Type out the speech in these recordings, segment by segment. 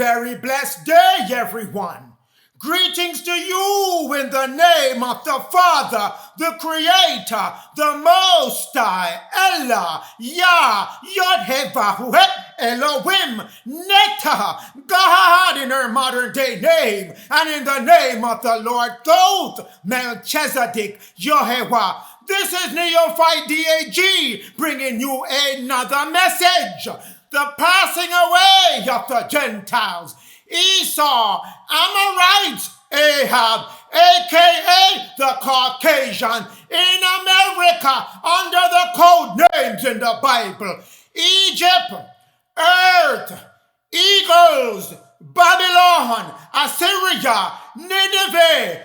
very blessed day, everyone. Greetings to you in the name of the Father, the Creator, the Most High, Ella, Yah, Yod-Heh-Vah-Hu-Heh, Elohim, Neta, God in her modern day name, and in the name of the Lord Thoth, Melchizedek, Yehovah. This is Neophyte DAG bringing you another message. The passing away of the Gentiles. Esau, Amorites, Ahab, aka the Caucasian, in America under the code names in the Bible. Egypt, Earth, Eagles, Babylon, Assyria, Nineveh,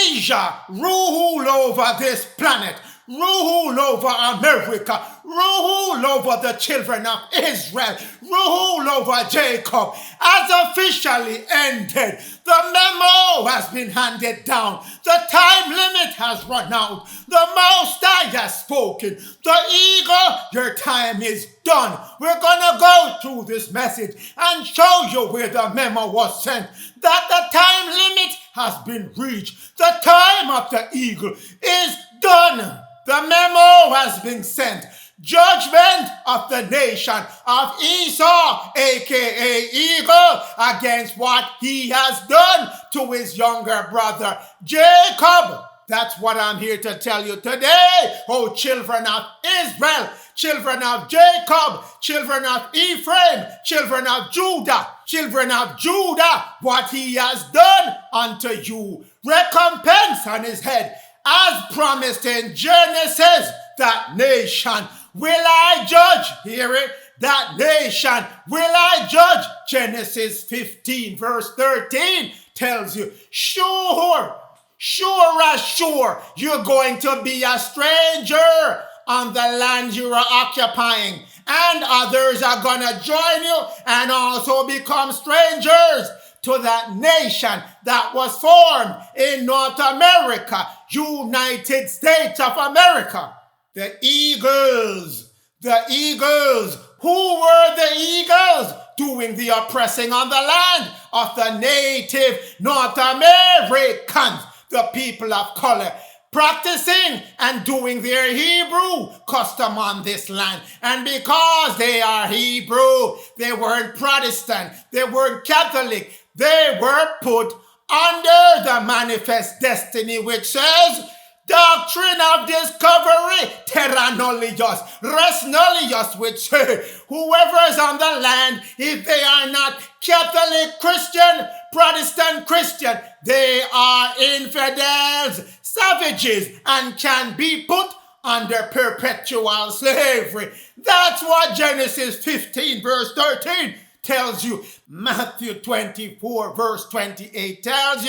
Asia, rule over this planet. Rule over America, rule over the children of Israel, rule over Jacob, has officially ended. The memo has been handed down. The time limit has run out. The Most High has spoken. The eagle, your time is done. We're going to go through this message and show you where the memo was sent. That the time limit has been reached. The time of the eagle is done. The memo has been sent. Judgment of the nation of Esau, aka Eagle, against what he has done to his younger brother Jacob. That's what I'm here to tell you today, oh children of Israel, children of Jacob, children of Ephraim, children of Judah, what he has done unto you. Recompense on his head. As promised in Genesis, that nation will I judge. Hear it? That nation will I judge. Genesis 15 verse 13 tells you, sure as sure, you're going to be a stranger on the land you are occupying. And others are going to join you and also become strangers to that nation that was formed in North America, United States of America. The eagles. Who were the eagles doing the oppressing on the land of the native North Americans, the people of color, practicing and doing their Hebrew custom on this land. And because they are Hebrew, they weren't Protestant, they weren't Catholic, they were put under the manifest destiny, which says, doctrine of discovery, terra nullius, res nullius, which say, whoever is on the land, if they are not Catholic Christian, Protestant Christian, they are infidels, savages, and can be put under perpetual slavery. That's what Genesis 15 verse 13 tells you. Matthew 24 verse 28 tells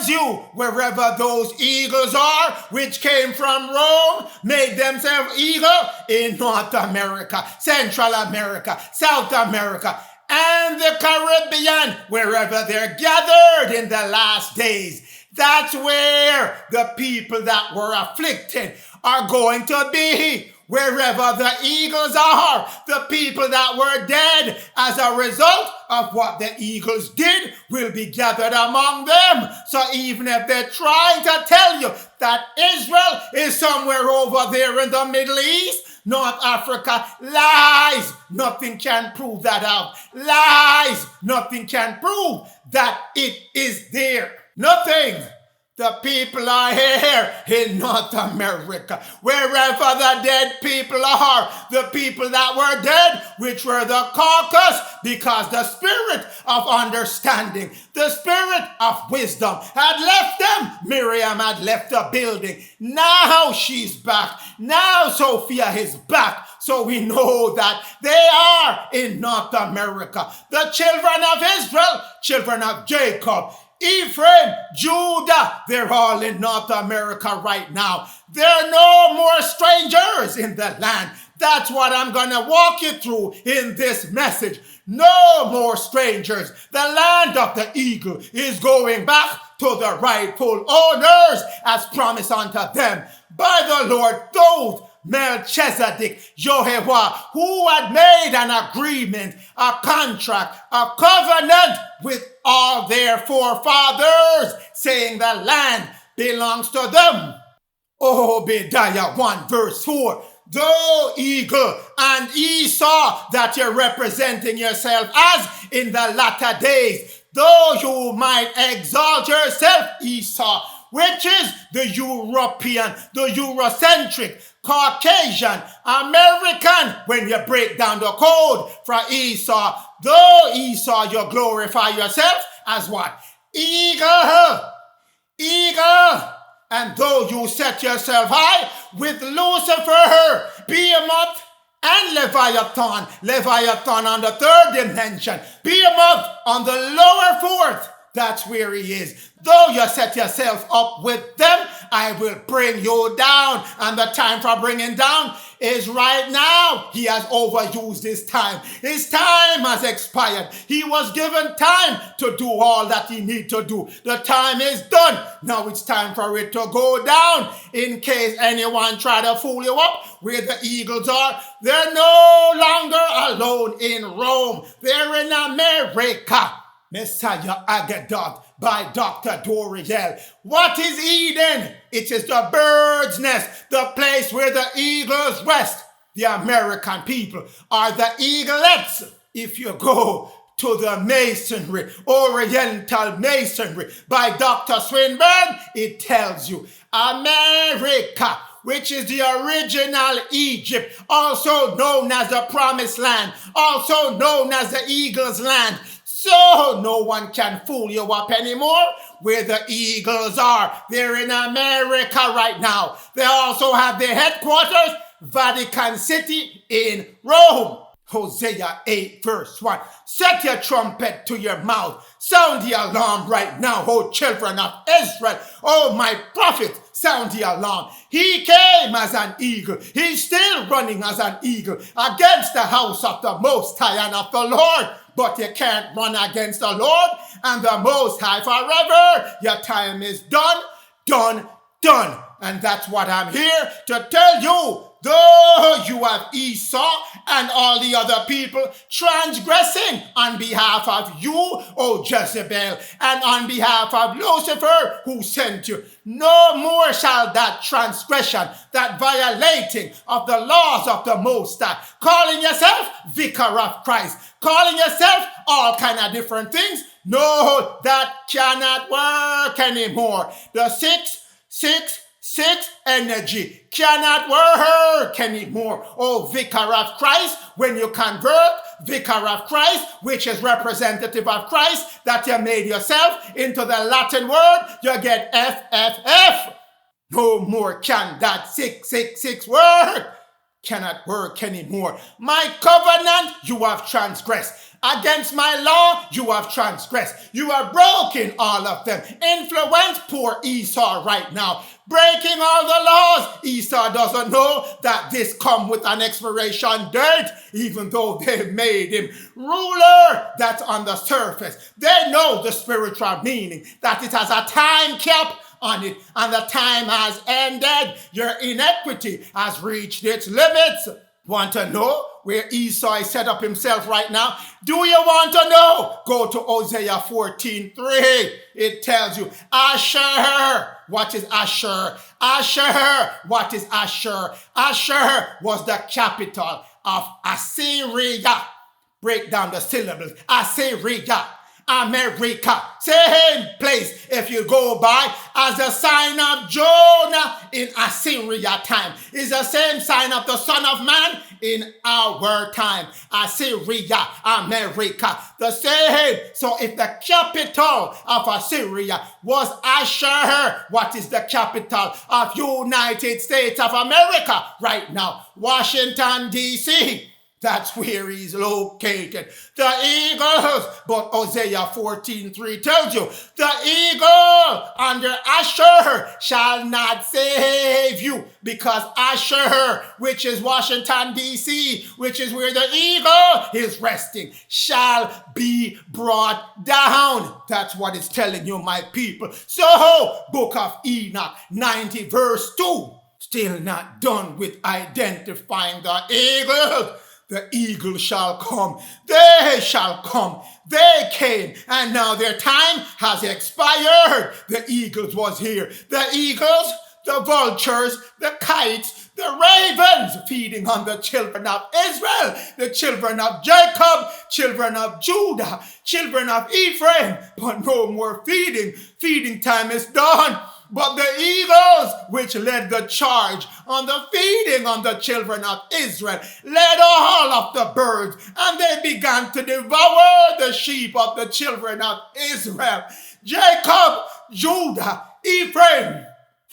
you wherever those eagles are, which came from Rome, made themselves eagle in North America, Central America, South America, and the Caribbean, wherever they're gathered in the last days. That's where the people that were afflicted are going to be. Wherever the eagles are, the people that were dead as a result of what the eagles did will be gathered among them. So even if they're trying to tell you that Israel is somewhere over there in the Middle East, North Africa, lies. Nothing can prove that out. Lies. Nothing can prove that it is there. Nothing. The people are here in North America. Wherever the dead people are, the people that were dead, which were the carcass, because the spirit of understanding, the spirit of wisdom had left them. Miriam had left the building. Now she's back. Now Sophia is back. So we know that they are in North America. The children of Israel, children of Jacob, Ephraim, Judah, they're all in North America right now. There are no more strangers in the land. That's what I'm going to walk you through in this message. No more strangers. The land of the eagle is going back to the rightful owners as promised unto them by the Lord Thoth, Melchizedek, Jehovah, who had made an agreement, a contract, a covenant with all their forefathers, saying the land belongs to them. Obadiah 1 verse 4. Though eagle and Esau that you're representing yourself as in the latter days, though you might exalt yourself, Esau, which is the European, the Eurocentric, Caucasian, American, when you break down the code for Esau, though Esau you glorify yourself as what? Eagle. And though you set yourself high with Lucifer, Behemoth, and Leviathan on the third dimension, Behemoth on the lower fourth, that's where he is. Though you set yourself up with them, I will bring you down. And the time for bringing down is right now. He has overused his time. His time has expired. He was given time to do all that he need to do. The time is done. Now it's time for it to go down. In case anyone try to fool you up where the eagles are, they're no longer alone in Rome. They're in America. Messiah Agadoth by Dr. Doriel. What is Eden? It is the bird's nest, the place where the eagles rest. The American people are the eaglets. If you go to the masonry, Oriental masonry by Dr. Swinburne, it tells you America, which is the original Egypt, also known as the Promised Land, also known as the Eagle's Land. So no one can fool you up anymore where the eagles are. They're in America right now. They also have their headquarters, Vatican City in Rome. Hosea 8 verse 1. Set your trumpet to your mouth. Sound the alarm right now, O children of Israel. O my prophet, sound the alarm. He came as an eagle. He's still running as an eagle against the house of the Most High and of the Lord. But you can't run against the Lord and the Most High forever. Your time is done. And that's what I'm here to tell you. Though you have Esau and all the other people transgressing on behalf of you, O Jezebel, and on behalf of Lucifer who sent you, no more shall that transgression, that violating of the laws of the Most High, calling yourself vicar of Christ, calling yourself all kind of different things, no, that cannot work anymore. The 666 energy cannot work anymore. Oh, vicar of Christ, when you convert, vicar of Christ, which is representative of Christ, that you made yourself into the Latin word, you get FFF. No more can that 666 work. Cannot work anymore. My covenant, you have transgressed. Against my law, you have transgressed. You have broken all of them. Influence poor Esau right now. Breaking all the laws. Esau doesn't know that this come with an expiration date, even though they made him ruler. That's on the surface. They know the spiritual meaning, that it has a time cap on it, and the time has ended. Your inequity has reached its limits. Want to know where Esau is set up himself right now? Do you want to know? Go to Hosea 14:3. It tells you Asher. What is Asher? Asher. What is Asher? Asher was the capital of Assyria. Break down the syllables. Assyria. America, same place if you go by as the sign of Jonah in Assyria time is the same sign of the Son of Man in our time. Assyria, America, the same. So if the capital of Assyria was Asher, what is the capital of United States of America right now? Washington, D.C. That's where he's located. The eagles, but Hosea 14:3 tells you, the eagle under Asher shall not save you, because Asher, which is Washington, D.C., which is where the eagle is resting, shall be brought down. That's what it's telling you, my people. So, Book of Enoch 90 verse 2. Still not done with identifying the eagles. The eagle shall come. They shall come. They came. And now their time has expired. The eagles was here. The eagles, the vultures, the kites, the ravens feeding on the children of Israel, the children of Jacob, children of Judah, children of Ephraim. But no more feeding. Feeding time is done. But the eagles, which led the charge on the feeding on the children of Israel, led all of the birds, and they began to devour the sheep of the children of Israel. Jacob, Judah, Ephraim.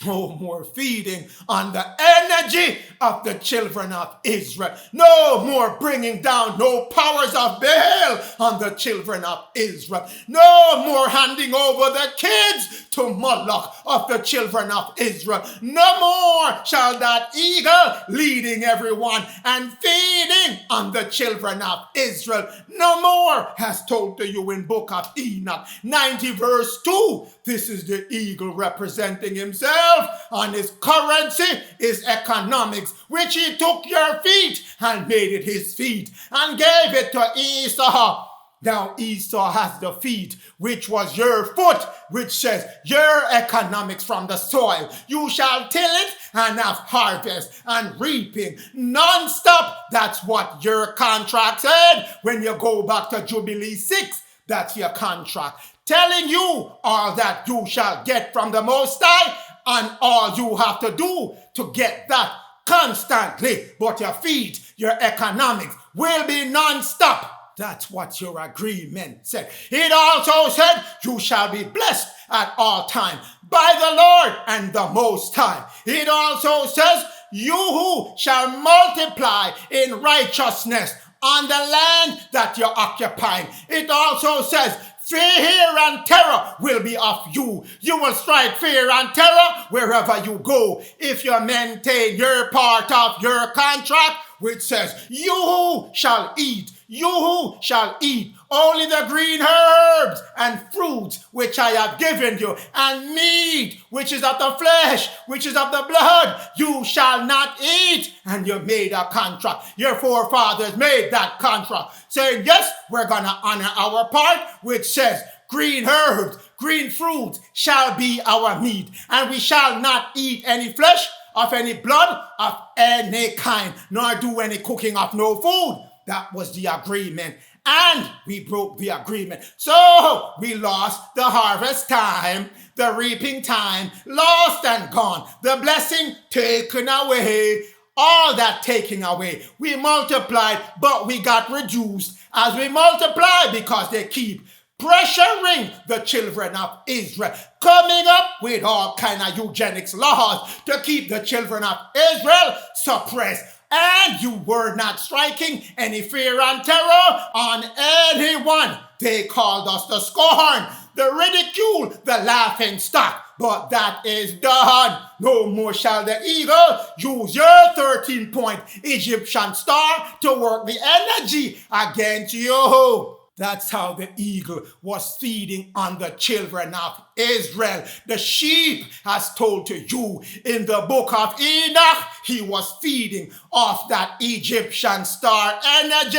No more feeding on the energy of the children of Israel. No more bringing down no powers of Baal on the children of Israel. No more handing over the kids to Moloch of the children of Israel. No more shall that eagle leading everyone and feeding on the children of Israel. No more, has told to you in book of Enoch 90 verse 2. This is the eagle representing himself. On his currency is economics, which he took your feet and made it his feet and gave it to Esau. Now Esau has the feet, which was your foot, which says your economics from the soil. You shall till it and have harvest and reaping non-stop. That's what your contract said when you go back to Jubilee 6. That's your contract, telling you all that you shall get from the Most High, and all you have to do to get that constantly. But your feet, your economics will be non-stop. That's what your agreement said. It also said, you shall be blessed at all time by the Lord and the Most High. It also says, you who shall multiply in righteousness on the land that you're occupying. It also says, fear and terror will be of you. You will strike fear and terror wherever you go. If you maintain your part of your contract, which says, you who shall eat, you who shall eat only the green herbs and fruits which I have given you, and meat which is of the flesh, which is of the blood, you shall not eat. And you made a contract. Your forefathers made that contract, saying, yes, we're going to honor our part, which says, green herbs, green fruits shall be our meat, and we shall not eat any flesh of any blood of any kind, nor do any cooking of no food. That was the agreement. And we broke the agreement. So we lost the harvest time, the reaping time, lost and gone. The blessing taken away. All that taking away. We multiplied, but we got reduced as we multiply, because they keep pressuring the children of Israel, coming up with all kind of eugenics laws to keep the children of Israel suppressed. And you were not striking any fear and terror on anyone. They called us the scorn, the ridicule, the laughing stock. But that is done. No more shall the eagle use your 13-point Egyptian star to work the energy against you. That's how the eagle was feeding on the children of Israel. The sheep has told to you in the book of Enoch, he was feeding off that Egyptian star energy,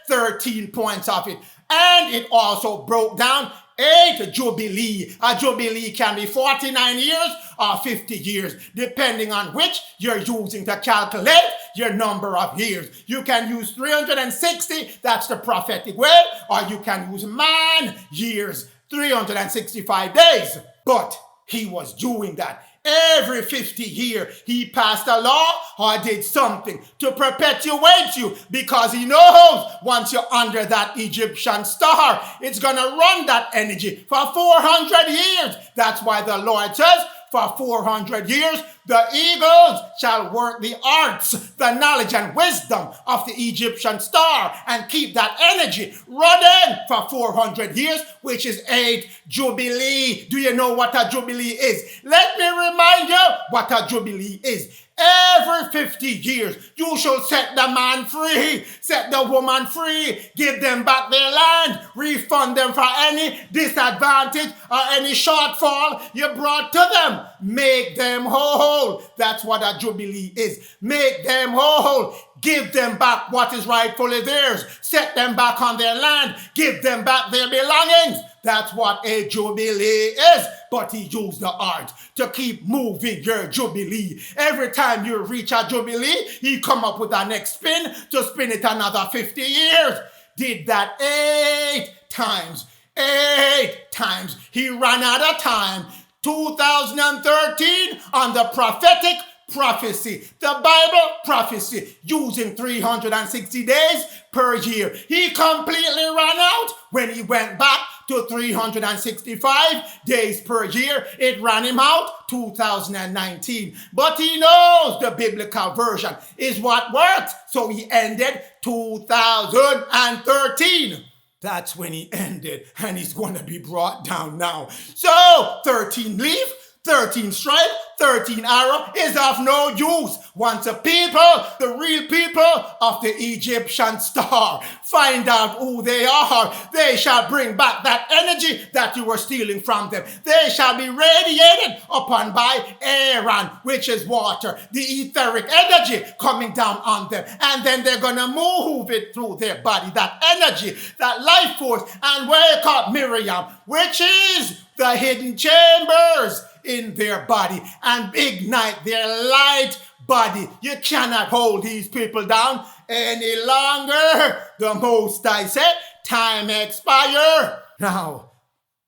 13 points of it. And it also broke down 8 jubilee. A jubilee can be 49 years or 50 years, depending on which you're using to calculate your number of years. You can use 360, that's the prophetic way, or you can use man years, 365 days. But he was doing that. Every 50 years, he passed a law or did something to perpetuate you, because he knows once you're under that Egyptian star, it's going to run that energy for 400 years. That's why the Lord says, for 400 years, the eagles shall work the arts, the knowledge and wisdom of the Egyptian star, and keep that energy running for 400 years, which is 8 jubilee. Do you know what a jubilee is? Let me remind you what a jubilee is. Every 50 years, you shall set the man free, set the woman free, give them back their land, refund them for any disadvantage or any shortfall you brought to them. Make them whole. That's what a jubilee is. Make them whole. Give them back what is rightfully theirs. Set them back on their land. Give them back their belongings. That's what a jubilee is. But he used the art to keep moving your jubilee. Every time you reach a jubilee, he come up with the next spin to spin it another 50 years. Did that 8 times. 8 times. He ran out of time. 2013 on the prophetic prophecy, the Bible prophecy, using 360 days per year. He completely ran out when he went back to 365 days per year. It ran him out 2019. But he knows the biblical version is what works. So he ended 2013. That's when he ended, and he's going to be brought down now. So 13 leaf, 13 stripe, 13 arrow is of no use. Once the people, the real people of the Egyptian star, find out who they are, they shall bring back that energy that you were stealing from them. They shall be radiated upon by Aaron, which is water, the etheric energy coming down on them. And then they're going to move it through their body, that energy, that life force, and wake up Miriam, which is the hidden chambers in their body, and ignite their light body. You cannot hold these people down any longer. The Most High said, time expire. Now,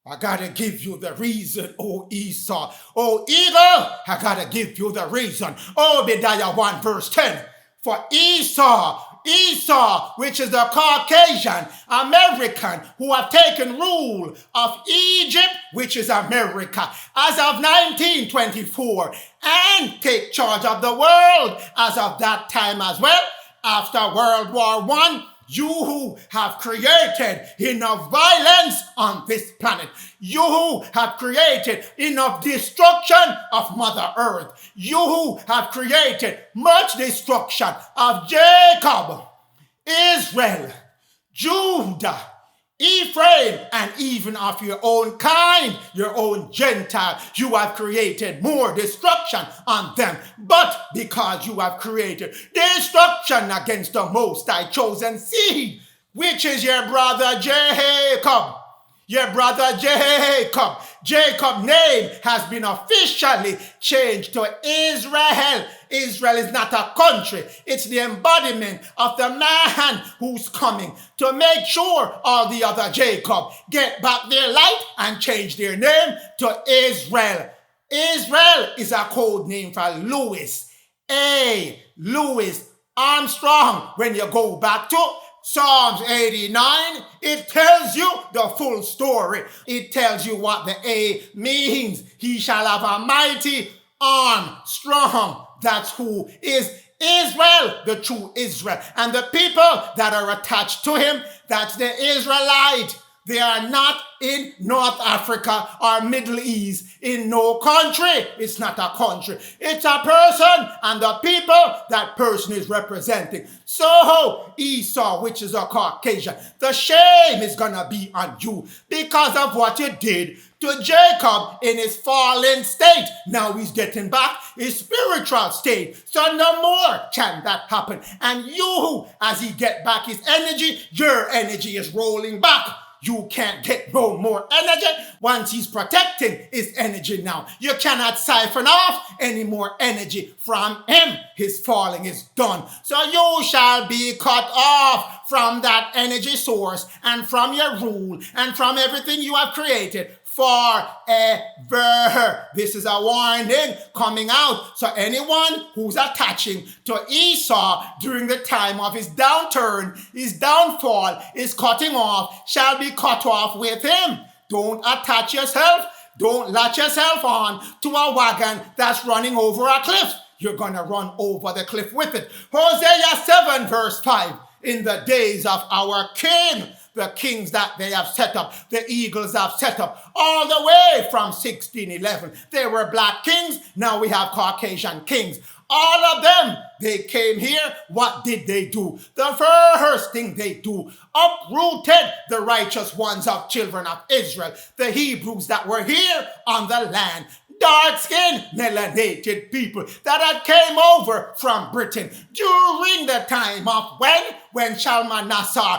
I gotta give you the reason, O Esau. O eagle, I gotta give you the reason. Obadiah 1 verse 10. For Esau, which is the Caucasian American who have taken rule of Egypt, which is America, as of 1924, and take charge of the world as of that time as well. After World War I, you who have created enough violence on this planet, you who have created enough destruction of Mother Earth, you who have created much destruction of Jacob, Israel, Judah, Ephraim, and even of your own kind, your own Gentile, you have created more destruction on them. But because you have created destruction against the Most High chosen seed, which is your brother Jacob, Jacob's name has been officially changed to Israel. Israel is not a country. It's the embodiment of the man who's coming to make sure all the other Jacob get back their light and change their name to Israel. Israel is a code name for Louis. Louis Armstrong. When you go back to Psalms 89, it tells you the full story. It tells you what the A means. He shall have a mighty arm, strong. That's who is Israel, the true Israel. And the people that are attached to him, that's the Israelite. They are not in North Africa or Middle East, in no country. It's not a country. It's a person, and the people that person is representing. So Esau, which is a Caucasian, the shame is going to be on you because of what you did to Jacob in his fallen state. Now he's getting back his spiritual state. So no more can that happen. And you, as he get back his energy, your energy is rolling back. You can't get no more energy once he's protecting his energy now. You cannot siphon off any more energy from him. His falling is done. So you shall be cut off from that energy source and from your rule and from everything you have created forever. This is a warning coming out. So anyone who's attaching to Esau during the time of his downturn, his downfall, his cutting off, shall be cut off with him. Don't attach yourself. Don't latch yourself on to a wagon that's running over a cliff. You're going to run over the cliff with it. Hosea 7 verse 5. In the days of our king, the kings that they have set up, the eagles have set up, all the way from 1611. They were black kings, now we have Caucasian kings. all of them, they came here. What did they do? The first thing they do, uprooted the righteous ones of children of Israel, the Hebrews that were here on the land, dark-skinned, melanated people that had came over from Britain during the time of when Shalmaneser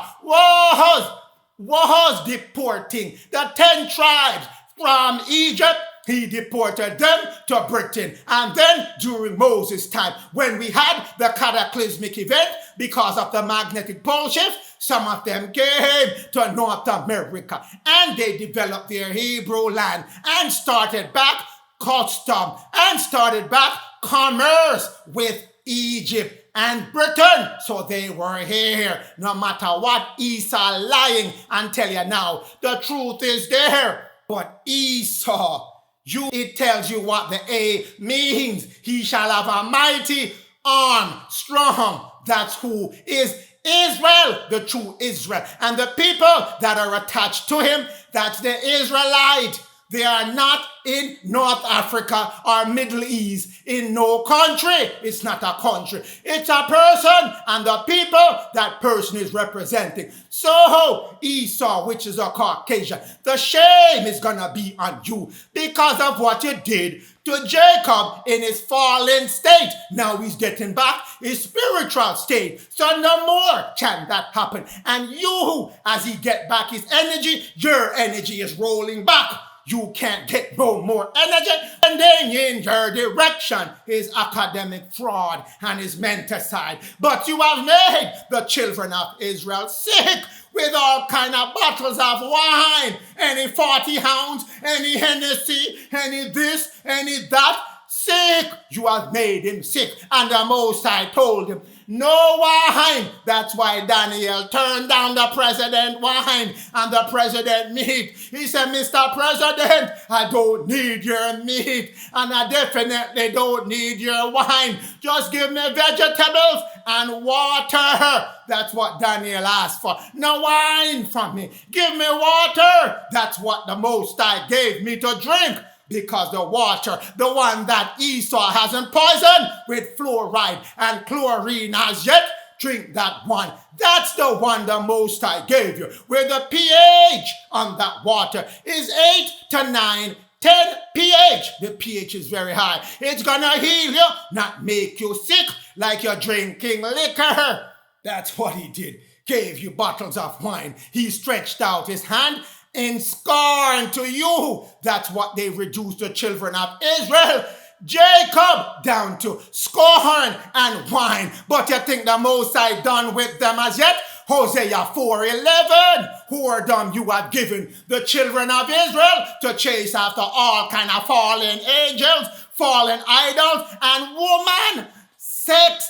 was deporting the 10 tribes from Egypt. He deported them to Britain. And then during Moses' time, when we had the cataclysmic event because of the magnetic pole shift, some of them came to North America and they developed their Hebrew land and started back custom and started back commerce with Egypt and Britain. So they were here. No matter what Esau lying and tell you now, the truth is there. But Esau, it tells you what the A means. He shall have a mighty arm, strong. That's who is Israel, the true Israel. And the people that are attached to him, that's the Israelite. They are not in North Africa or Middle East, in no country. It's not a country. It's a person, and the people that person is representing. So Esau, which is a Caucasian, the shame is going to be on you because of what you did to Jacob in his fallen state. Now he's getting back his spiritual state. So no more can that happen. And you, as he get back his energy, your energy is rolling back. You can't get no more energy. And then in your direction is academic fraud and his menticide. But you have made the children of Israel sick with all kind of bottles of wine. Any 40 hounds, any Hennessy, any this, any that. Sick. You have made him sick. And the Most High told him, no wine. That's why Daniel turned down the president wine and the president meat. He said, Mr. President, I don't need your meat and I definitely don't need your wine. Just give me vegetables and water. That's what Daniel asked for. No wine from me. Give me water. That's what the Most High gave me to drink. Because the water, the one that Esau hasn't poisoned with fluoride and chlorine as yet, drink that one. That's the one the Most High gave you, where the pH on that water is 8 to 9, 10 pH. The pH is very high. It's gonna heal you, not make you sick like you're drinking liquor. That's what he did. Gave you bottles of wine. He stretched out his hand in scorn to you. That's what they reduced the children of Israel, Jacob, down to scorn and wine. But you think the Most High done with them as yet? Hosea 4:11, whoredom you have given the children of Israel to chase after all kind of fallen angels, fallen idols, and woman. Sex.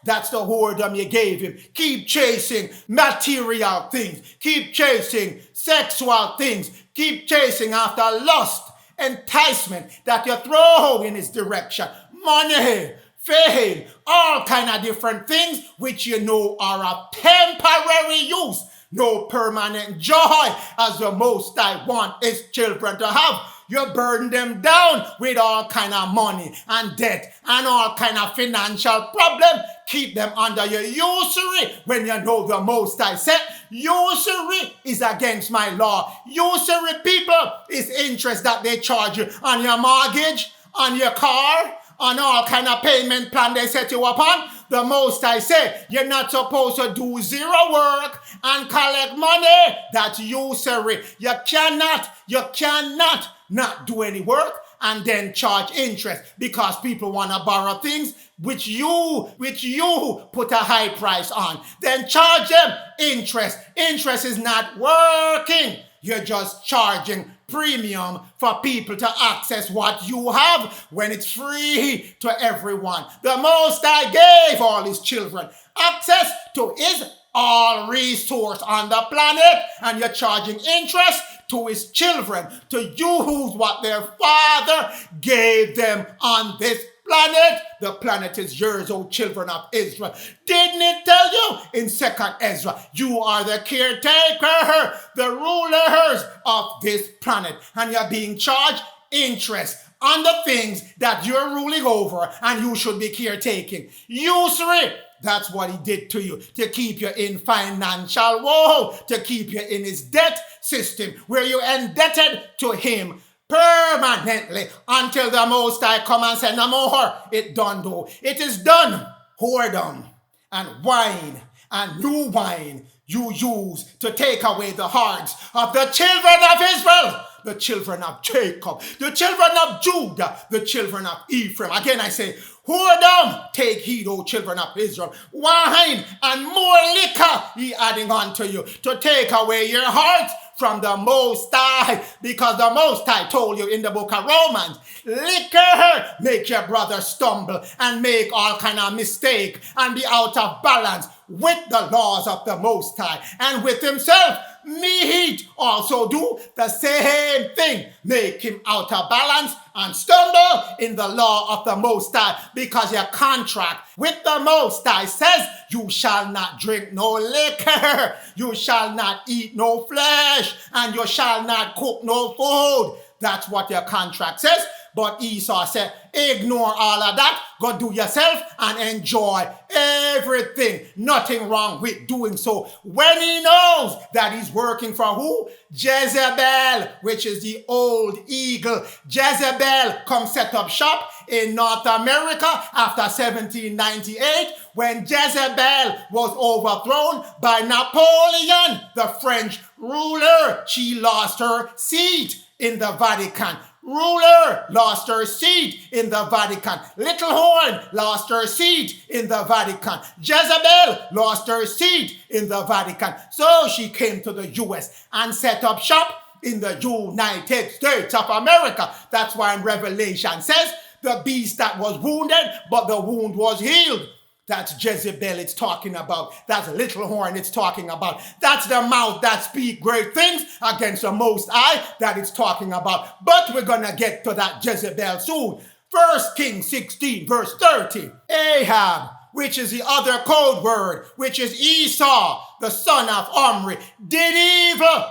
That's the whoredom you gave him. Keep chasing material things. Keep chasing sexual things. Keep chasing after lust, enticement that you throw in his direction. Money, fame, all kind of different things which you know are of temporary use. No permanent joy as the Most High want his children to have. You burden them down with all kind of money and debt and all kind of financial problem. Keep them under your usury when you know the Most High said usury is against my law. Usury, people, is interest that they charge you on your mortgage, on your car, on all kind of payment plan they set you up on. The Most High say you're not supposed to do zero work and collect money. That's usury. You cannot not do any work and then charge interest because people want to borrow things which you put a high price on. Then charge them interest. Interest is not working. You're just charging premium for people to access what you have when it's free to everyone. The Most High gave all his children access to his all resource on the planet, and you're charging interest to his children to use what their father gave them on this planet. The planet is yours, O children of Israel. Didn't it tell you in 2nd Ezra, you are the caretaker, the rulers of this planet, and you're being charged interest on the things that you're ruling over and you should be caretaking. Usury, that's what he did to you, to keep you in financial woe, to keep you in his debt system, where you're indebted to him permanently until the Most High come and say, no more, it done though. It is done. Whoredom and wine and new wine you use to take away the hearts of the children of Israel, the children of Jacob, the children of Judah, the children of Ephraim. Again I say, whoredom, take heed, O children of Israel. Wine and more liquor he adding unto you to take away your hearts from the Most High, because the Most High told you in the book of Romans, liquor make your brother stumble and make all kind of mistake and be out of balance with the laws of the Most High and with himself. Meat also do the same thing, make him out of balance and stumble in the law of the Most High, because your contract with the Most High says you shall not drink no liquor, you shall not eat no flesh, and you shall not cook no food. That's what your contract says. But Esau said, ignore all of that, go do yourself and enjoy everything. Nothing wrong with doing so. When he knows that he's working for who? Jezebel, which is the old eagle. Jezebel come set up shop in North America after 1798, when Jezebel was overthrown by Napoleon, the French ruler. She lost her seat in the Vatican. Ruler lost her seat in the Vatican. Little Horn lost her seat in the Vatican. Jezebel lost her seat in the Vatican. So she came to the U.S. and set up shop in the United States of America. That's why in Revelation says the beast that was wounded, but the wound was healed. That's Jezebel it's talking about. That's Little Horn it's talking about. That's the mouth that speak great things against the Most High that it's talking about. But we're going to get to that Jezebel soon. 1 Kings 16 verse 30. Ahab, which is the other code word, which is Esau, the son of Omri, did evil.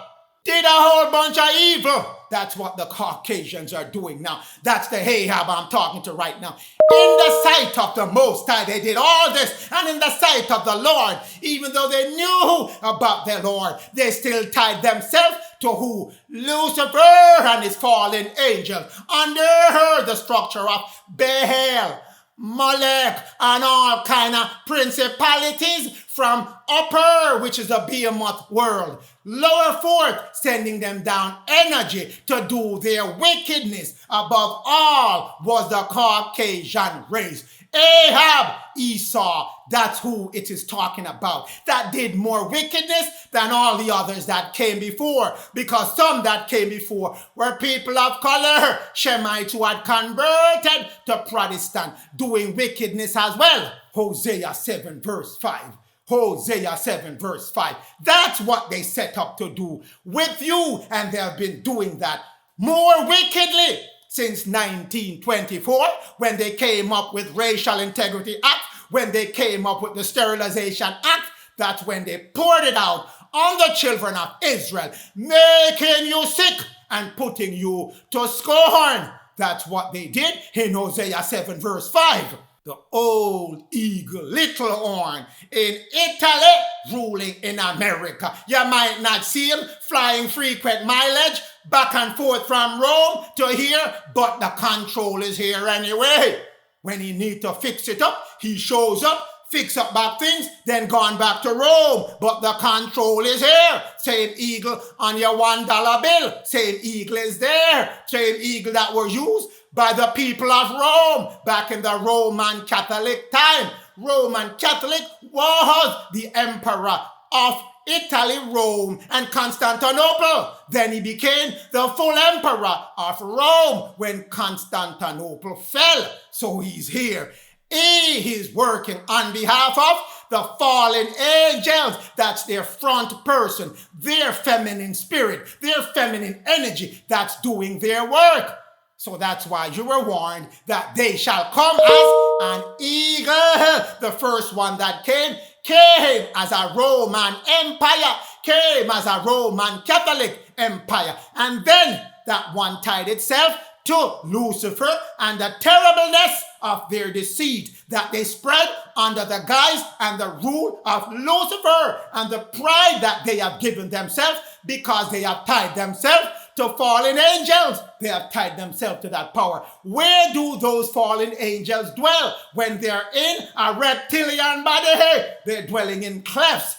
Did a whole bunch of evil. That's what the Caucasians are doing now. That's the Ahab I'm talking to right now. In the sight of the Most High, they did all this. And in the sight of the Lord, even though they knew about the Lord, they still tied themselves to who? Lucifer and his fallen angels. Under the structure of Baal, Molech, and all kind of principalities from upper, which is the behemoth world, lower forth, sending them down energy to do their wickedness. Above all was the Caucasian race. Ahab, Esau, that's who it is talking about. That did more wickedness than all the others that came before. Because some that came before were people of color, Shemites who had converted to Protestant, doing wickedness as well. Hosea 7 verse 5. Hosea 7 verse 5. That's what they set up to do with you, and they have been doing that more wickedly since 1924, when they came up with Racial Integrity Act, when they came up with the Sterilization Act. That's when they poured it out on the children of Israel, making you sick and putting you to scorn. That's what they did in Hosea 7 verse 5. The old eagle, Little Horn, in Italy, ruling in America. You might not see him flying frequent mileage back and forth from Rome to here, but the control is here anyway. When he need to fix it up, he shows up, fix up back things, then gone back to Rome. But the control is here. Same eagle on your $1 bill. Same eagle is there. Same eagle that was used by the people of Rome back in the Roman Catholic time. Roman Catholic was the emperor of Italy, Rome, and Constantinople. Then he became the full emperor of Rome when Constantinople fell. So he's here. He is working on behalf of the fallen angels. That's their front person, their feminine spirit, their feminine energy that's doing their work. So that's why you were warned that they shall come as an eagle. The first one that came as a Roman empire, came as a Roman Catholic empire. And then that one tied itself to Lucifer and the terribleness of their deceit that they spread under the guise and the rule of Lucifer, and the pride that they have given themselves because they have tied themselves to fallen angels. They have tied themselves to that power. Where do those fallen angels dwell? When they're in a reptilian body, they're dwelling in clefts,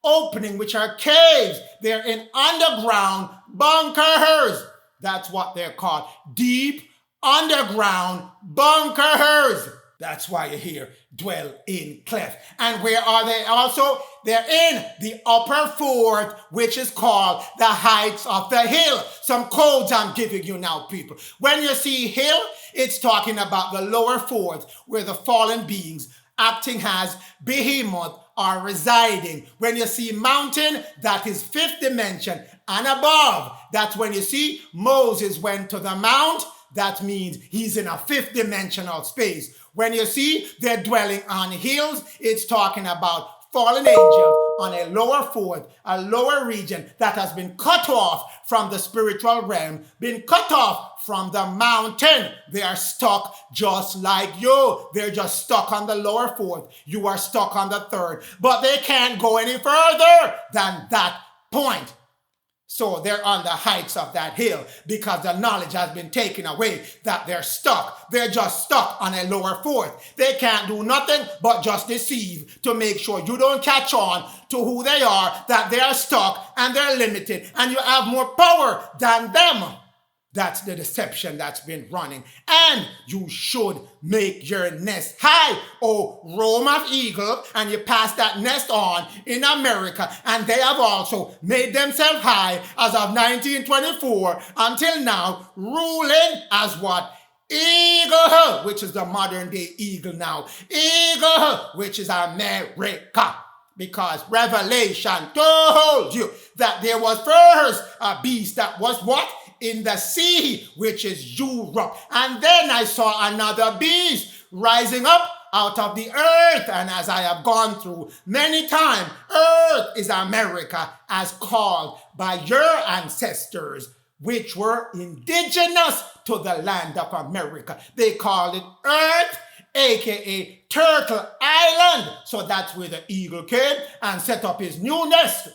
opening, which are caves. They're in underground bunkers. That's what they're called. Deep underground bunkers. That's why you hear dwell in cleft. And where are they also? They're in the upper fourth, which is called the heights of the hill. Some codes I'm giving you now, people. When you see hill, it's talking about the lower fourth, where the fallen beings acting as behemoth are residing. When you see mountain, that is fifth dimension and above. That's when you see Moses went to the mount. That means he's in a fifth dimensional space. When you see they're dwelling on hills, it's talking about fallen angels on a lower fourth, a lower region that has been cut off from the spiritual realm, been cut off from the mountain. They are stuck just like you. They're just stuck on the lower fourth. You are stuck on the third. But they can't go any further than that point. So they're on the heights of that hill because the knowledge has been taken away that they're stuck. They're just stuck on a lower fourth. They can't do nothing but just deceive to make sure you don't catch on to who they are, that they are stuck and they're limited and you have more power than them. That's the deception that's been running. And you should make your nest high, oh Rome of eagle, and you pass that nest on in America. And they have also made themselves high as of 1924 until now, ruling as what? Eagle, which is the modern day eagle now. Eagle, which is America. Because Revelation told you that there was first a beast that was what? In the sea, which is Europe. And then I saw another beast rising up out of the earth. And as I have gone through many times, earth is America as called by your ancestors, which were indigenous to the land of America. They called it earth, aka Turtle Island. So that's where the eagle came and set up his new nest.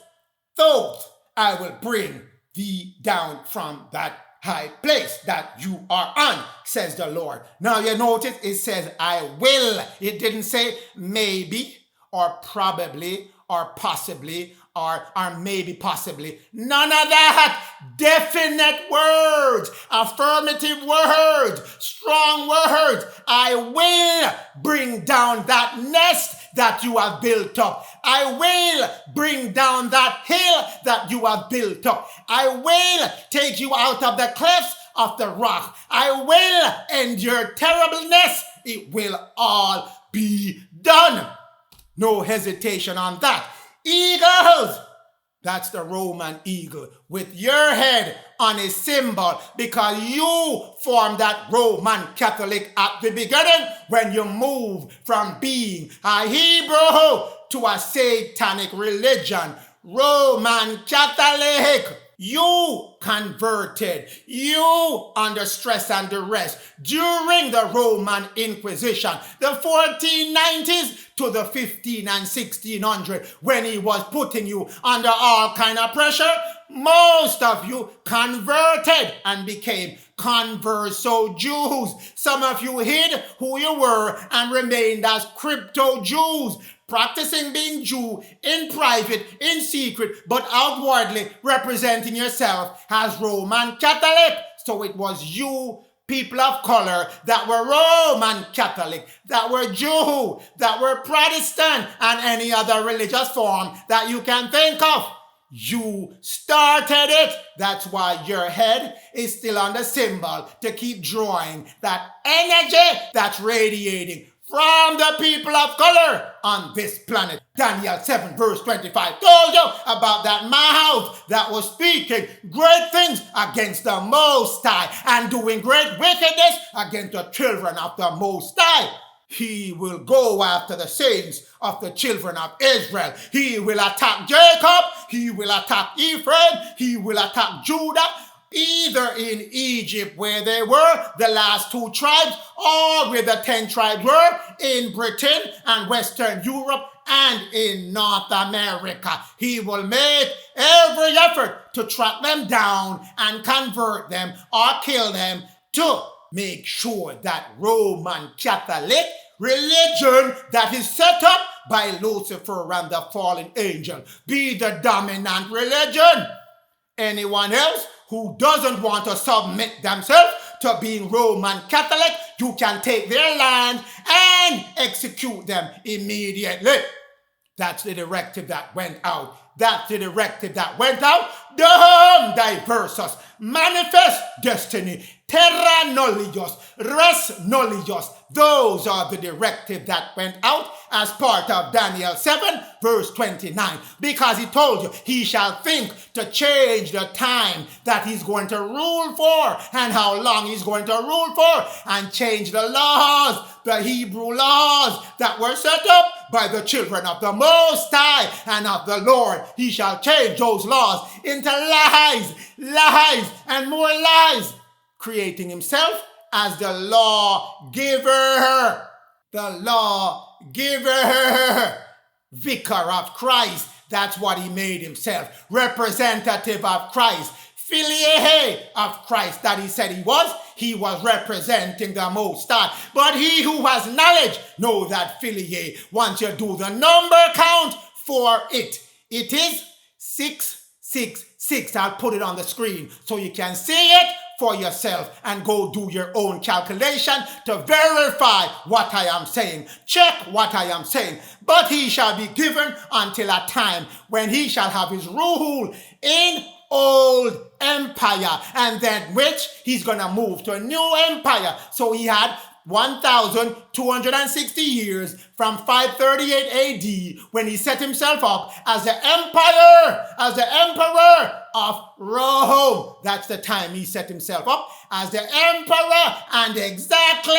So I will bring thee down from that high place that you are on, says the Lord. Now you notice it says, I will. It didn't say maybe or probably or possibly or maybe possibly. None of that. Definite words, affirmative words, strong words. I will bring down that nest that you have built up. I will bring down that hill that you have built up. I will take you out of the clefts of the rock. I will end your terribleness. It will all be done. No hesitation on that. Eagles. That's the Roman eagle with your head on a symbol because you formed that Roman Catholic at the beginning when you moved from being a Hebrew to a satanic religion. Roman Catholic. You converted. You under stress and duress during the Roman Inquisition, the 1490s to the 15 and 1600, when he was putting you under all kind of pressure. Most of you converted and became converso Jews. Some of you hid who you were and remained as crypto Jews, practicing being Jew in private, in secret, but outwardly representing yourself as Roman Catholic. So it was you, people of color, that were Roman Catholic, that were Jew, that were Protestant, and any other religious form that you can think of. You started it. That's why your head is still on the symbol to keep drawing that energy that's radiating from the people of color on this planet. Daniel 7 verse 25 told you about that mouth that was speaking great things against the Most High and doing great wickedness against the children of the Most High. He will go after the saints of the children of Israel. He will attack Jacob. He will attack Ephraim. He will attack Judah. either in Egypt where they were, the last 2 tribes, or where the 10 tribes were, in Britain and Western Europe and in North America. He will make every effort to track them down and convert them or kill them to make sure that Roman Catholic religion that is set up by Lucifer and the fallen angel be the dominant religion. Anyone else who doesn't want to submit themselves to being Roman Catholic, you can take their land and execute them immediately. That's the directive that went out. That's the directive that went out. Dum diversus, manifest destiny, terra nullius, res nullius. Those are the directive that went out as part of Daniel 7 verse 29. Because he told you, he shall think to change the time that he's going to rule for and how long he's going to rule for, and change the laws, the Hebrew laws that were set up by the children of the Most High and of the Lord. He shall change those laws into lies, lies, and more lies, creating himself as the lawgiver, vicar of Christ. That's what he made himself, representative of Christ, filiae of Christ that he said he was. He was representing the Most High. But he who has knowledge knows that filiae, once you do the number count for it, it is 666. I'll put it on the screen so you can see it for yourself and go do your own calculation to verify what I am saying. Check what I am saying. But he shall be given until a time when he shall have his rule in old empire, and then which he's going to move to a new empire. So he had 1,260 years from 538 AD when he set himself up as the emperor of Rome. That's the time he set himself up as the emperor, and exactly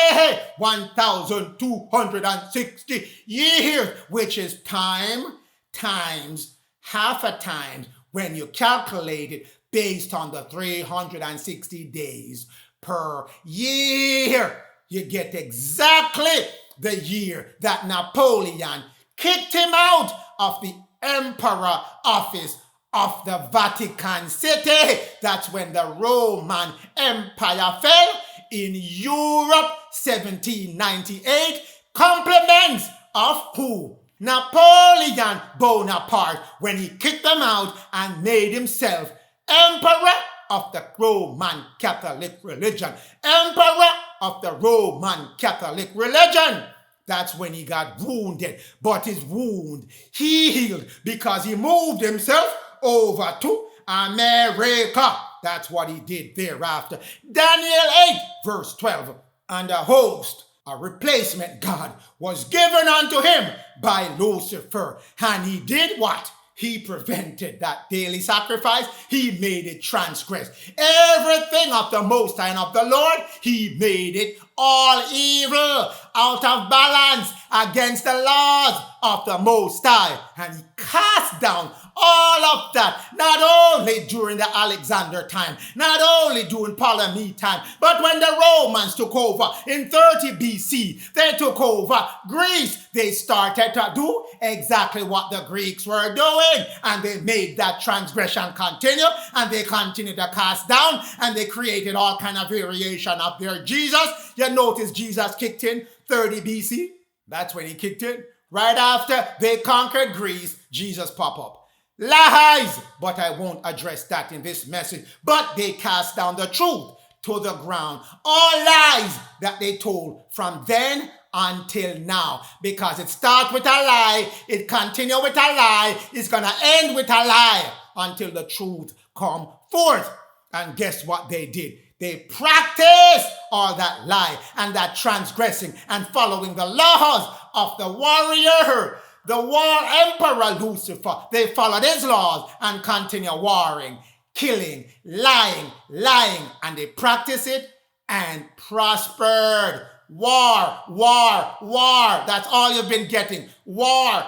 1,260 years, which is time times half a time when you calculate it based on the 360 days per year. You get exactly the year that Napoleon kicked him out of the emperor office of the Vatican City. That's when the Roman Empire fell in Europe, 1798. Compliments of who? Napoleon Bonaparte, when he kicked them out and made himself emperor of the Roman Catholic religion. Emperor of the Roman Catholic religion. That's when he got wounded. But his wound healed because he moved himself over to America. That's what he did thereafter. Daniel 8 verse 12. And a host, a replacement God, was given unto him by Lucifer. And he did what? He prevented that daily sacrifice. He made it transgress. Everything of the Most High and of the Lord, he made it all evil, out of balance against the laws of the Most High. And he cast down all of that, not only during the Alexander time, not only during Ptolemy time, but when the Romans took over in 30 BC, they took over Greece. They started to do exactly what the Greeks were doing, and they made that transgression continue, and they continued to cast down, and they created all kind of variation of their Jesus. You notice Jesus kicked in 30 BC. That's when he kicked in. Right after they conquered Greece, Jesus popped up. Lies, but I won't address that in this message. But they cast down the truth to the ground. All lies that they told from then until now. Because it starts with a lie, it continues with a lie, it's going to end with a lie until the truth come forth. And guess what they did? They practiced all that lie and that transgressing and following the laws of the warrior, the war emperor Lucifer. They followed his laws and continue warring, killing, lying, and they practiced it and prospered. War. That's all you've been getting. War.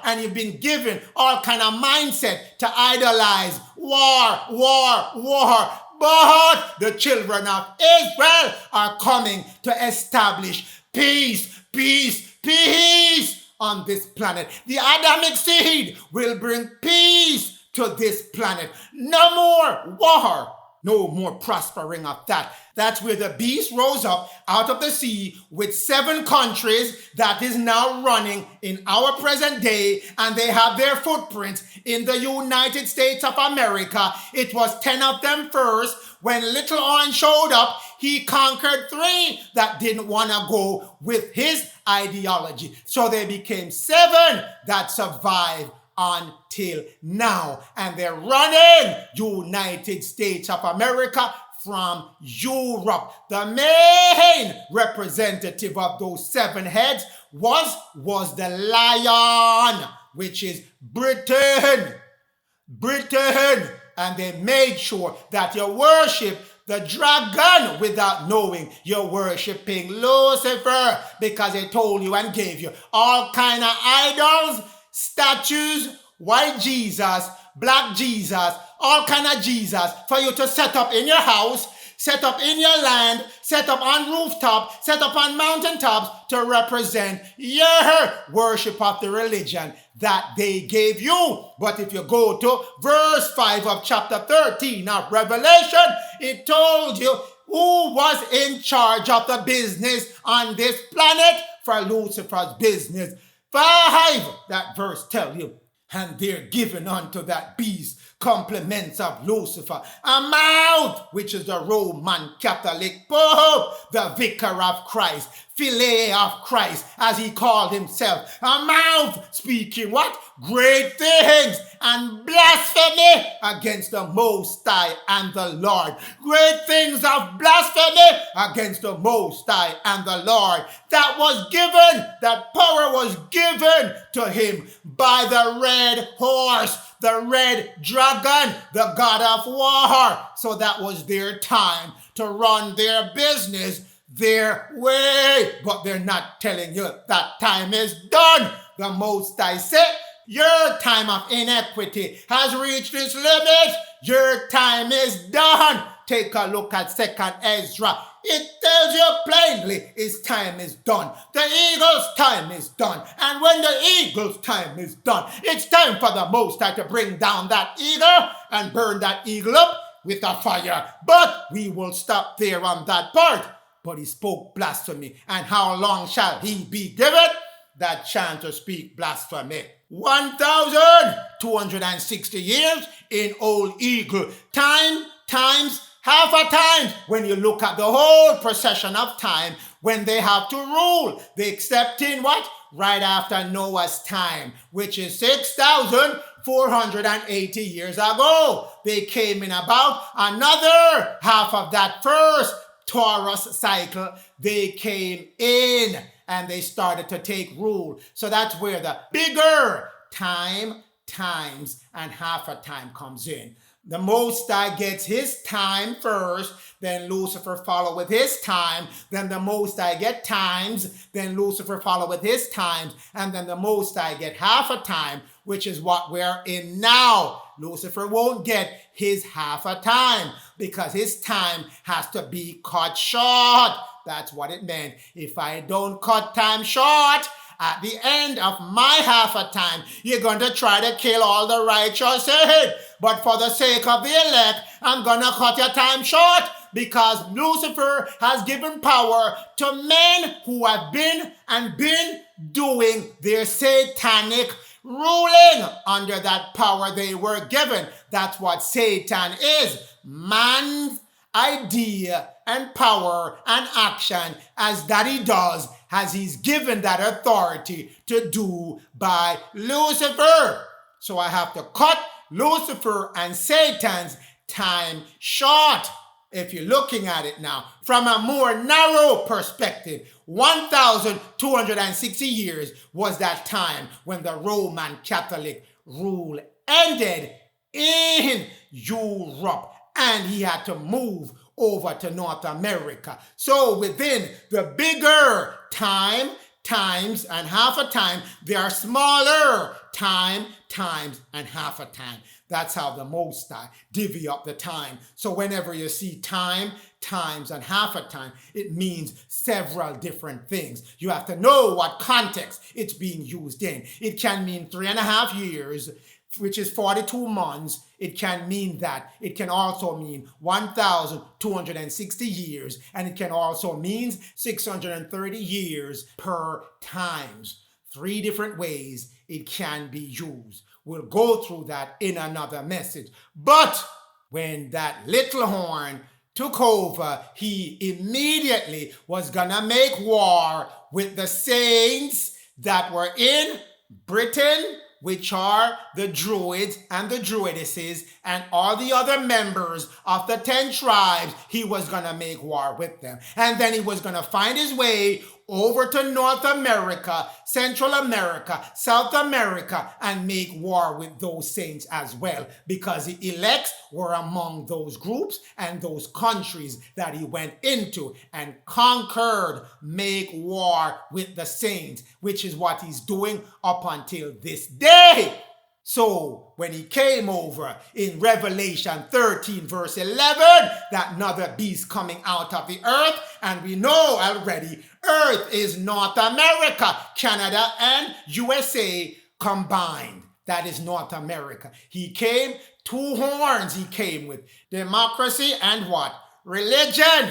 And you've been given all kind of mindset to idolize war, war, war. But the children of Israel are coming to establish peace, peace, peace on this planet. The Adamic seed will bring peace to this planet. No more war. No more prospering of that. That's where the beast rose up out of the sea with 7 countries that is now running in our present day, and they have their footprints in the United States of America. It was 10 of them first. When Little Horn showed up, he conquered 3 that didn't want to go with his ideology. So they became 7 that survived until now. And they're running United States of America from Europe. The main representative of those 7 heads was the lion, which is Britain. And they made sure that you worship the dragon without knowing you're worshiping Lucifer, because they told you and gave you all kind of idols, statues, white Jesus, black Jesus, all kind of Jesus for you to set up in your house, set up in your land, set up on rooftop, set up on mountaintops to represent your worship of the religion that they gave you. But if you go to verse 5 of chapter 13 of Revelation, it told you who was in charge of the business on this planet for Lucifer's business. 5, that verse tell you, and they're given unto that beast compliments of Lucifer, a mouth, which is the Roman Catholic Pope, the vicar of Christ, fillet of Christ, as he called himself, a mouth speaking what? Great things and blasphemy against the Most High and the Lord. Great things of blasphemy against the Most High and the Lord. That was given, that power was given to him by the red horse, the red dragon, the god of war. So that was their time to run their business their way. But they're not telling you that time is done. The Most High said, your time of inequity has reached its limit. Your time is done. Take a look at 2nd Ezra. It tells you plainly its time is done. The eagle's time is done. And when the eagle's time is done, it's time for the Most High to bring down that eagle and burn that eagle up with a fire. But we will stop there on that part. But he spoke blasphemy. And how long shall he be given that chance to speak blasphemy? 1,260 years in old eagle. Times, half a time. When you look at the whole procession of time, when they have to rule, they accept in what? Right after Noah's time, which is 6,480 years ago. They came in about another half of that first Taurus cycle. They came in and they started to take rule. So that's where the bigger times, and half a time comes in. The Most High gets his time first, then Lucifer follow with his time, then the Most High get times, then Lucifer follow with his times, and then the Most High get half a time, which is what we're in now. Lucifer won't get his half a time because his time has to be cut short. That's what it meant. If I don't cut time short, at the end of my half a time, you're going to try to kill all the righteous seed. But for the sake of the elect, I'm going to cut your time short, because Lucifer has given power to men who have been doing their satanic ruling under that power they were given. That's what Satan is. Man's idea and power and action as that he does, as he's given that authority to do by Lucifer. So I have to cut Lucifer and Satan's time short. If you're looking at it now from a more narrow perspective, 1,260 years was that time when the Roman Catholic rule ended in Europe, and he had to move over to North America. So within the bigger times and half a time. They are smaller. Time, times, and half a time. That's how the Most High divvy up the time. So whenever you see time, times, and half a time, it means several different things. You have to know what context it's being used in. It can mean 3.5 years, which is 42 months. It can mean that. It can also mean 1,260 years, and it can also mean 630 years per times. 3 different ways it can be used. We'll go through that in another message. But when that little horn took over, he immediately was gonna make war with the saints that were in Britain, which are the Druids and the Druidesses and all the other members of the 10 tribes. He was gonna make war with them. And then he was gonna find his way over to North America, Central America, South America, and make war with those saints as well, because the elects were among those groups and those countries that he went into and conquered, make war with the saints, which is what he's doing up until this day. So when he came over in Revelation 13 verse 11, that another beast coming out of the earth, and we know already earth is North America, Canada and USA combined. That is North America. He came, 2 horns he came with, democracy and what? Religion.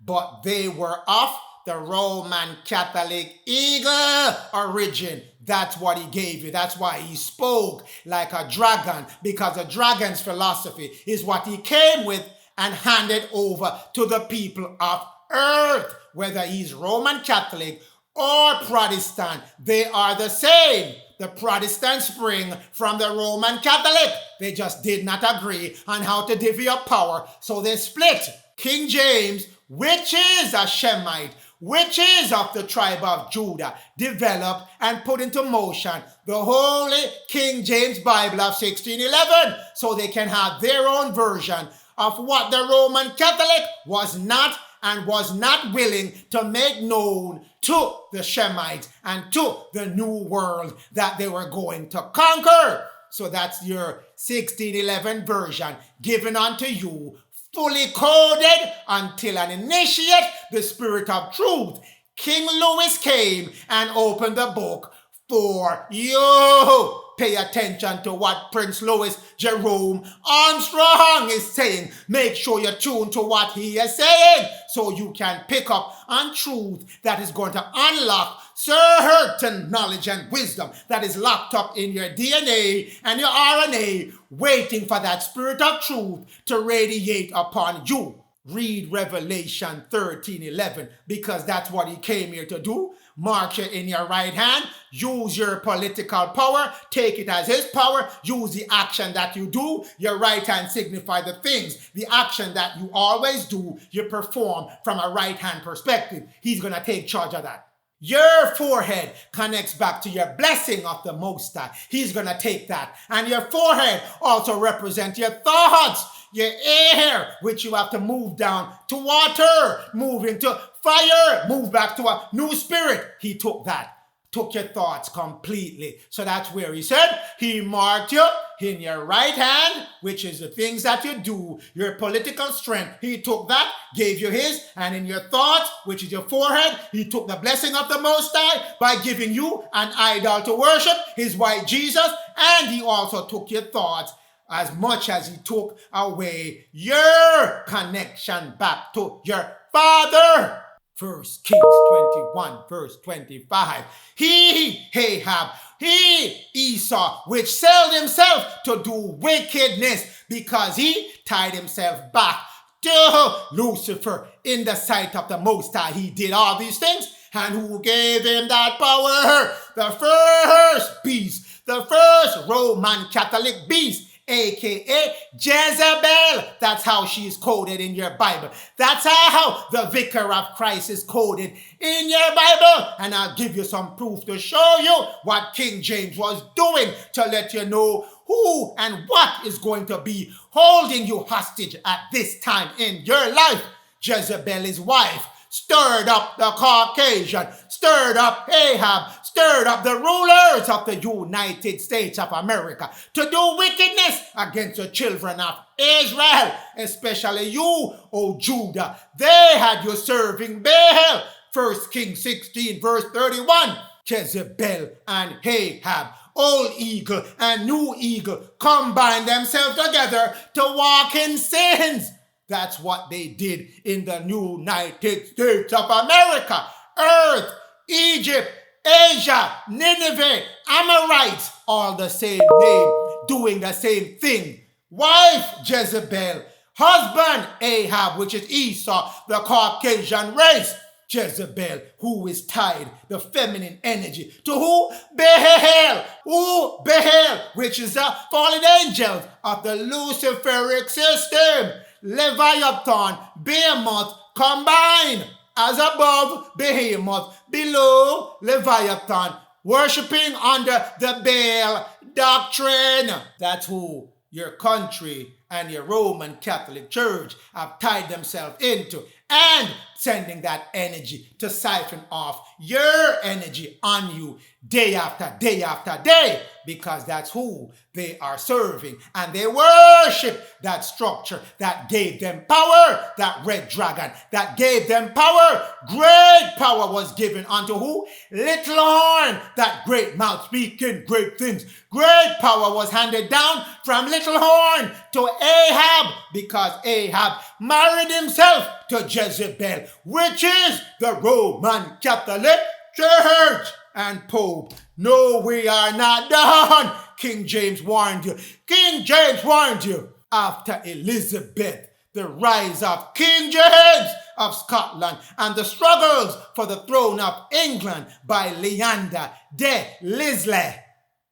But they were of the Roman Catholic eagle origin. That's what he gave you. That's why he spoke like a dragon, because a dragon's philosophy is what he came with and handed over to the people of earth. Whether he's Roman Catholic or Protestant, they are the same. The Protestants spring from the Roman Catholic. They just did not agree on how to divvy up power, so they split. King James, which is a Shemite, which is of the tribe of Judah, developed and put into motion the Holy King James Bible of 1611, so they can have their own version of what the Roman Catholic was not and was not willing to make known to the Shemites and to the new world that they were going to conquer. So that's your 1611 version given unto you, fully coded until an initiate, the Spirit of Truth, King Louis, came and opened the book for you. Pay attention to what Prince Louis JEROME Armstrong is saying. Make sure you tune to what he is saying so you can pick up on truth that is going to unlock certain knowledge and wisdom that is locked up in your DNA and your RNA, waiting for that Spirit of truth to radiate upon you. Read Revelation 13:11, because that's what he came here to do. Mark it in your right hand. Use your political power. Take it as his power. Use the action that you do. Your right hand signify the things. The action that you always do, you perform from a right hand perspective. He's going to take charge of that. Your forehead connects back to your blessing of the Most High. He's going to take that. And your forehead also represents your thoughts, your air, which you have to move down to water, move into fire, move back to a new spirit. He took that, took your thoughts completely. So that's where he said he marked you in your right hand, which is the things that you do, your political strength. He took that, gave you his, and in your thoughts, which is your forehead, he took the blessing of the Most High by giving you an idol to worship, his white Jesus, and he also took your thoughts as much as he took away your connection back to your Father. 1 Kings 21 verse 25. He, Ahab, he, Esau, which sold himself to do wickedness, because he tied himself back to Lucifer in the sight of the Most High. He did all these things, and who gave him that power? The first beast, the first Roman Catholic beast, aka Jezebel. That's how she's coded in your Bible. That's how the Vicar of Christ is coded in your Bible. And I'll give you some proof to show you what King James was doing, to let you know who and what is going to be holding you hostage at this time in your life. Jezebel, his wife, stirred up the Caucasian, stirred up Ahab, stirred up the rulers of the United States of America to do wickedness against the children of Israel, especially you, O Judah. They had you serving Baal. 1 Kings 16 verse 31. Jezebel and Ahab, old eagle and new eagle, combine themselves together to walk in sins. That's what they did in the United States of America. Earth, Egypt, Asia, Nineveh, Amorites, all the same name, doing the same thing. Wife, Jezebel. Husband, Ahab, which is Esau, the Caucasian race. Jezebel, who is tied, the feminine energy, to who? Baal. Who? Baal, which is the fallen angels of the Luciferic system. Leviathan, Behemoth, combined. As above, Behemoth, below, Leviathan, worshipping under the Baal doctrine. That's who your country and your Roman Catholic Church have tied themselves into, and sending that energy to siphon off your energy on you day after day after day, because that's who they are serving. And they worship that structure that gave them power, that red dragon that gave them power. Great power was given unto who? Little horn, that great mouth speaking great things. Great power was handed down from little horn to Ahab, because Ahab married himself to Jezebel, which is the Roman Catholic Church. And Pope, no, we are not done. King James warned you. King James warned you. After Elizabeth, the rise of King James of Scotland, and the struggles for the throne of England by Leander de Lisle,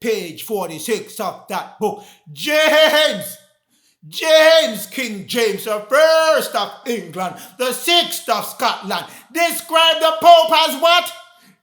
page 46 of that book. James, King James the first of England, the sixth of Scotland, describe the Pope as what?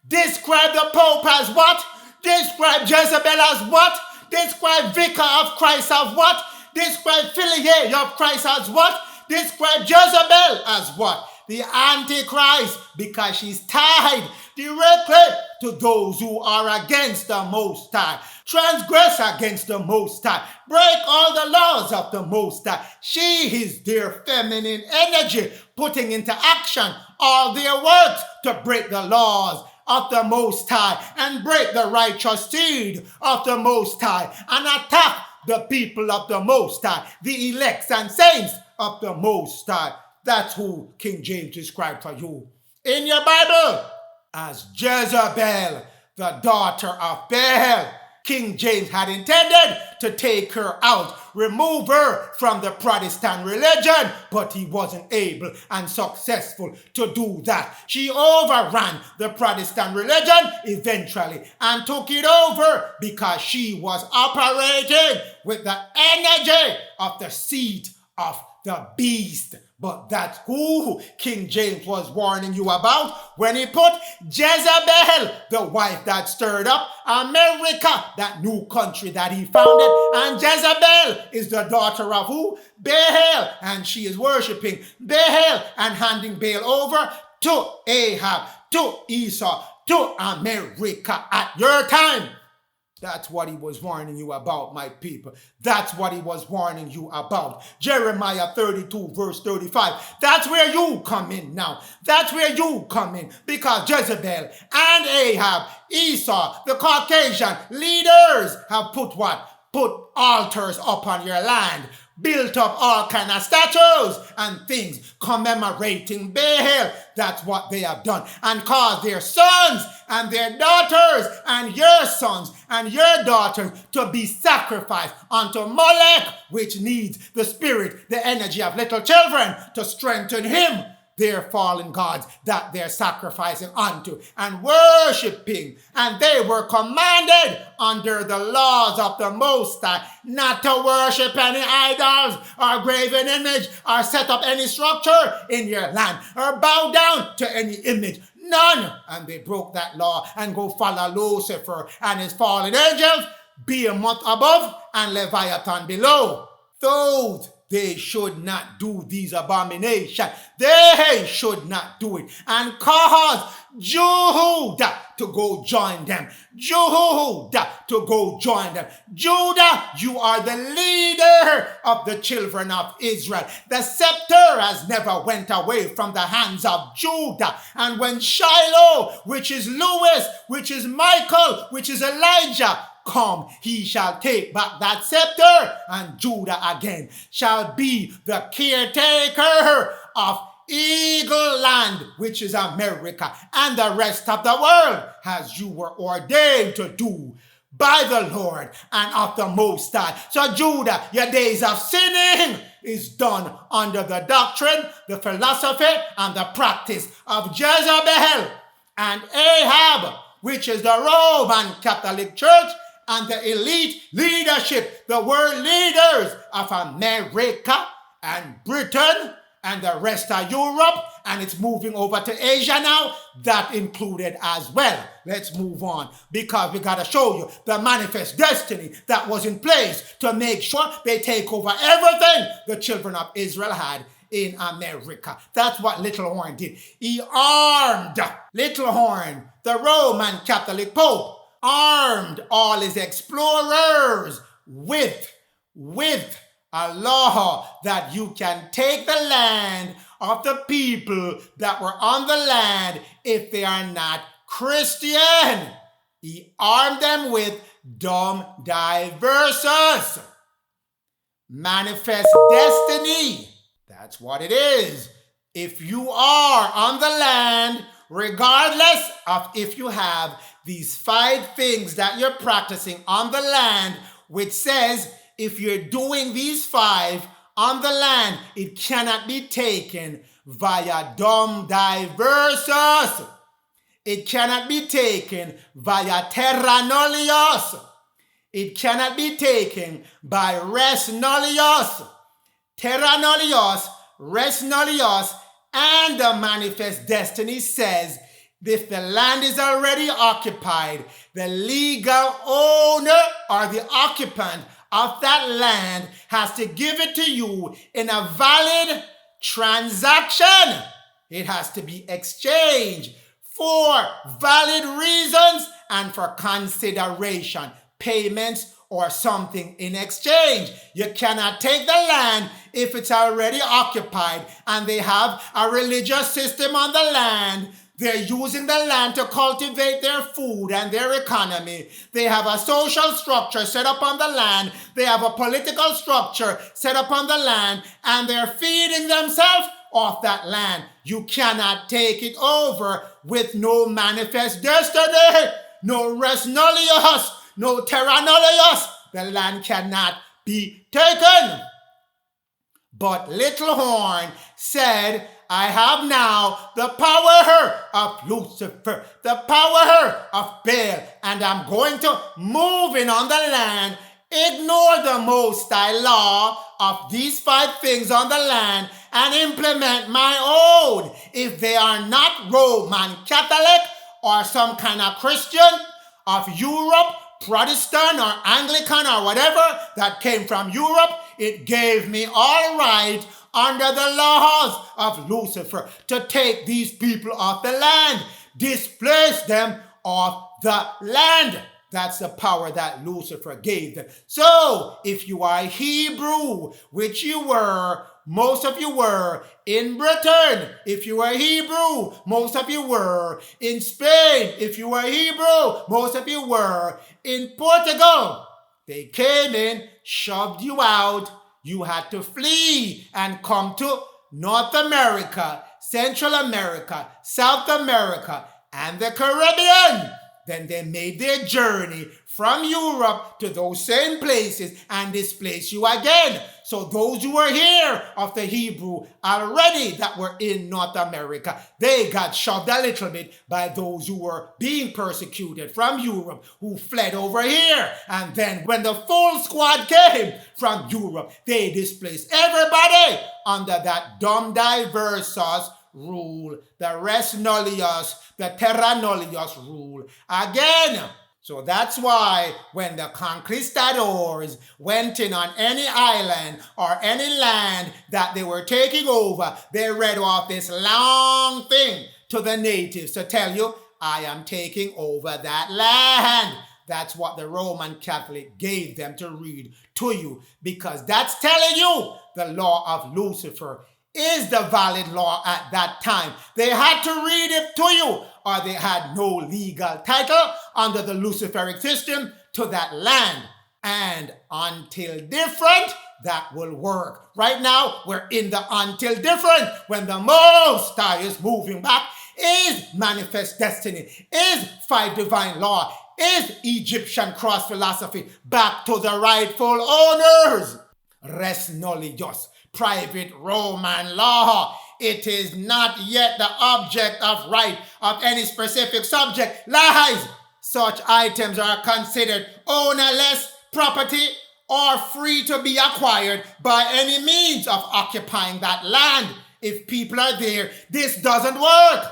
Describe the Pope as what? Describe Jezebel as what? Describe Vicar of Christ as what? Describe Filier of Christ as what? Describe Jezebel as what? The Antichrist, because she's tied directly to those who are against the Most High, transgress against the Most High, break all the laws of the Most High. She is their feminine energy, putting into action all their works to break the laws of the Most High and break the righteous seed of the Most High and attack the people of the Most High, the elects and saints of the Most High. That's who King James described for you in your Bible as Jezebel, the daughter of Baal. King James had intended to take her out, remove her from the Protestant religion, but he wasn't able and successful to do that. She overran the Protestant religion eventually and took it over because she was operating with the energy of the seed of the beast. But that's who King James was warning you about when he put Jezebel, the wife that stirred up America, that new country that he founded. And Jezebel is the daughter of who? Baal. And she is worshiping Baal and handing Baal over to Ahab, to Esau, to America at your time. That's what he was warning you about, my people. That's what he was warning you about. Jeremiah 32 verse 35. That's where you come in now. That's where you come in. Because Jezebel and Ahab, Esau, the Caucasian leaders have put what? Put altars upon your land. Built up all kind of statues and things commemorating Baal. That's what they have done. And caused their sons and their daughters and your sons and your daughters to be sacrificed unto Molech, which needs the spirit, the energy of little children to strengthen him. Their fallen gods that they're sacrificing unto and worshiping. And they were commanded under the laws of the Most High not to worship any idols or graven image or set up any structure in your land or bow down to any image. None. And they broke that law and go follow Lucifer and his fallen angels, Behemoth above and Leviathan below. Those they should not do these abominations. They should not do it. And cause Judah to go join them. Judah to go join them. Judah, you are the leader of the children of Israel. The scepter has never went away from the hands of Judah. And when Shiloh, which is Louis, which is Michael, which is Elijah, come, he shall take back that scepter, and Judah again shall be the caretaker of Eagle Land, which is America, and the rest of the world, as you were ordained to do by the Lord and of the Most High. So Judah, your days of sinning is done under the doctrine, the philosophy, and the practice of Jezebel and Ahab, which is the Roman Catholic Church and the elite leadership, the world leaders of America and Britain and the rest of Europe, and it's moving over to Asia now, that included as well. Let's move on, because we got to show you the manifest destiny that was in place to make sure they take over everything the children of Israel had in America. That's what Little Horn did. He armed Little Horn, the Roman Catholic Pope, armed all his explorers with a law that you can take the land of the people that were on the land if they are not Christian. He armed them with dumb diversus. Manifest destiny. That's what it is. If you are on the land, regardless of if you have these 5 things that you're practicing on the land, which says if you're doing these 5 on the land, it cannot be taken via dumb diversus. It cannot be taken via terra nullius. It cannot be taken by res nullius. Terra nullius, res nullius, and the manifest destiny says if the land is already occupied, the legal owner or the occupant of that land has to give it to you in a valid transaction. It has to be exchanged for valid reasons and for consideration, payments, or something in exchange. You cannot take the land if it's already occupied and they have a religious system on the land. They're using the land to cultivate their food and their economy. They have a social structure set up on the land. They have a political structure set up on the land, and they're feeding themselves off that land. You cannot take it over with no manifest destiny, no res nullius, no terra nullius. The land cannot be taken. But Little Horn said, I have now the power of Lucifer, the power of Baal, and I'm going to move in on the land, ignore the Most High law of these 5 things on the land, and implement my own. If they are not Roman Catholic or some kind of Christian of Europe, Protestant or Anglican or whatever that came from Europe, it gave me all right under the laws of Lucifer to take these people off the land, displace them off the land. That's the power that Lucifer gave them. So, if you are Hebrew, which you were, most of you were in Britain. If you were Hebrew, most of you were in Spain. If you were Hebrew, most of you were in Portugal. They came in, shoved you out. You had to flee and come to North America, Central America, South America, and the Caribbean. Then they made their journey from Europe to those same places and displaced you again. So those who were here of the Hebrew already that were in North America, they got shoved a little bit by those who were being persecuted from Europe, who fled over here. And then when the full squad came from Europe, they displaced everybody under that dumb diversus rule, the res nullius, the terra nullius rule again. So that's why when the conquistadors went in on any island or any land that they were taking over, they read off this long thing to the natives to tell you, I am taking over that land. That's what the Roman Catholic gave them to read to you, because that's telling you the law of Lucifer is the valid law at that time. They had to read it to you, or they had no legal title under the Luciferic system to that land. And until different, that will work. Right now, we're in the until different, when the Most High is moving back, is manifest destiny, is five divine law, is Egyptian cross philosophy back to the rightful owners. Res nullius, private Roman law. It is not yet the object of right of any specific subject. Lies. Such items are considered ownerless property or free to be acquired by any means of occupying that land. If people are there, this doesn't work.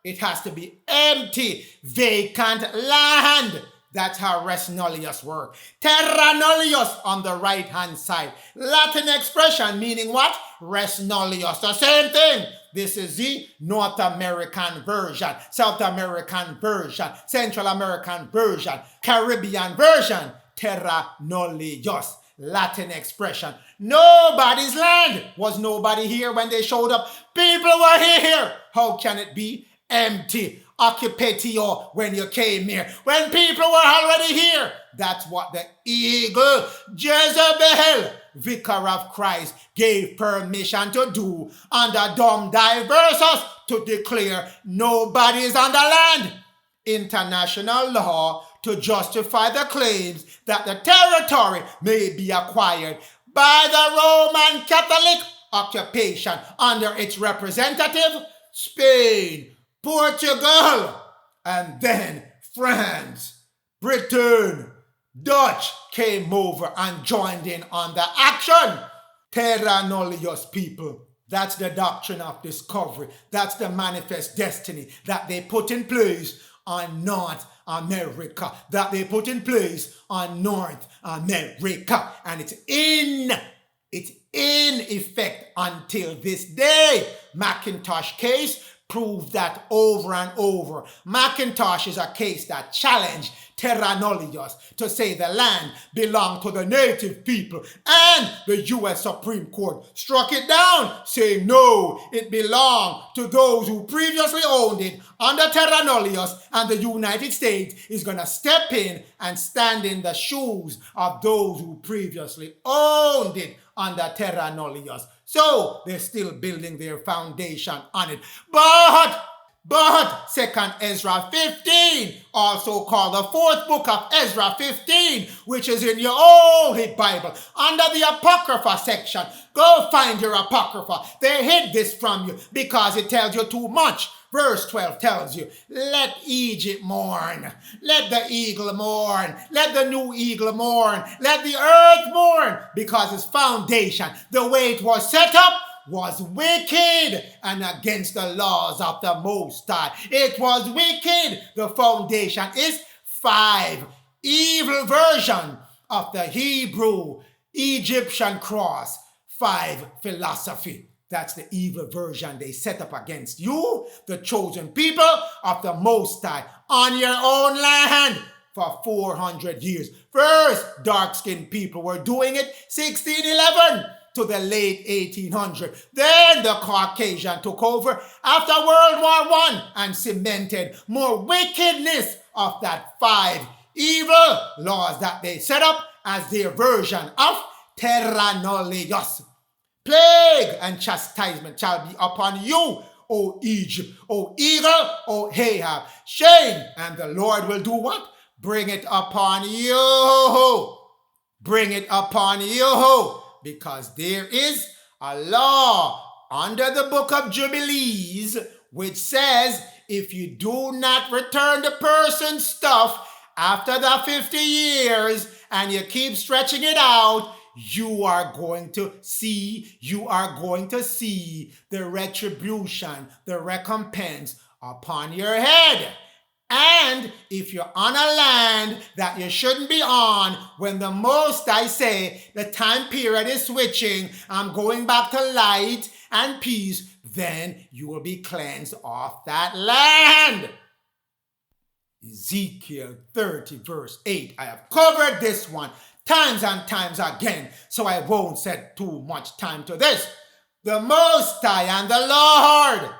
It has to be empty, vacant land. That's how res nullius works. Terra nullius on the right-hand side. Latin expression meaning what? Res nullius. The same thing. This is the North American version, South American version, Central American version, Caribbean version. Terra nullius. Latin expression. Nobody's land. Was nobody here when they showed up? People were here. How can it be empty? Occupatio when you came here, when people were already here. That's what the eagle Jezebel, vicar of Christ, gave permission to do under Dom Diversus, to declare nobody's on the land. International law to justify the claims that the territory may be acquired by the Roman Catholic occupation under its representative, Spain, Portugal, and then France, Britain, Dutch came over and joined in on the action. Terra nullius, people. That's the doctrine of discovery. That's the manifest destiny that they put in place on North America. That they put in place on North America. And it's in effect until this day. Macintosh case proved that over and over. Macintosh is a case that challenged terra nullius to say the land belonged to the native people, and the U.S. Supreme Court struck it down, saying no, it belonged to those who previously owned it under terra nullius, and the United States is going to step in and stand in the shoes of those who previously owned it under terra nullius. So they're still building their foundation on it. But 2nd Ezra 15, also called the 4th book of Ezra 15, which is in your Holy Bible, under the Apocrypha section. Go find your Apocrypha. They hid this from you because it tells you too much. Verse 12 tells you, let Egypt mourn, let the eagle mourn, let the new eagle mourn, let the earth mourn, because its foundation, the way it was set up, was wicked and against the laws of the Most High. It was wicked. The foundation is 5. Evil version of the Hebrew Egyptian cross. 5 philosophy. That's the evil version they set up against you, the chosen people of the Most High, on your own land for 400 years. First, dark-skinned people were doing it 1611 to the late 1800s. Then the Caucasian took over after World War I and cemented more wickedness of that 5 evil laws that they set up as their version of terra nullius. Plague and chastisement shall be upon you, O Egypt, O eagle, O Ahab. Shame, and the Lord will do what? Bring it upon you. Bring it upon you. Because there is a law under the book of Jubilees which says if you do not return the person's stuff after the 50 years and you keep stretching it out, you are going to see the retribution, the recompense upon your head. And if you're on a land that you shouldn't be on, when the Most I say the time period is switching, I'm going back to light and peace, then you will be cleansed off that land. Ezekiel 30 verse 8. I have covered this one times and times again, so I won't set too much time to this. The Most High and the Lord,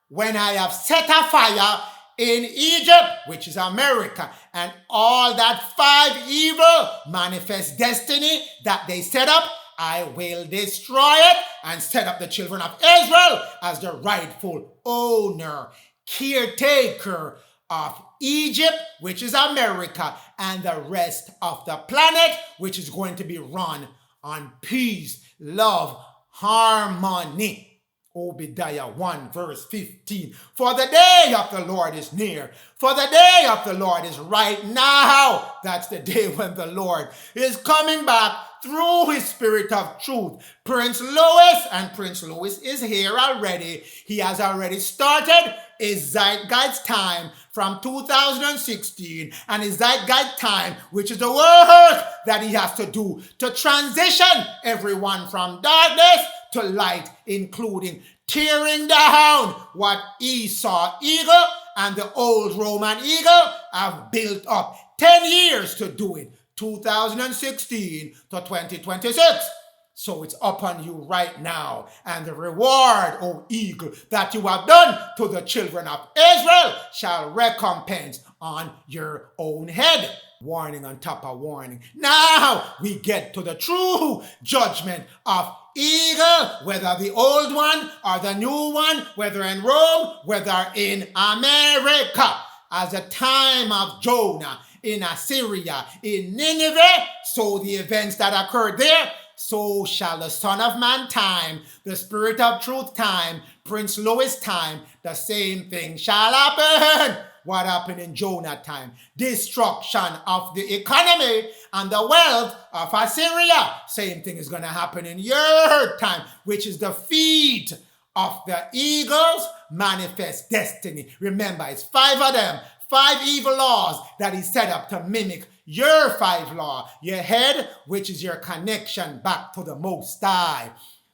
when I have set a fire in Egypt, which is America, and all that 5 evil manifest destiny that they set up, I will destroy it and set up the children of Israel as the rightful owner, caretaker of Egypt, which is America, and the rest of the planet, which is going to be run on peace, love, harmony. Obadiah 1 verse 15. For the day of the Lord is near. For the day of the Lord is right now. That's the day when the Lord is coming back through his spirit of truth. Prince Louis, and Prince Louis is here already. He has already started his Zeitgeist time from 2016, and his Zeitgeist time, which is the work that he has to do to transition everyone from darkness to light, including tearing down what Esau eagle and the old Roman eagle have built up 10 years to do it, 2016 to 2026. So it's upon you right now, and the reward, O eagle, that you have done to the children of Israel shall recompense on your own head. Warning on top of warning. Now we get to the true judgment of eagle, whether the old one or the new one, whether in Rome, whether in America. As the time of Jonah in Assyria, in Nineveh, so the events that occurred there, so shall the Son of Man time, the Spirit of Truth time, Prince Louis time, the same thing shall happen. What happened in Jonah time? Destruction of the economy and the wealth of Assyria. Same thing is going to happen in your time, which is the feet of the eagles manifest destiny. Remember, it's 5 of them, 5 evil laws that he set up to mimic your 5 law. Your head, which is your connection back to the Most High.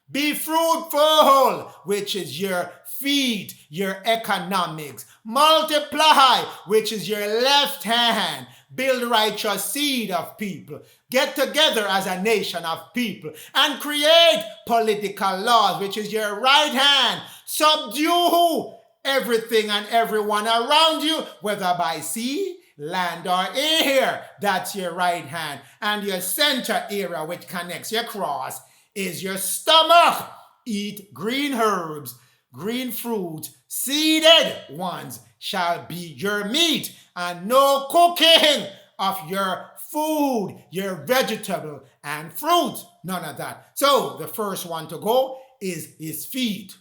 Be fruitful, which is your feet, your economics. Multiply, which is your left hand. Build righteous seed of people. Get together as a nation of people and create political laws, which is your right hand. Subdue everything and everyone around you, whether by sea, land, or air. That's your right hand. And your center area, which connects your cross, is your stomach. Eat green herbs, green fruit, seeded ones shall be your meat, and no cooking of your food, your vegetable and fruit. None of that. So the first one to go is his feet.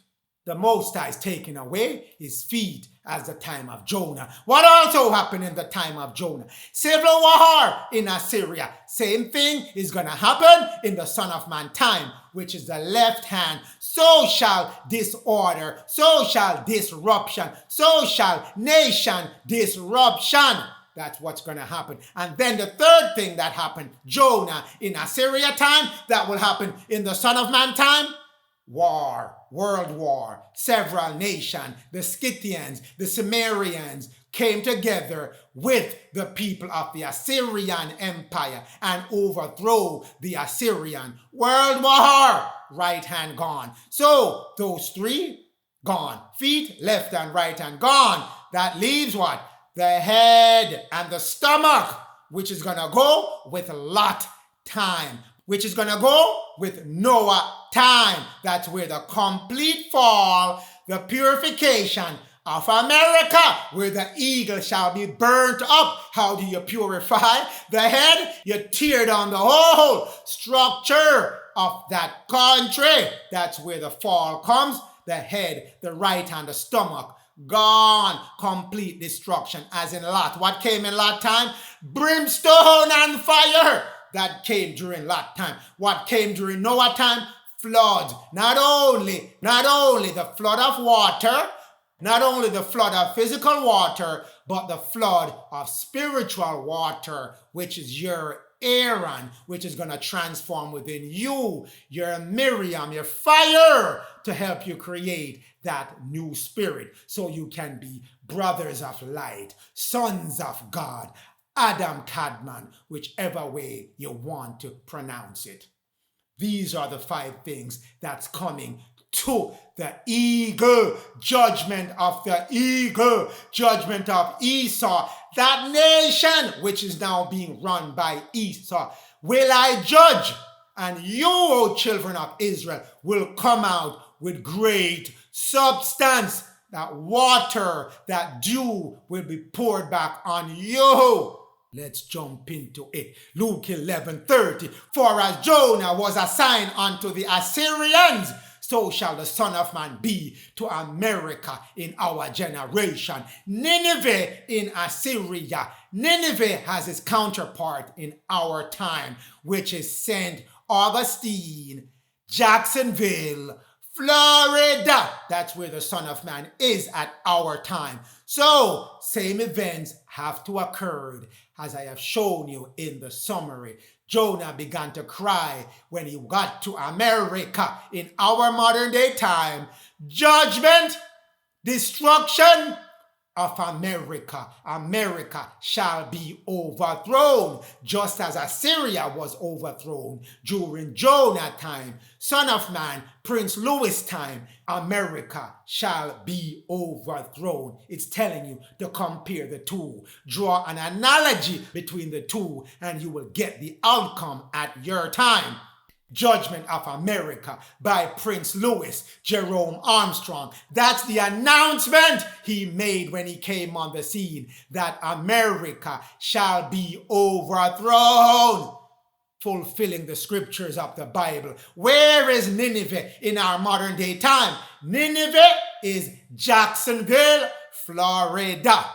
The Most High is taking away his feet as the time of Jonah. What also happened in the time of Jonah? Civil war in Assyria. Same thing is going to happen in the Son of Man time, which is the left hand. So shall disorder, so shall disruption, so shall nation disruption. That's what's going to happen. And then the third thing that happened, Jonah in Assyria time, that will happen in the Son of Man time. War, world war, several nations, the Scythians, the Sumerians came together with the people of the Assyrian Empire and overthrow the Assyrian. World war, right hand gone. So those 3 gone. Feet, left and right hand gone. That leaves what? The head and the stomach, which is going to go with Lot time, which is going to go with Noah time. That's where the complete fall, the purification of America, where the eagle shall be burnt up. How do you purify the head? You tear down the whole structure of that country. That's where the fall comes. The head, the right hand, the stomach, gone. Complete destruction, as in Lot. What came in Lot time? Brimstone and fire. That came during Lot time. What came during Noah time? Flood. Not only the flood of water, not only the flood of physical water, but the flood of spiritual water, which is your Aaron, which is going to transform within you, your Miriam, your fire, to help you create that new spirit so you can be brothers of light, sons of God, Adam KADMON, whichever way you want to pronounce it. These are the 5 things that's coming to the eagle, judgment of the eagle, judgment of Esau, that nation which is now being run by Esau. Will I judge? And you, O children of Israel, will come out with great substance. That water, that dew will be poured back on you. Let's jump into it. Luke 11:30. For as Jonah was a sign unto the Assyrians, so shall the Son of Man be to America in our generation. Nineveh in Assyria. Nineveh has its counterpart in our time, which is St. Augustine, Jacksonville, Florida. That's where the Son of Man is at our time. So, same events have to occur, as I have shown you in the summary. Jonah began to cry when he got to America in our modern day time. Judgment, destruction of America. America shall be overthrown, just as Assyria was overthrown during Jonah time. Son of Man, Prince Louis time, America shall be overthrown. It's telling you to compare the two. Draw an analogy between the two and you will get the outcome at your time. Judgment of America by Prince Louis, Jerome Armstrong. That's the announcement he made when he came on the scene, that America shall be overthrown, fulfilling the scriptures of the Bible. Where is Nineveh in our modern day time? Nineveh is Jacksonville, Florida.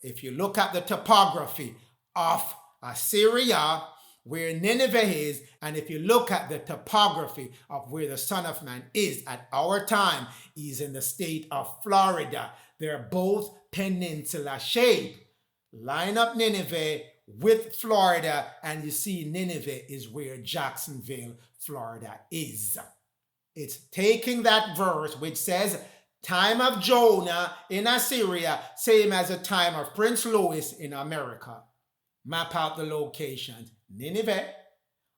If you look at the topography of Assyria, where Nineveh is, and if you look at the topography of where the Son of Man is at our time, he's in the state of Florida. They're both peninsula shape. Line up Nineveh with Florida, and you see Nineveh is where Jacksonville, Florida is. It's taking that verse which says, time of Jonah in Assyria, same as the time of Prince Louis in America. Map out the locations. Nineveh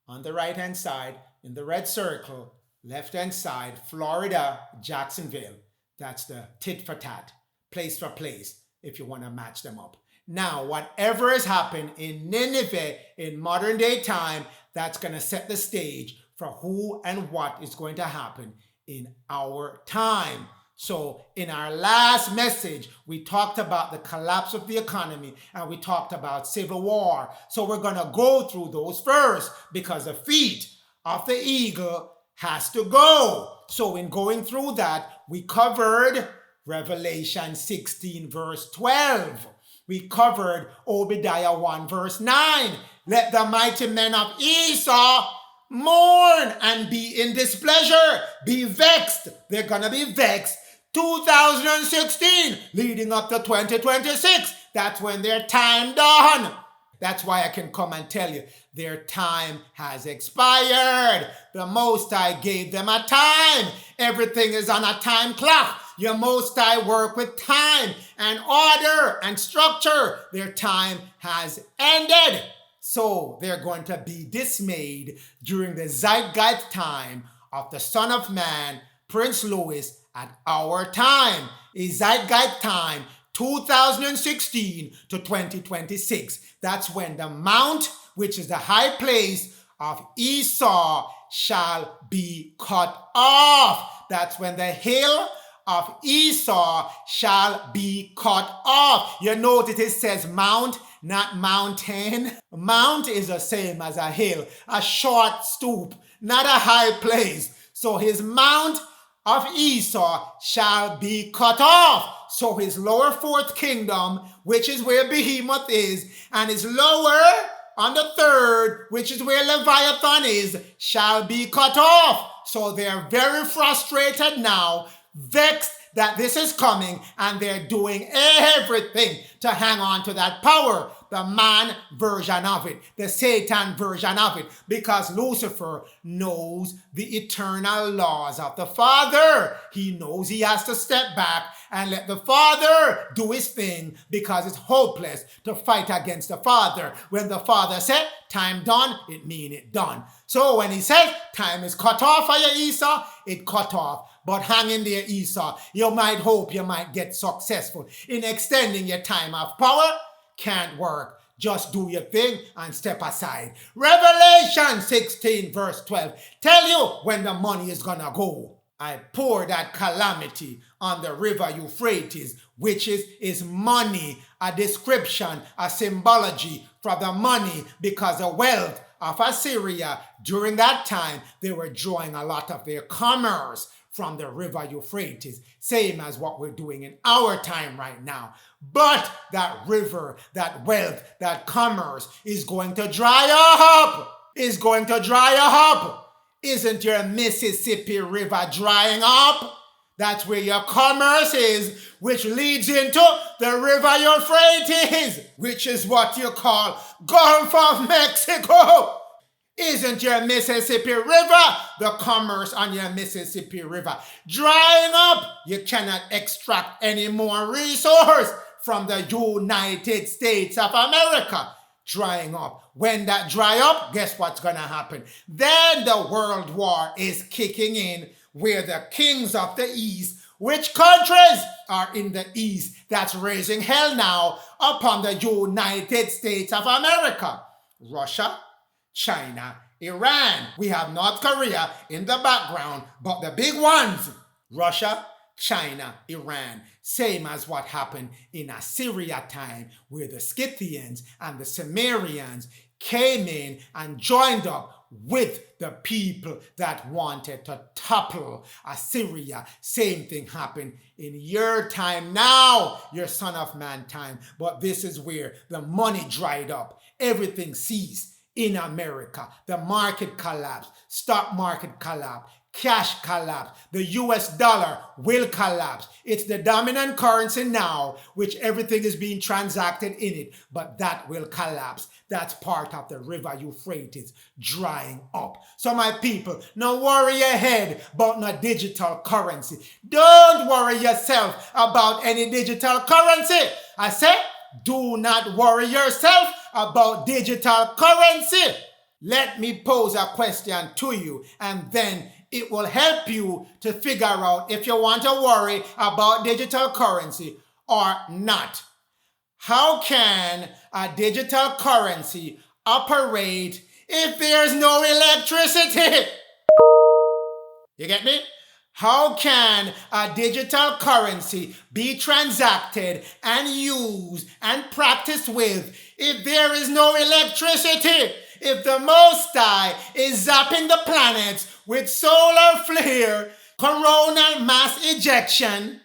on the right hand side in the red circle, left hand side, Florida, Jacksonville. That's the tit for tat, place for place, if you want to match them up. Now, whatever has happened in Nineveh in modern day time, that's going to set the stage for who and what is going to happen in our time. So in our last message, we talked about the collapse of the economy and we talked about civil war. So we're going to go through those first because the feet of the eagle has to go. So in going through that, we covered Revelation 16 verse 12. We covered Obadiah 1 verse 9. Let the mighty men of Esau mourn and be in displeasure, be vexed. They're going to be vexed. 2016 leading up to 2026. That's when their time done. That's why I can come and tell you their time has expired. The Most High gave them a time. Everything is on a time clock. Your Most High work with time and order and structure. Their time has ended. So they're going to be dismayed during the zeitgeist time of the Son of Man, Prince Louis, at our time. Is zeitgeist time 2016 to 2026. That's when the mount, which is the high place of Esau, shall be cut off. That's when the hill of Esau shall be cut off. You notice it says mount, not mountain. Mount is the same as a hill, a short stoop, not a high place. So his mount of Esau shall be cut off. So his lower fourth kingdom, which is where Behemoth is, and his lower on the third, which is where Leviathan is, shall be cut off. So they're very frustrated now, vexed that this is coming, and they're doing everything to hang on to that power. The man version of it, the Satan version of it, because Lucifer knows the eternal laws of the Father. He knows he has to step back and let the Father do his thing, because it's hopeless to fight against the Father. When the Father said, time done, it mean it done. So when he says, time is cut off for you, Esau, it cut off. But hang in there, Esau. You might hope you might get successful in extending your time of power. Can't work. Just do your thing and step aside. Revelation 16 verse 12 tell you when the money is gonna go. I pour that calamity on the river Euphrates, which is money, a description, a symbology for the money, because the wealth of Assyria during that time, they were drawing a lot of their commerce from the river Euphrates, same as what we're doing in our time right now. But that river, that wealth, that commerce is going to dry up. Is going to dry up. Isn't your Mississippi River drying up? That's where your commerce is, which leads into the river Euphrates, which is what you call Gulf of Mexico. Isn't your Mississippi River, the commerce on your Mississippi River, drying up? You cannot extract any more resource from the United States of America. Drying up. When that dry up, guess what's going to happen? Then the world war is kicking in, where the kings of the East, which countries are in the East that's raising hell now upon the United States of America? Russia, China, Iran. We have North Korea in the background, but the big ones, Russia, China, Iran. Same as what happened in Assyria time, where the Scythians and the Sumerians came in and joined up with the people that wanted to topple Assyria. Same thing happened in your time now, your son of man time. But this is where the money dried up. Everything ceased in America. The market collapsed, stock market collapsed, cash collapse. The US dollar will collapse. It's the dominant currency now, which everything is being transacted in it, but that will collapse. That's part of the river Euphrates drying up. So my people, no worry your head about no digital currency. Don't worry yourself about any digital currency. I say, do not worry yourself about digital currency. Let me pose a question to you, and then it will help you to figure out if you want to worry about digital currency or not. How can a digital currency operate if there's no electricity? You get me? How can a digital currency be transacted and used and practiced with if there is no electricity? If the Most High is zapping the planets with solar flare, coronal mass ejection,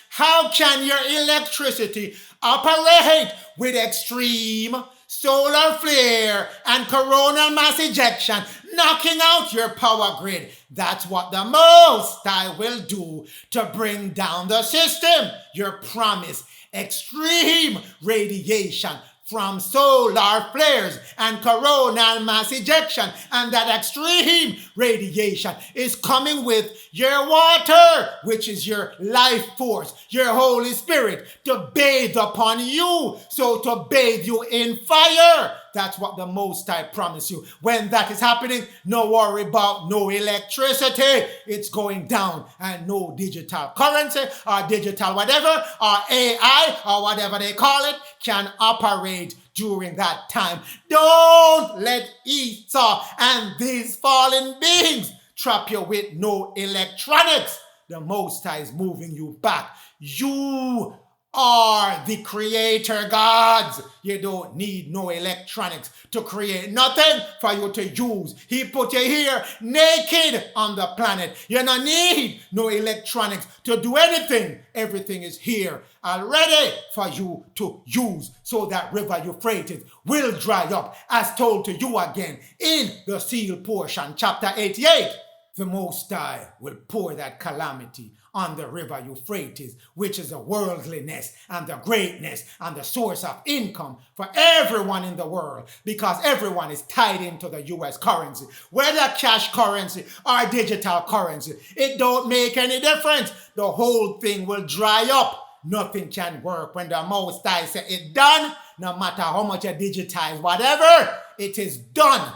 how can your electricity operate with extreme solar flare and coronal mass ejection, knocking out your power grid? That's what the Most High will do to bring down the system. Your promise, extreme radiation from solar flares and coronal mass ejection, and that extreme radiation is coming with your water, which is your life force, your Holy Spirit, to bathe upon you. So to bathe you in fire. That's what the Most High promised you. When that is happening, no worry about no electricity. It's going down, and no digital currency or digital whatever or AI or whatever they call it can operate during that time. Don't let Esau and these fallen beings trap you with no electronics. The Most High is moving you back. You are the creator gods. You don't need no electronics to create nothing for you to use. He put you here naked on the planet. You don't need no electronics to do anything. Everything is here already for you to use. So that river Euphrates will dry up, as told to you again in the seal portion, chapter 88. the Most High will pour that calamity on the river Euphrates, which is the worldliness and the greatness and the source of income for everyone in the world, because everyone is tied into the US currency, whether cash currency or digital currency. It don't make any difference. The whole thing will dry up. Nothing can work when the Most High say it done. No matter how much you digitize, whatever, it is done.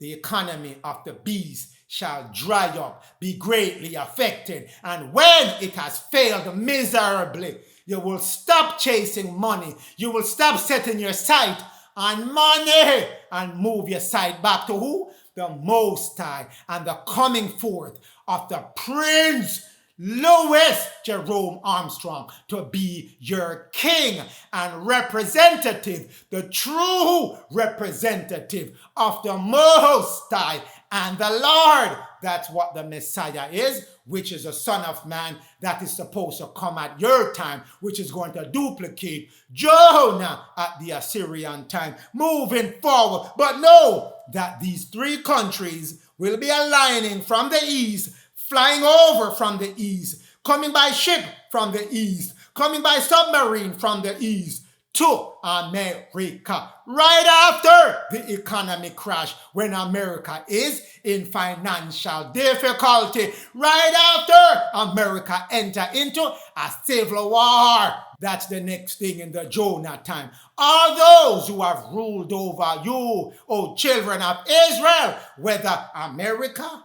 The economy of the beast shall dry up, be greatly affected. And when it has failed miserably, you will stop chasing money. You will stop setting your sight on money and move your sight back to who? The Most High and the coming forth of the Prince Louis Jerome Armstrong to be your king and representative, the true representative of the Most High and the Lord. That's what the Messiah is, which is a Son of Man that is supposed to come at your time, which is going to duplicate Jonah at the Assyrian time, moving forward. But know that these three countries will be aligning from the east, flying over from the east, coming by ship from the east, coming by submarine from the east to America. Right after the economic crash, when America is in financial difficulty, right after America enter into a civil war. That's the next thing in the Jonah time. All those who have ruled over you, O children of Israel, whether America,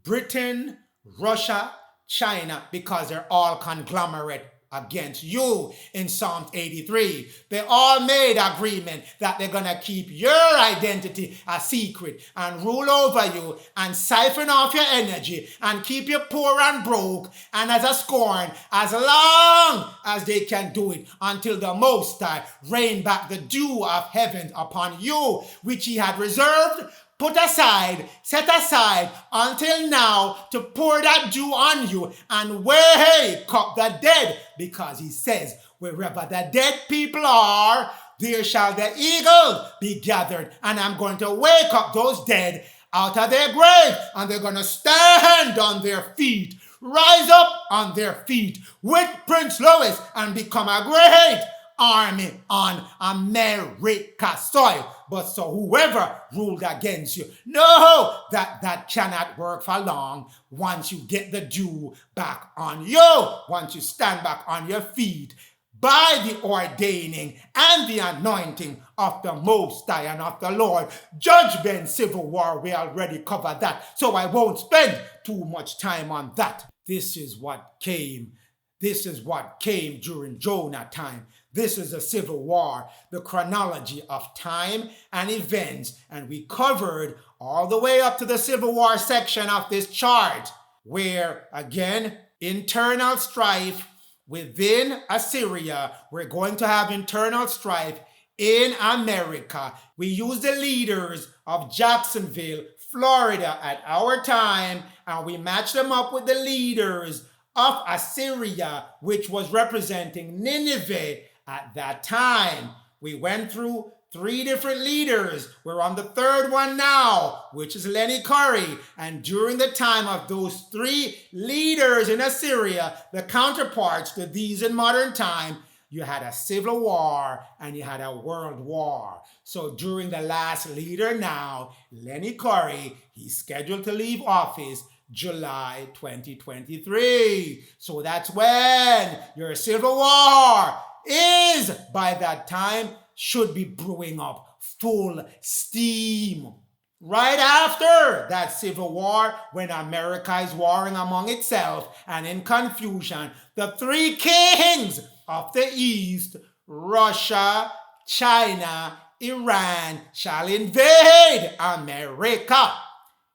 Britain, Russia, China, because they're all conglomerate against you in Psalm 83. They all made agreement that they're going to keep your identity a secret and rule over you and siphon off your energy and keep you poor and broke and as a scorn as long as they can do it, until the Most High rain back the dew of heaven upon you, which he had reserved, put aside, set aside until now to pour that dew on you and wake up the dead, because he says, wherever the dead people are, there shall the eagle be gathered, and I'm going to wake up those dead out of their grave, and they're going to stand on their feet, rise up on their feet with Prince Louis and become a great army on America soil. But so whoever ruled against you, know that that cannot work for long. Once you get the dew back on you, once you stand back on your feet, by the ordaining and the anointing of the Most High and of the Lord. Judgment, civil war, we already covered that, so I won't spend too much time on that. This is what came during Jonah time. This is a civil war, the chronology of time and events, and we covered all the way up to the civil war section of this chart, where, again, internal strife within Assyria. We're going to have internal strife in America. We use the leaders of Jacksonville, Florida at our time, and we match them up with the leaders of Assyria, which was representing Nineveh at that time. We went through 3 different leaders. We're on the 3rd one now, which is Lenny Curry. And during the time of those 3 leaders in Assyria, the counterparts to these in modern time, you had a civil war and you had a world war. So during the last leader now, Lenny Curry, he's scheduled to leave office July 2023. So that's when your civil war is, by that time, should be brewing up full steam. Right after that civil war, when America is warring among itself and in confusion, the 3 kings of the East, Russia, China, Iran, shall invade America.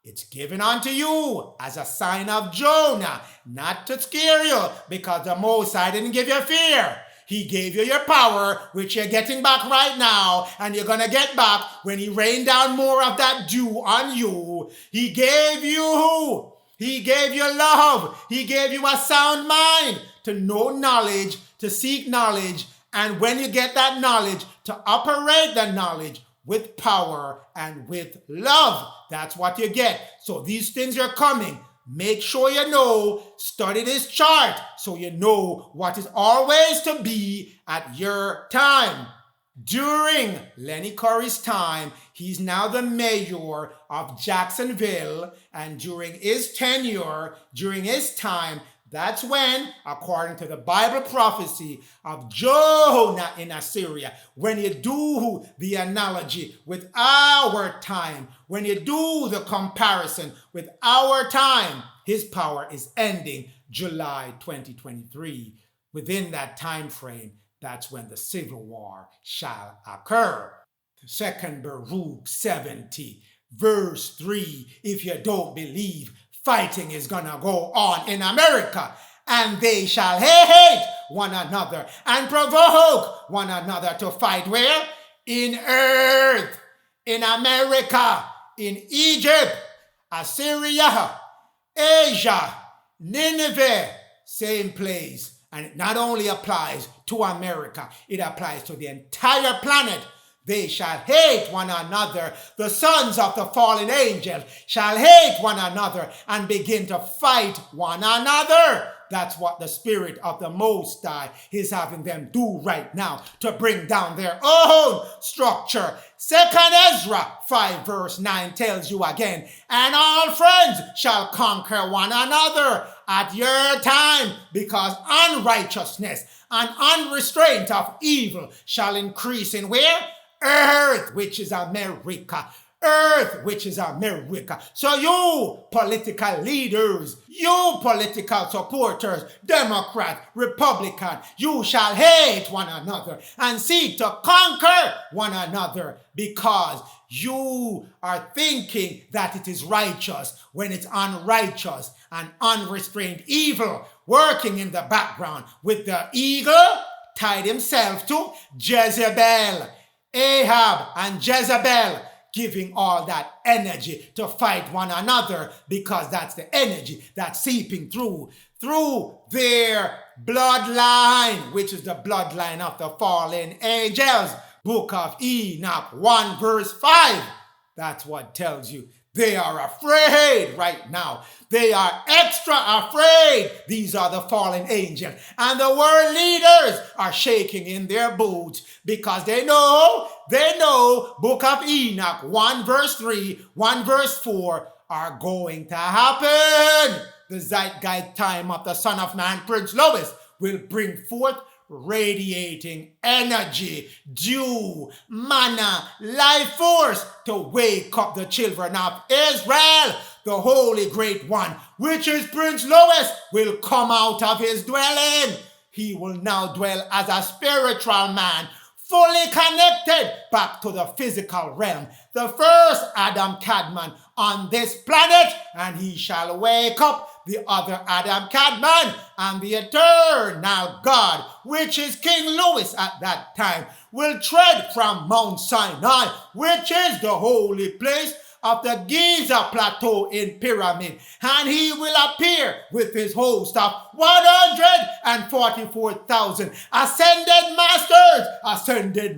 It's given unto you as a sign of Jonah, not to scare you, because the Most High didn't give you fear. He gave you your power, which you're getting back right now, and you're going to get back when he rained down more of that dew on you. He gave you love. He gave you a sound mind to know knowledge, to seek knowledge, and when you get that knowledge, to operate the knowledge with power, and with love. That's what you get. So these things are coming. Make sure you know, study this chart so you know what is always to be at your time. During Lenny Curry's time, he's now the mayor of Jacksonville, and during his tenure, during his time, that's when, according to the Bible prophecy of Jonah in Assyria, when you do the analogy with our time, when you do the comparison with our time, his power is ending July 2023. Within that time frame, that's when the civil war shall occur. 2 Baruch 70, verse 3, if you don't believe, fighting is gonna go on in America, and they shall hate one another and provoke one another to fight where? In earth, in America, in Egypt, Assyria, Asia, Nineveh, same place. And it not only applies to America, it applies to the entire planet. They shall hate one another. The sons of the fallen angels shall hate one another and begin to fight one another. That's what the Spirit of the Most High is having them do right now to bring down their own structure. 2 Ezra 5 verse 9 tells you again, and all friends shall conquer one another at your time, because unrighteousness and unrestraint of evil shall increase in where? Earth, which is America. Earth, which is America. So you political leaders, you political supporters, Democrat, Republican, you shall hate one another and seek to conquer one another, because you are thinking that it is righteous when it's unrighteous and unrestrained evil working in the background with the eagle tied himself to Jezebel. Ahab and Jezebel giving all that energy to fight one another, because that's the energy that's seeping through their bloodline, which is the bloodline of the fallen angels. Book of Enoch 1 verse 5. That's what tells you they are afraid right now. They are extra afraid. These are the fallen angels. And the world leaders are shaking in their boots, because they know Book of Enoch 1 verse 3, 1 verse 4 are going to happen. The zeitgeist time of the Son of Man, Prince Lois, will bring forth radiating energy, dew, manna, life force to wake up the children of Israel. The Holy Great One, which is Prince Lois, will come out of his dwelling. He will now dwell as a spiritual man, fully connected back to the physical realm, the first Adam Kadmon on this planet, and he shall wake up the other Adam Kadmon, and the eternal God, which is King Louis at that time, will tread from Mount Sinai, which is the holy place of the Giza Plateau in Pyramid, and he will appear with his host of 144,000 ascended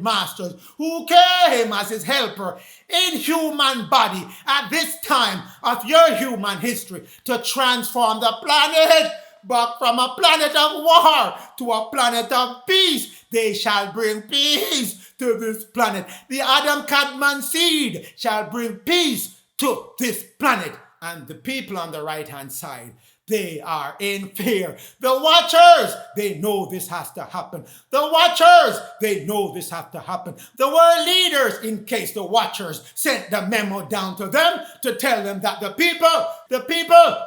masters who came as his helper in human body at this time of your human history to transform the planet back from a planet of war to a planet of peace. They shall bring peace to this planet. The Adam Kadmon seed shall bring peace to this planet. And the people on the right-hand side, they are in fear. The watchers, they know this has to happen. The watchers, they know this has to happen. The world leaders, in case the watchers sent the memo down to them to tell them that the people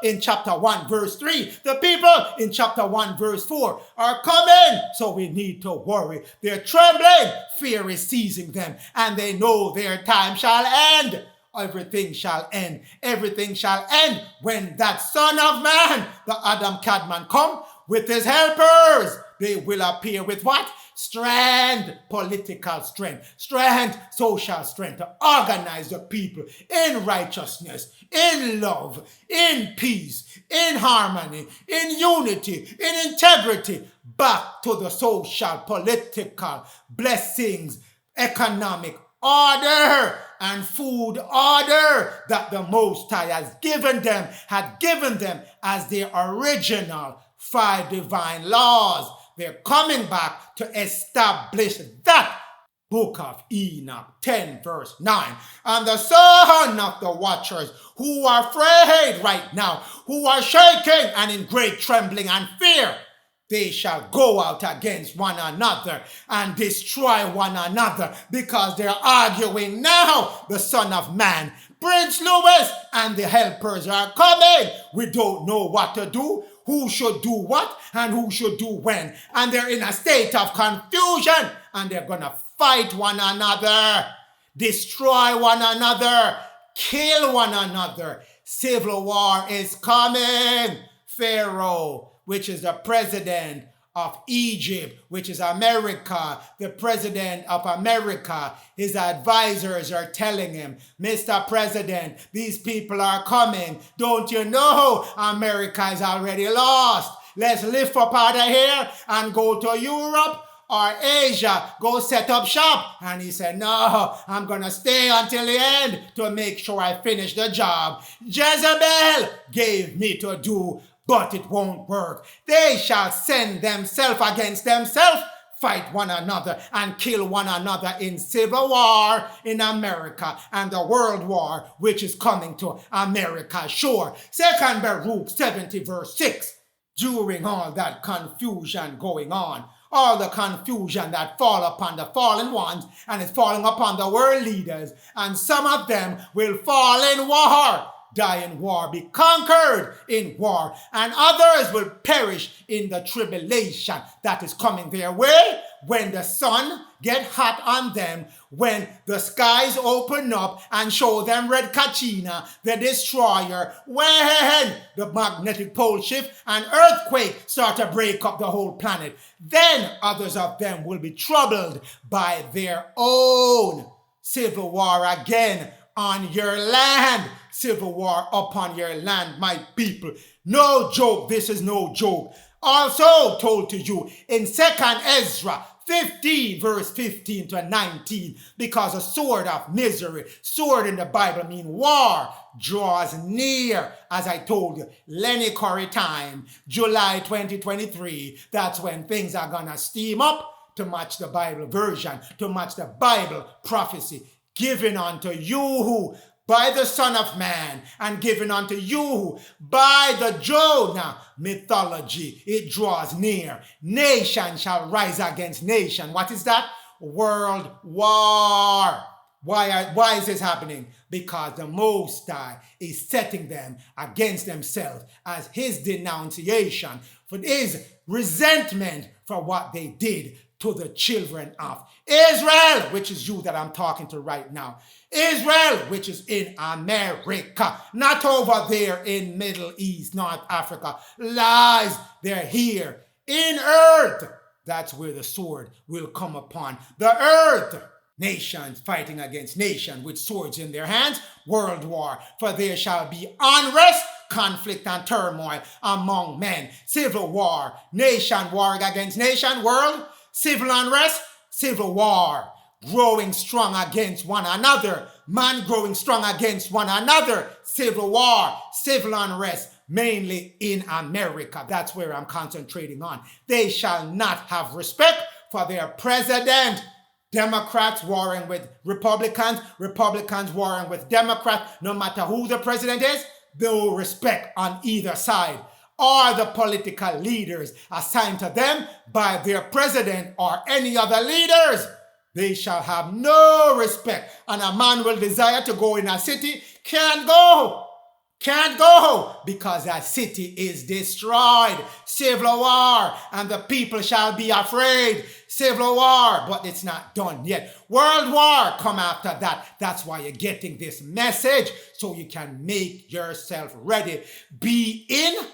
in chapter 1 verse 3, the people in chapter 1 verse 4 are coming. So we need to worry. They're trembling. Fear is seizing them, and they know their time shall end. Everything shall end. Everything shall end when that Son of Man, the Adam Kadmon, come with his helpers. They will appear with what? Strength, political strength, social strength to organize the people in righteousness, in love, in peace, in harmony, in unity, in integrity, back to the social, political blessings, economic, order and food order that the Most High had given them as their original 5 divine laws. They're coming back to establish that. Book of Enoch 10 verse 9. And the son of the watchers who are afraid right now, who are shaking and in great trembling and fear, they shall go out against one another and destroy one another because they're arguing now. The Son of Man, Prince Louis, and the helpers are coming. We don't know what to do, who should do what, and who should do when. And they're in a state of confusion, and they're going to fight one another, destroy one another, kill one another. Civil war is coming. Pharaoh, which is the president of Egypt, which is America, the president of America, his advisors are telling him, Mr. President, these people are coming. Don't you know America is already lost? Let's lift up out of here and go to Europe or Asia, go set up shop. And he said, no, I'm going to stay until the end to make sure I finish the job Jezebel gave me to do, but it won't work. They shall send themselves against themselves, fight one another and kill one another in civil war in America and the world war which is coming to America. Sure. 2 Baruch 70 verse 6. During all that confusion going on, all the confusion that fall upon the fallen ones, and it's falling upon the world leaders, and some of them will fall in war, die in war, be conquered in war, and others will perish in the tribulation that is coming their way when the sun get hot on them, when the skies open up and show them Red Kachina, the destroyer, when the magnetic pole shift and earthquake start to break up the whole planet. Then others of them will be troubled by their own civil war again on your land. Civil war upon your land, my people. No joke, this is no joke. Also told to you in 2nd Ezra 15 verse 15 to 19, because a sword of misery, sword in the Bible mean war, draws near. As I told you, Lenny Curry time, July 2023, that's when things are gonna steam up to match the Bible version, to match the Bible prophecy given unto you by the Son of Man, and given unto you by the Jonah mythology. It draws near. Nation shall rise against nation. What is that? World war. Why is this happening? Because the Most High is setting them against themselves as his denunciation for his resentment for what they did to the children of Israel, which is you that I'm talking to right now. Israel, which is in America, not over there in Middle East, North Africa. Lies, they're here in earth. That's where the sword will come upon the earth. Nations fighting against nation with swords in their hands. World war. For there shall be unrest, conflict, and turmoil among men. Civil war. Nation warring against nation. World. Civil unrest. Civil war. Growing strong against one another. Man growing strong against one another. Civil war. Civil unrest. Mainly in America. That's where I'm concentrating on. They shall not have respect for their president. Democrats warring with Republicans, Republicans warring with Democrats. No matter who the president is, no respect on either side. Or the political leaders assigned to them by their president or any other leaders. They shall have no respect. And a man will desire to go in a city, can't go. Can't go because that city is destroyed. Civil war, and the people shall be afraid. Civil war, but it's not done yet. World war come after that. That's why you're getting this message, so you can make yourself ready. Be in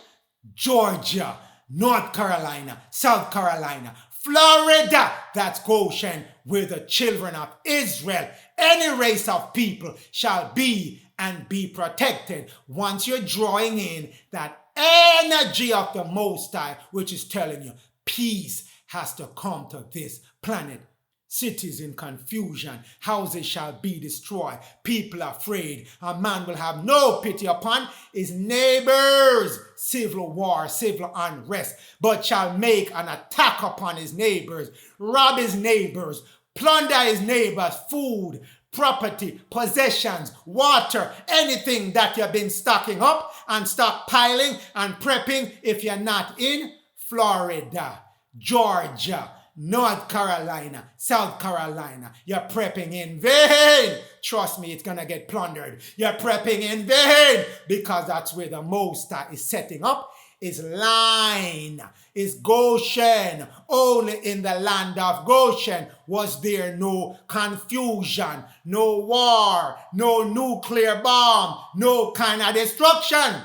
Georgia, North Carolina, South Carolina, Florida, that's Goshen, where the children of Israel, any race of people shall be and be protected. Once you're drawing in that energy of the Most High, which is telling you peace has to come to this planet. Cities in confusion, houses shall be destroyed, people afraid. A man will have no pity upon his neighbors. Civil war, civil unrest, but shall make an attack upon his neighbors, rob his neighbors, plunder his neighbors, food, property, possessions, water, anything that you've been stocking up and stockpiling and prepping if you're not in Florida, Georgia, North Carolina, South Carolina. You're prepping in vain. Trust me, it's going to get plundered. You're prepping in vain because that's where the Most High is setting up his line, is Goshen. Only in the land of Goshen was there no confusion, no war, no nuclear bomb, no kind of destruction.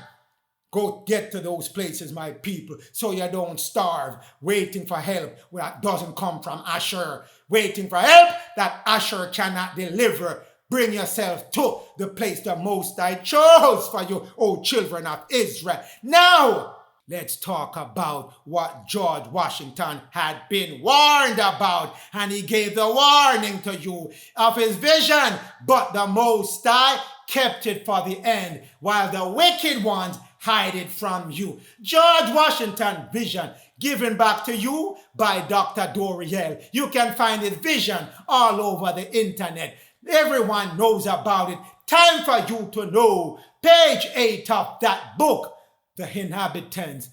Go get to those places, my people, so you don't starve, waiting for help that doesn't come from Asher, waiting for help that Asher cannot deliver. Bring yourself to the place the Most High chose for you, O children of Israel. Now, let's talk about what George Washington had been warned about. And he gave the warning to you of his vision, but the Most High kept it for the end, while the wicked ones hide it from you. George Washington vision given back to you by Dr. Doriel. You can find his vision all over the internet. Everyone knows about it. Time for you to know. Page 8 of that book. The inhabitants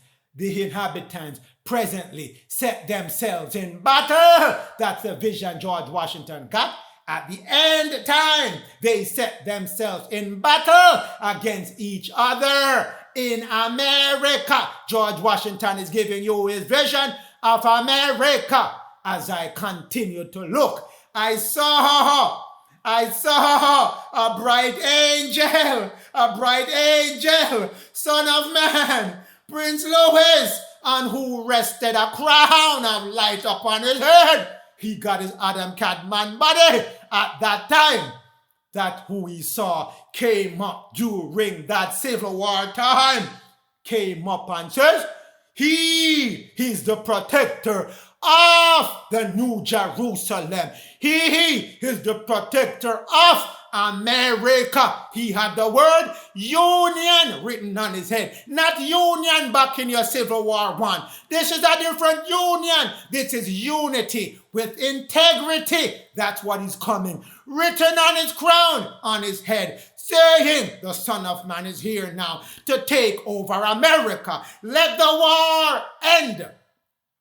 presently set themselves in battle. That's the vision George Washington got. At the end time, they set themselves in battle against each other in America. George Washington is giving you his vision of America. As I continue to look, I saw a bright angel, Son of Man, Prince Louis, on who rested a crown of light upon his head. He got his KADMON body at that time. That who he saw came up during that civil war time, came up and says, he's the protector of the New Jerusalem. He is the protector of America. He had the word union written on his head. Not union back in your Civil War 1. This is a different union. This is unity with integrity. That's what is coming. Written on his crown, on his head, saying the Son of Man is here now to take over America. Let the war end.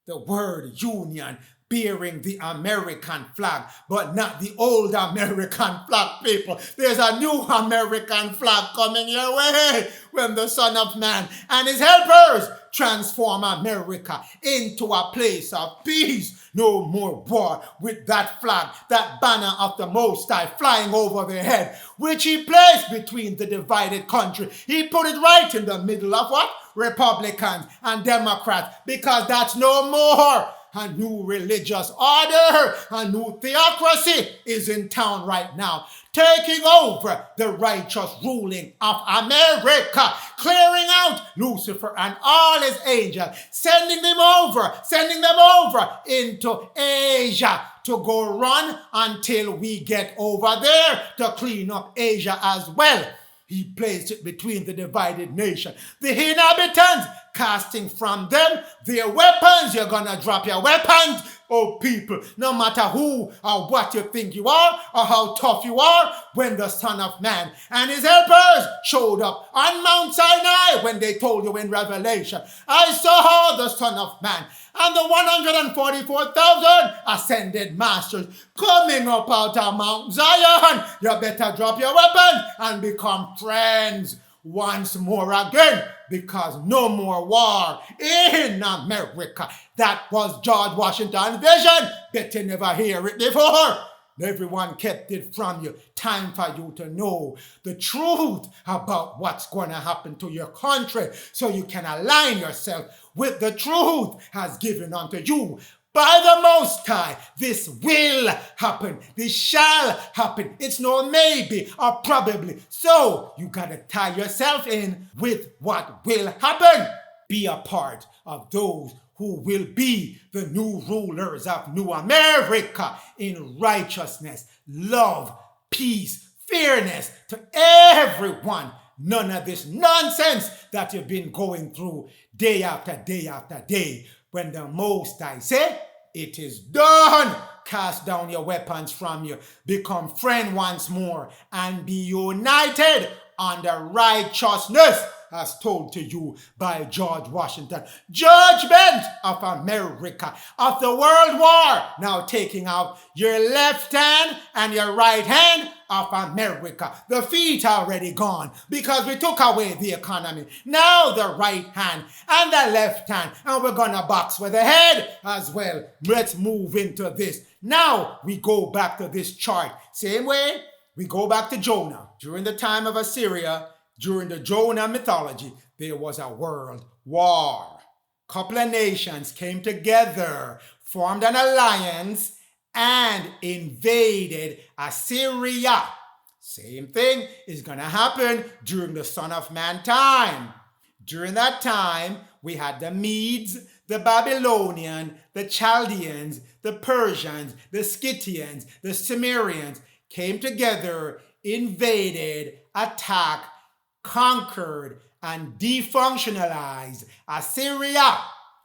The word union bearing the American flag, but not the old American flag, people. There's a new American flag coming your way when the Son of Man and his helpers transform America into a place of peace. No more war with that flag, that banner of the Most High flying over their head, which he placed between the divided country. He put it right in the middle of what? Republicans and Democrats, because that's no more. A new religious order, a new theocracy is in town right now, taking over the righteous ruling of America, clearing out Lucifer and all his angels, sending them over into Asia to go run until we get over there to clean up Asia as well. He placed it between the divided nation. The inhabitants casting from them their weapons. You're gonna drop your weapons, oh people, no matter who or what you think you are or how tough you are. When the Son of Man and his helpers showed up on Mount Sinai, when they told you in Revelation, I saw the Son of Man and the 144,000 ascended masters coming up out of Mount Zion. You better drop your weapons and become friends once more again, because no more war in America. That was George Washington's vision. Bet you never hear it before. Everyone kept it from you. Time for you to know the truth about what's going to happen to your country, so you can align yourself with the truth has given unto you by the Most High. This will happen. This shall happen. It's no maybe or probably. So you got to tie yourself in with what will happen. Be a part of those who will be the new rulers of New America in righteousness, love, peace, fairness to everyone. None of this nonsense that you've been going through day after day after day. When the Most High say, it is done. Cast down your weapons from you. Become friend once more and be united under righteousness, as told to you by George Washington. Judgment of America, of the world war, now taking out your left hand and your right hand of America. The feet are already gone because we took away the economy. Now the right hand and the left hand, and we're gonna box with the head as well. Let's move into this. Now we go back to this chart. Same way, we go back to Jonah. During the time of Assyria, during the Jonah mythology, there was a world war. Couple of nations came together, formed an alliance, and invaded Assyria. Same thing is going to happen during the Son of Man time. During that time, we had the Medes, the Babylonian, the Chaldeans, the Persians, the Scythians, the Sumerians came together, invaded, attacked, conquered, and defunctionalized Assyria.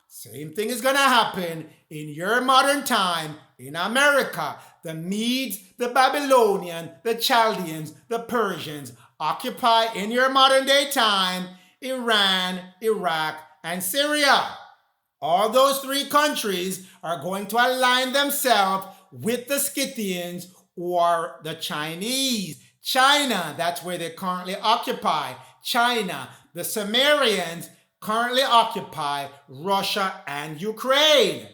Same thing is going to happen in your modern time in America. The Medes, the Babylonian, the Chaldeans, the Persians occupy in your modern day time Iran, Iraq, and Syria. All those three countries are going to align themselves with the Scythians or the Chinese. China, that's where they currently occupy. China. The Sumerians currently occupy Russia and Ukraine.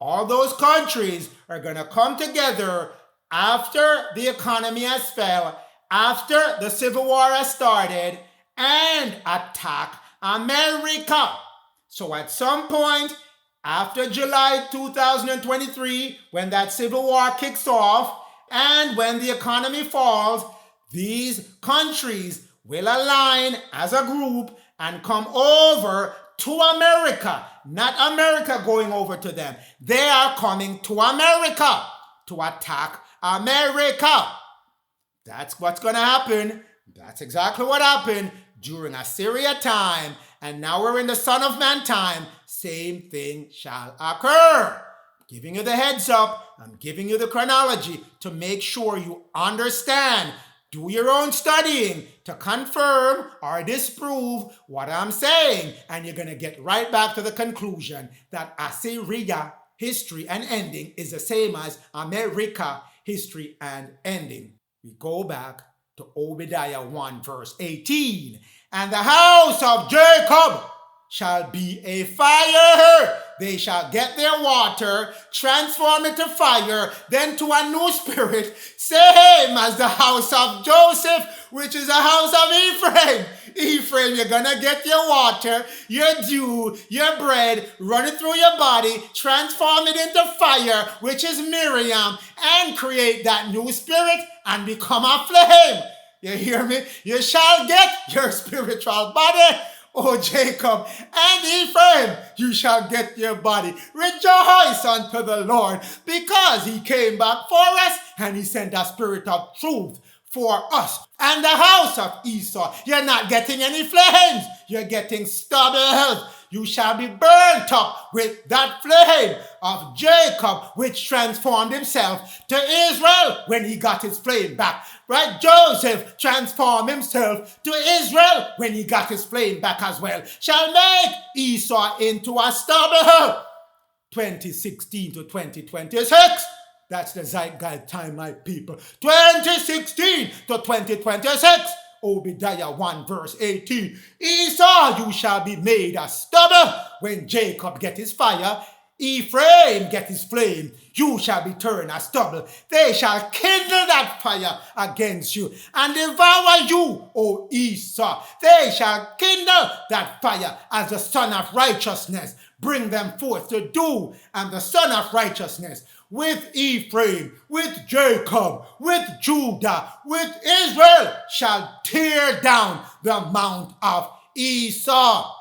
All those countries are going to come together after the economy has fell, after the Civil War has started, and attack America. So at some point after July 2023, when that Civil War kicks off, and when the economy falls, these countries will align as a group and come over to America. Not America going over to them. They are coming to America to attack America. That's what's going to happen. That's exactly what happened during Assyria time. And now we're in the Son of Man time. Same thing shall occur. Giving you the heads up, I'm giving you the chronology to make sure you understand. Do your own studying to confirm or disprove what I'm saying. And you're going to get right back to the conclusion that Assyria history and ending is the same as America history and ending. We go back to Obadiah 1 verse 18. And the house of Jacob shall be a fire. They shall get their water, transform it to fire, then to a new spirit, same as the house of Joseph, which is a house of Ephraim. Ephraim, you're gonna get your water, your dew, your bread, run it through your body, transform it into fire, which is Miriam, and create that new spirit and become a flame. You hear me? You shall get your spiritual body, O Jacob, and Ephraim, you shall get your body. Rejoice unto the Lord, because he came back for us, and he sent a spirit of truth for us. And the house of Esau, you're not getting any flames, you're getting stubble. You shall be burnt up with that flame of Jacob, which transformed himself to Israel when he got his flame back. Right? Joseph transformed himself to Israel when he got his flame back as well. Shall make Esau into a stubble. 2016 to 2026. That's the zeitgeist time, my people. 2016 to 2026. Obadiah 1 verse 18. Esau, you shall be made a stubble when Jacob get his fire. Ephraim get his flame. You shall be turned as stubble. They shall kindle that fire against you and devour you, O Esau. They shall kindle that fire as the Son of Righteousness. Bring them forth to do, and the Son of Righteousness with Ephraim, with Jacob, with Judah, with Israel shall tear down the mount of Esau.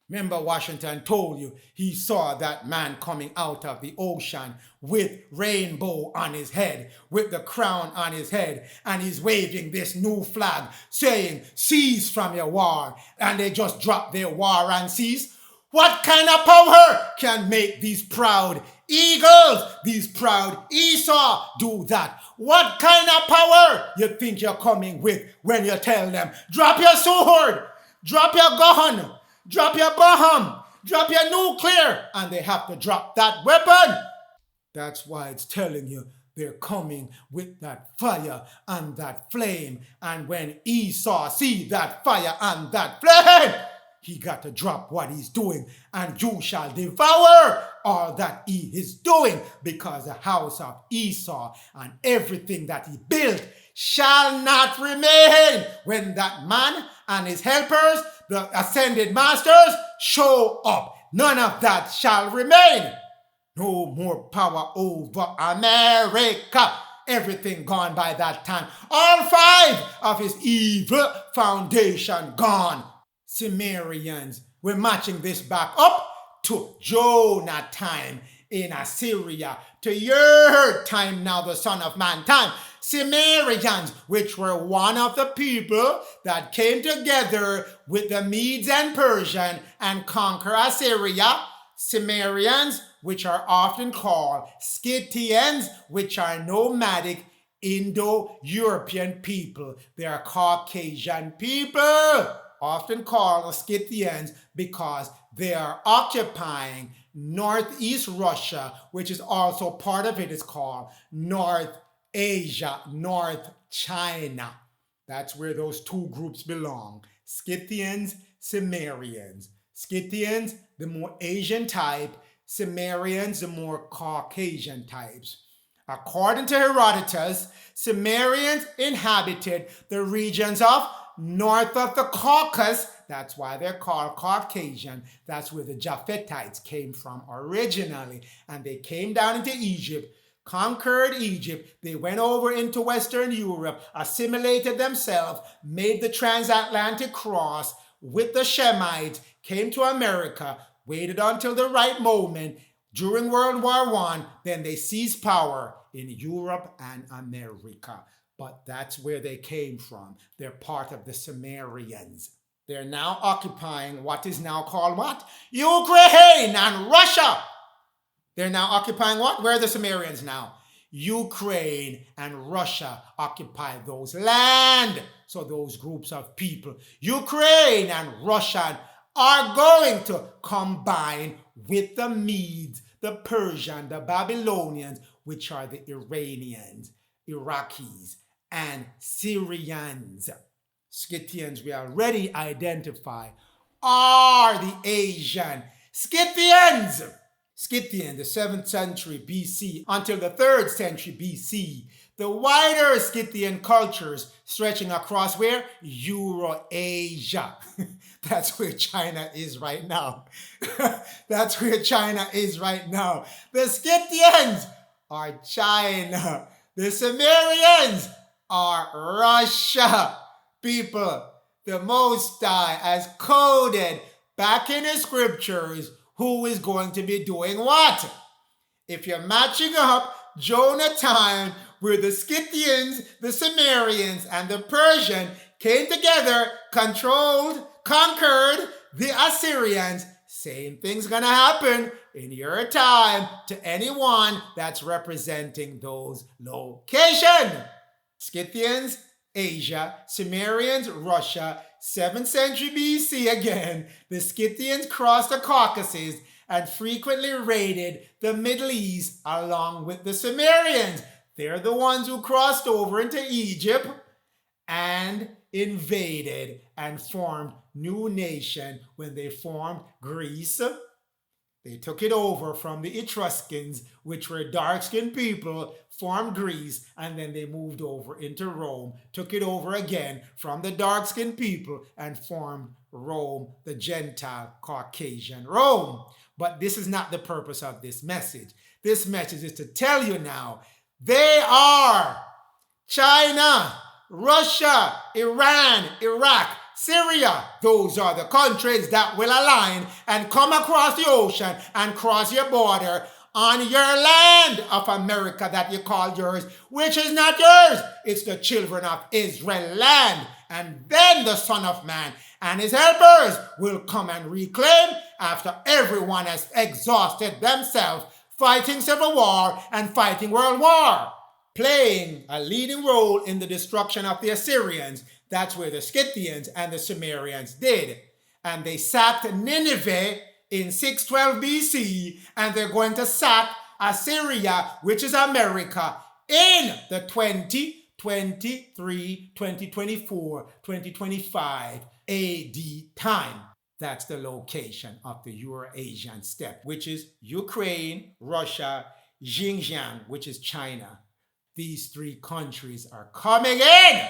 Remember, Washington told you he saw that man coming out of the ocean with rainbow on his head, with the crown on his head, and he's waving this new flag saying, cease from your war. And they just drop their war and cease. What kind of power can make these proud eagles, these proud Esau do that? What kind of power you think you're coming with when you tell them, drop your sword, drop your gun, drop your bomb, drop your nuclear, and they have to drop that weapon? That's why it's telling you they're coming with that fire and that flame. And when Esau see that fire and that flame, he got to drop what he's doing, and you shall devour all that he is doing, because the house of Esau and everything that he built shall not remain when that man and his helpers, the ascended masters, show up. None of that shall remain. No more power over America. Everything gone by that time. All 5 of his evil foundation gone. Sumerians, we're matching this back up to Jonah time in Assyria, to your time now, the Son of Man time. Sumerians, which were one of the people that came together with the Medes and Persian and conquer Assyria. Sumerians, which are often called Scythians, which are nomadic Indo-European people. They are Caucasian people, often called Scythians because they are occupying northeast Russia, which is also part of it is called North Asia, North China. That's where those 2 groups belong. Scythians, Sumerians. Scythians, the more Asian type. Sumerians, the more Caucasian types. According to Herodotus, Sumerians inhabited the regions of north of the Caucasus. That's why they're called Caucasian. That's where the Japhetites came from originally. And they came down into Egypt, conquered Egypt. They went over into Western Europe, assimilated themselves, made the transatlantic cross with the Shemites, came to America, waited until the right moment during World War I, then they seized power in Europe and America. But that's where they came from. They're part of the Sumerians. They're now occupying what is now called what? Ukraine and Russia. They're now occupying what? Where are the Sumerians now? Ukraine and Russia occupy those land. So those groups of people, Ukraine and Russia, are going to combine with the Medes, the Persians, the Babylonians, which are the Iranians, Iraqis, and Syrians. Scythians, we already identify, are the Asian Scythians. Scythian, the 7th century BC until the 3rd century BC. The wider Scythian cultures stretching across where? Eurasia. That's where China is right now. That's where China is right now. The Scythians are China. The Sumerians are Russia. People, the Most High has coded back in the scriptures who is going to be doing what. If you're matching up Jonah time where the Scythians, the Sumerians, and the Persian came together, controlled, conquered the Assyrians, same thing's gonna happen in your time to anyone that's representing those locations. Scythians, Asia, Sumerians, Russia, 7th century BC again, the Scythians crossed the Caucasus and frequently raided the Middle East along with the Sumerians. They're the ones who crossed over into Egypt and invaded and formed new nation when they formed Greece. They took it over from the Etruscans, which were dark-skinned people, formed Greece, and then they moved over into Rome, took it over again from the dark-skinned people, and formed Rome, the Gentile Caucasian Rome. But this is not the purpose of this message. This message is to tell you now, they are China, Russia, Iran, Iraq, Syria. Those are the countries that will align and come across the ocean and cross your border on your land of America that you call yours, which is not yours. It's the children of Israel land. And then the Son of Man and his helpers will come and reclaim after everyone has exhausted themselves fighting civil war and fighting world war, playing a leading role in the destruction of the Assyrians. That's where the Scythians and the Sumerians did. And they sacked Nineveh in 612 BC, and they're going to sack Assyria, which is America, in the 2023, 2024, 2025 AD time. That's the location of the Eurasian steppe, which is Ukraine, Russia, Xinjiang, which is China. These three countries are coming in.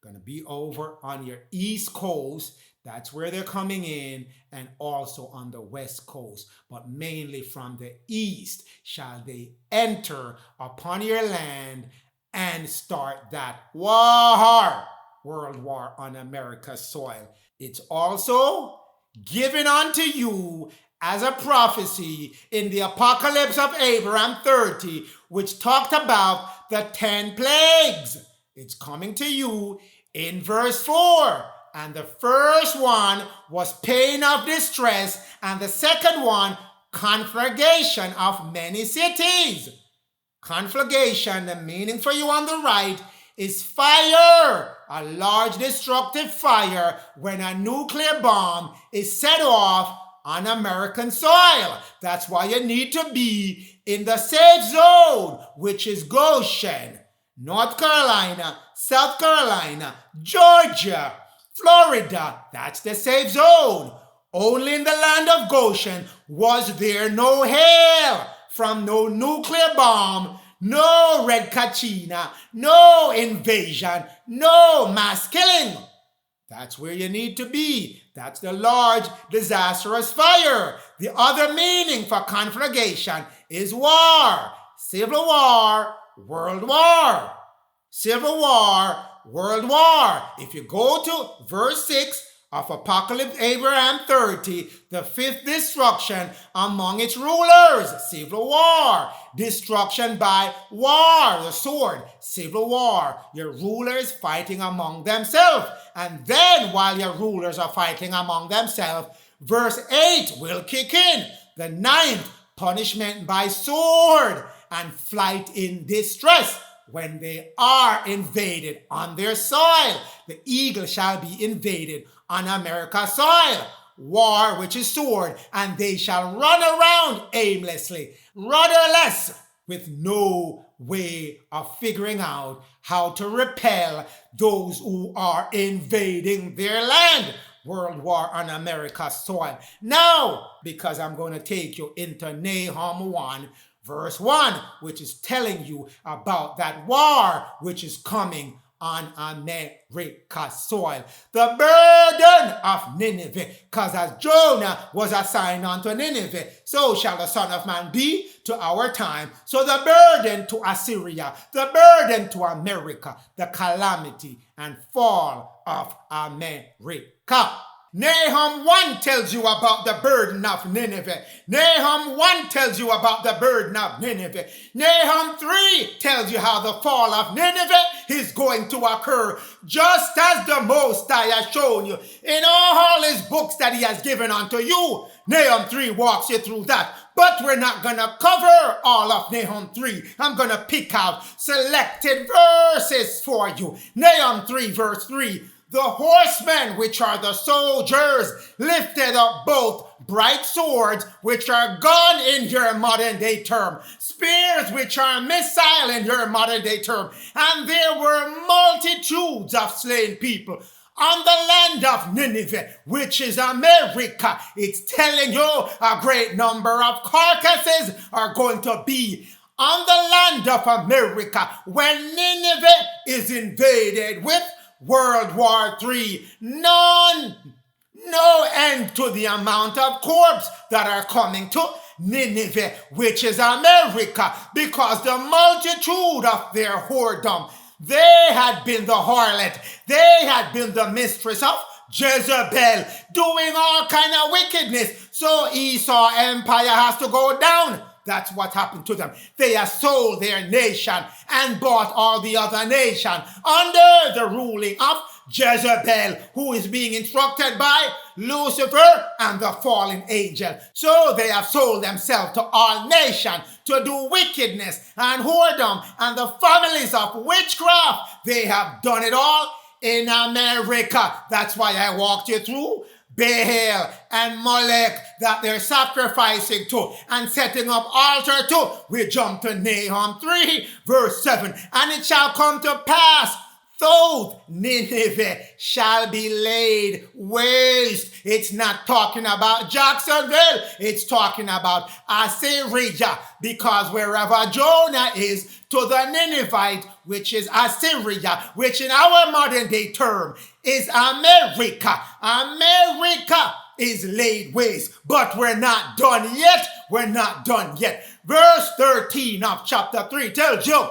Going to be over on your east coast. That's where they're coming in, and also on the west coast. But mainly from the east shall they enter upon your land and start that war, world war on America's soil. It's also given unto you as a prophecy in the Apocalypse of Abraham 30, which talked about the 10 plagues. It's coming to you in verse 4. And the first one was pain of distress, and the second one, conflagration of many cities. Conflagration, the meaning for you on the right, is fire, a large destructive fire when a nuclear bomb is set off on American soil. That's why you need to be in the safe zone, which is Goshen, North Carolina, South Carolina, Georgia, Florida. That's the safe zone. Only in the land of Goshen was there no hail from no nuclear bomb, no red Katrina, no invasion, no mass killing. That's where you need to be. That's the large, disastrous fire. The other meaning for conflagration is war. Civil war, world war. Civil war, world war. If you go to verse 6 of Apocalypse Abraham 30, the fifth destruction among its rulers, civil war. Destruction by war, the sword, civil war. Your rulers fighting among themselves. And then while your rulers are fighting among themselves, verse 8 will kick in. The ninth, punishment by sword and flight in distress. When they are invaded on their soil, the eagle shall be invaded on America's soil. War, which is sword, and they shall run around aimlessly, rudderless, with no way of figuring out how to repel those who are invading their land. World war on America's soil. Now, because I'm going to take you into Nahum 1, verse 1, which is telling you about that war which is coming on America's soil. The burden of Nineveh, because as Jonah was assigned unto Nineveh, so shall the Son of Man be to our time. So the burden to Assyria, the burden to America, the calamity and fall of America. Nahum 1 tells you about the burden of Nineveh. Nahum 1 tells you about the burden of Nineveh. Nahum 3 tells you how the fall of Nineveh is going to occur, just as the Most High has shown you in all his books that he has given unto you. Nahum 3 walks you through that. But we're not going to cover all of Nahum 3. I'm going to pick out selected verses for you. Nahum 3 verse 3. The horsemen, which are the soldiers, lifted up both bright swords, which are gun in your modern day term, spears, which are missile in your modern day term, and there were multitudes of slain people on the land of Nineveh, which is America. It's telling you a great number of carcasses are going to be on the land of America when Nineveh is invaded with World War III. No end to the amount of corpses that are coming to Nineveh, which is America, because the multitude of their whoredom, They had been the harlot. They had been the mistress of Jezebel, doing all kind of wickedness. So Esau empire has to go down. That's what happened to them. They have sold their nation and bought all the other nation under the ruling of Jezebel, who is being instructed by Lucifer and the fallen angel. So they have sold themselves to all nations to do wickedness and whoredom and the families of witchcraft. They have done it all in America. That's why I walked you through Baal and Molech that they're sacrificing to and setting up altar to. We jump to Nahum 3 verse 7. And it shall come to pass, though Nineveh shall be laid waste. It's not talking about Jacksonville. It's talking about Assyria, because wherever Jonah is, to the Ninevite, which is Assyria, which in our modern day term is America. America is laid waste, but we're not done yet. We're not done yet. Verse 13 of chapter 3 tells you,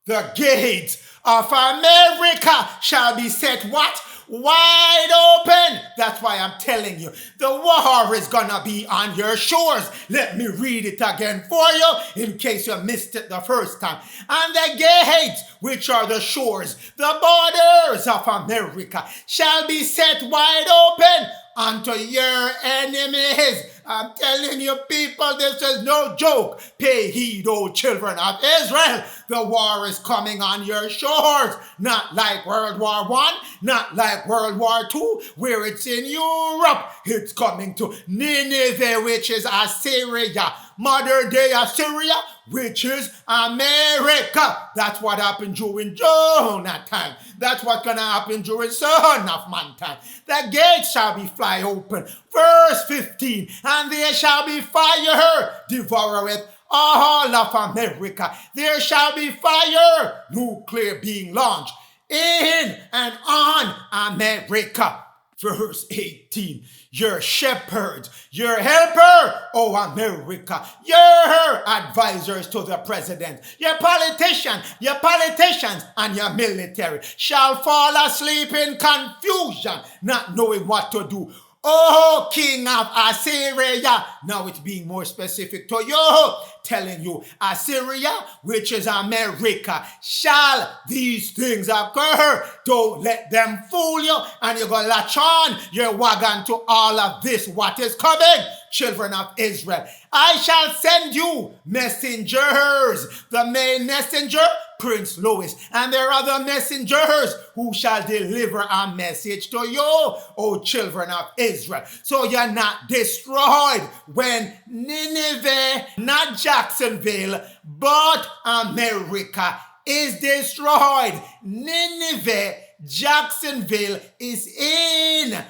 the gates of America shall be set what? Wide open. That's why I'm telling you, the war is gonna be on your shores. Let me read it again for you in case you missed it the first time. And the gates, which are the shores, the borders of America, shall be set wide open unto your enemies. I'm telling you, people, this is no joke. Pay heed, O children of Israel. The war is coming on your shores. Not like World War I, not like World War II, where it's in Europe. It's coming to Nineveh, which is Assyria. Modern day Assyria, which is America. That's what happened during Jonah time. That's what's going to happen during Son of Man time. The gates shall be fly open. Verse 15, and there shall be fire, devoureth all of America. There shall be fire, nuclear being launched in and on America. Verse 18, your shepherds, your helper, O America, your advisors to the president, your politicians and your military shall fall asleep in confusion, not knowing what to do. O king of Assyria. Now it's being more specific to you, telling you Assyria, which is America, shall these things occur. Don't let them fool you, and you're going to latch on your wagon to all of this, what is coming. Children of Israel, I shall send you messengers. The main messenger, Prince Louis, and there are other messengers who shall deliver a message to you, O children of Israel. So you're not destroyed when Nineveh, not Jacksonville, but America is destroyed. Nineveh, Jacksonville is in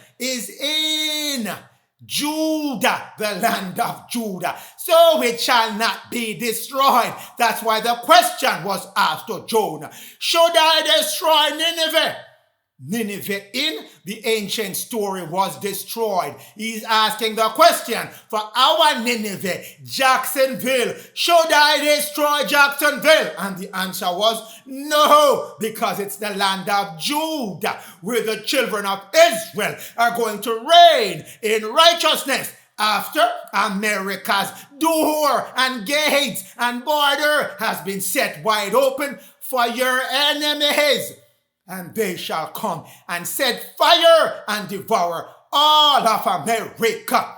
Judah, the land of Judah. So it shall not be destroyed. That's why the question was asked to Jonah. Should I destroy Nineveh? Nineveh in the ancient story was destroyed. He's asking the question for our Nineveh, Jacksonville. Should I destroy Jacksonville? And the answer was no, because it's the land of Judah, where the children of Israel are going to reign in righteousness. After America's door and gates and border has been set wide open for your enemies. And they shall come and set fire and devour all of America.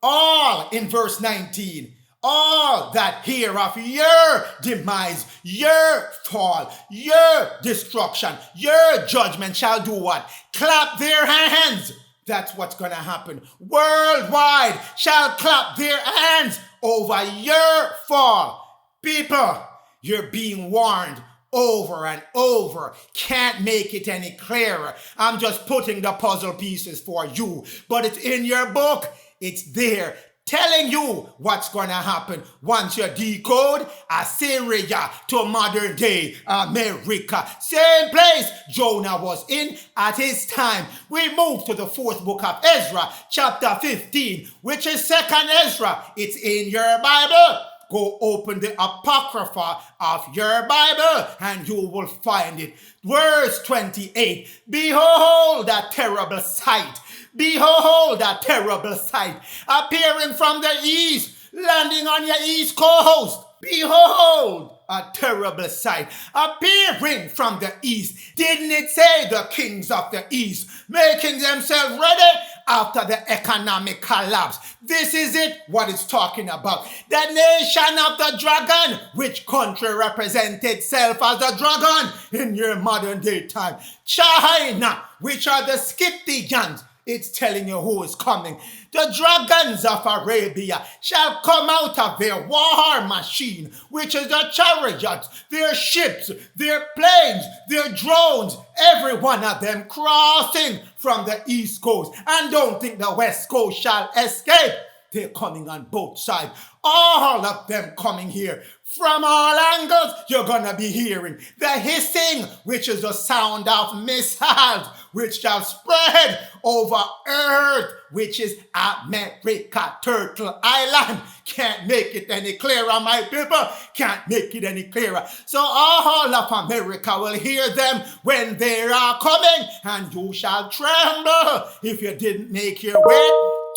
All, in verse 19, all that hear of your demise, your fall, your destruction, your judgment shall do what? Clap their hands. That's what's going to happen. Worldwide shall clap their hands over your fall. People, you're being warned over and over. Can't make it any clearer. I'm just putting the puzzle pieces for you. But it's in your book. It's there, telling you what's going to happen once you decode Assyria to modern day America. Same place Jonah was in at his time. We move to the fourth book of Ezra, chapter 15, which is second Ezra. It's in your Bible. go open the Apocrypha of your Bible and you will find it. Verse 28, behold a terrible sight. Behold a terrible sight appearing from the east, landing on your east coast. Behold a terrible sight appearing from the east. Didn't it say the kings of the east making themselves ready after the economic collapse? This is it, what it's talking about. The nation of the dragon, which country represents itself as the dragon in your modern day time? China, which are the Scythians. It's telling you who is coming. The dragons of Arabia shall come out of their war machine, which is the chariots, their ships, their planes, their drones, every one of them crossing from the east coast. And don't think the west coast shall escape. They're coming on both sides. All of them coming here. From all angles, you're going to be hearing the hissing, which is the sound of missiles, which shall spread over earth, which is America, Turtle Island. Can't make it any clearer, my people. Can't make it any clearer. So all of America will hear them when they are coming, and you shall tremble if you didn't make your way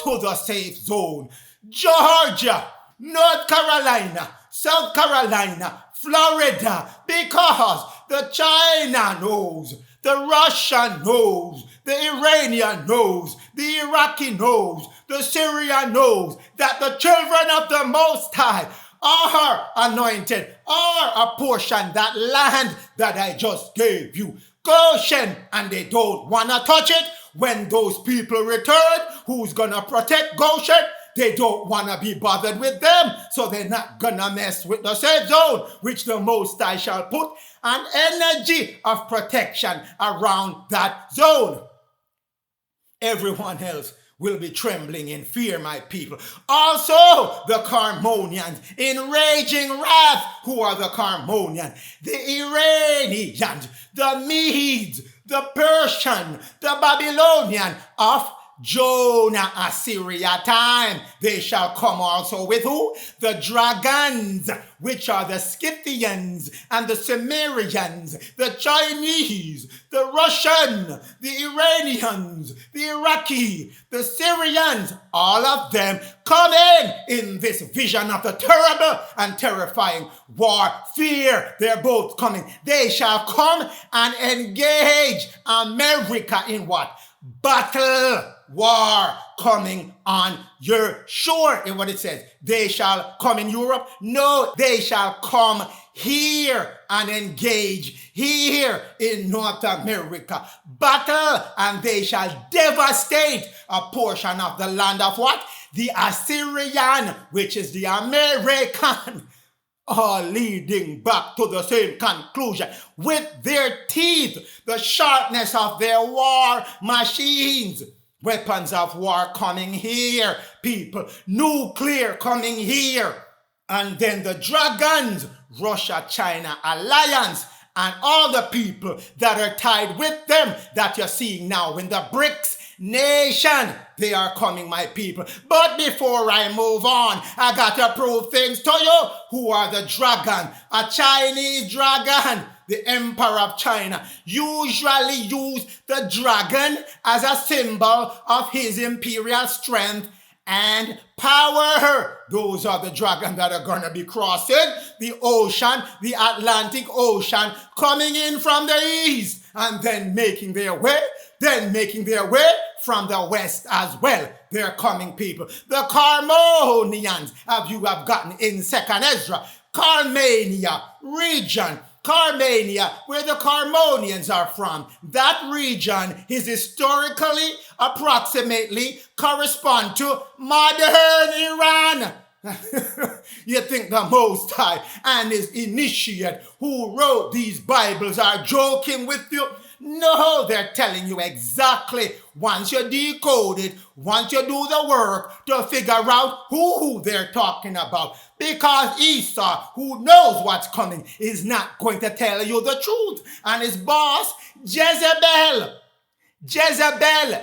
to the safe zone. Georgia, North Carolina, South Carolina, Florida, because the China knows, the Russia knows, the Iranian knows, the Iraqi knows, the Syria knows that the children of the Most High are anointed, are apportioned that land that I just gave you. Goshen, and they don't want to touch it. When those people return, who's going to protect Goshen? They don't want to be bothered with them, so they're not going to mess with the safe zone, which the Most High shall put an energy of protection around that zone. Everyone else will be trembling in fear, my people. Also, the Carmonians in raging wrath. Who are the Carmonians? The Iranians, the Medes, the Persian, the Babylonian of Jonah, Assyria time. They shall come also with who? The dragons, which are the Scythians and the Cimmerians, the Chinese, the Russian, the Iranians, the Iraqi, the Syrians, all of them coming in this vision of the terrible and terrifying war. Fear, they're both coming. They shall come and engage America in what? Battle. War coming on your shore, in what it says. They shall come in Europe? No, they shall come here and engage here in North America. Battle, and they shall devastate a portion of the land of what? The Assyrian, which is the American. All leading back to the same conclusion. With their teeth, the sharpness of their war machines. Weapons of war coming here, people. Nuclear coming here. And then the dragons, Russia-China alliance, and all the people that are tied with them that you're seeing now in the BRICS nation. They are coming, my people. But before I move on, I got to prove things to you. Who are the dragon? A Chinese dragon. The Emperor of China usually used the dragon as a symbol of his imperial strength and power. Those are the dragons that are going to be crossing the ocean, the Atlantic Ocean, coming in from the east and then making their way from the west as well. They're coming, people. The Carmonians, as you have gotten in 2nd Ezra, Carmania region, Carmania, where the Carmonians are from. That region is historically approximately correspond to modern Iran. You think the Most High and his initiate who wrote these Bibles are joking with you? No, they're telling you exactly. Once you decode it, once you do the work to figure out who they're talking about. Because Esau, who knows what's coming, is not going to tell you the truth. And his boss, Jezebel,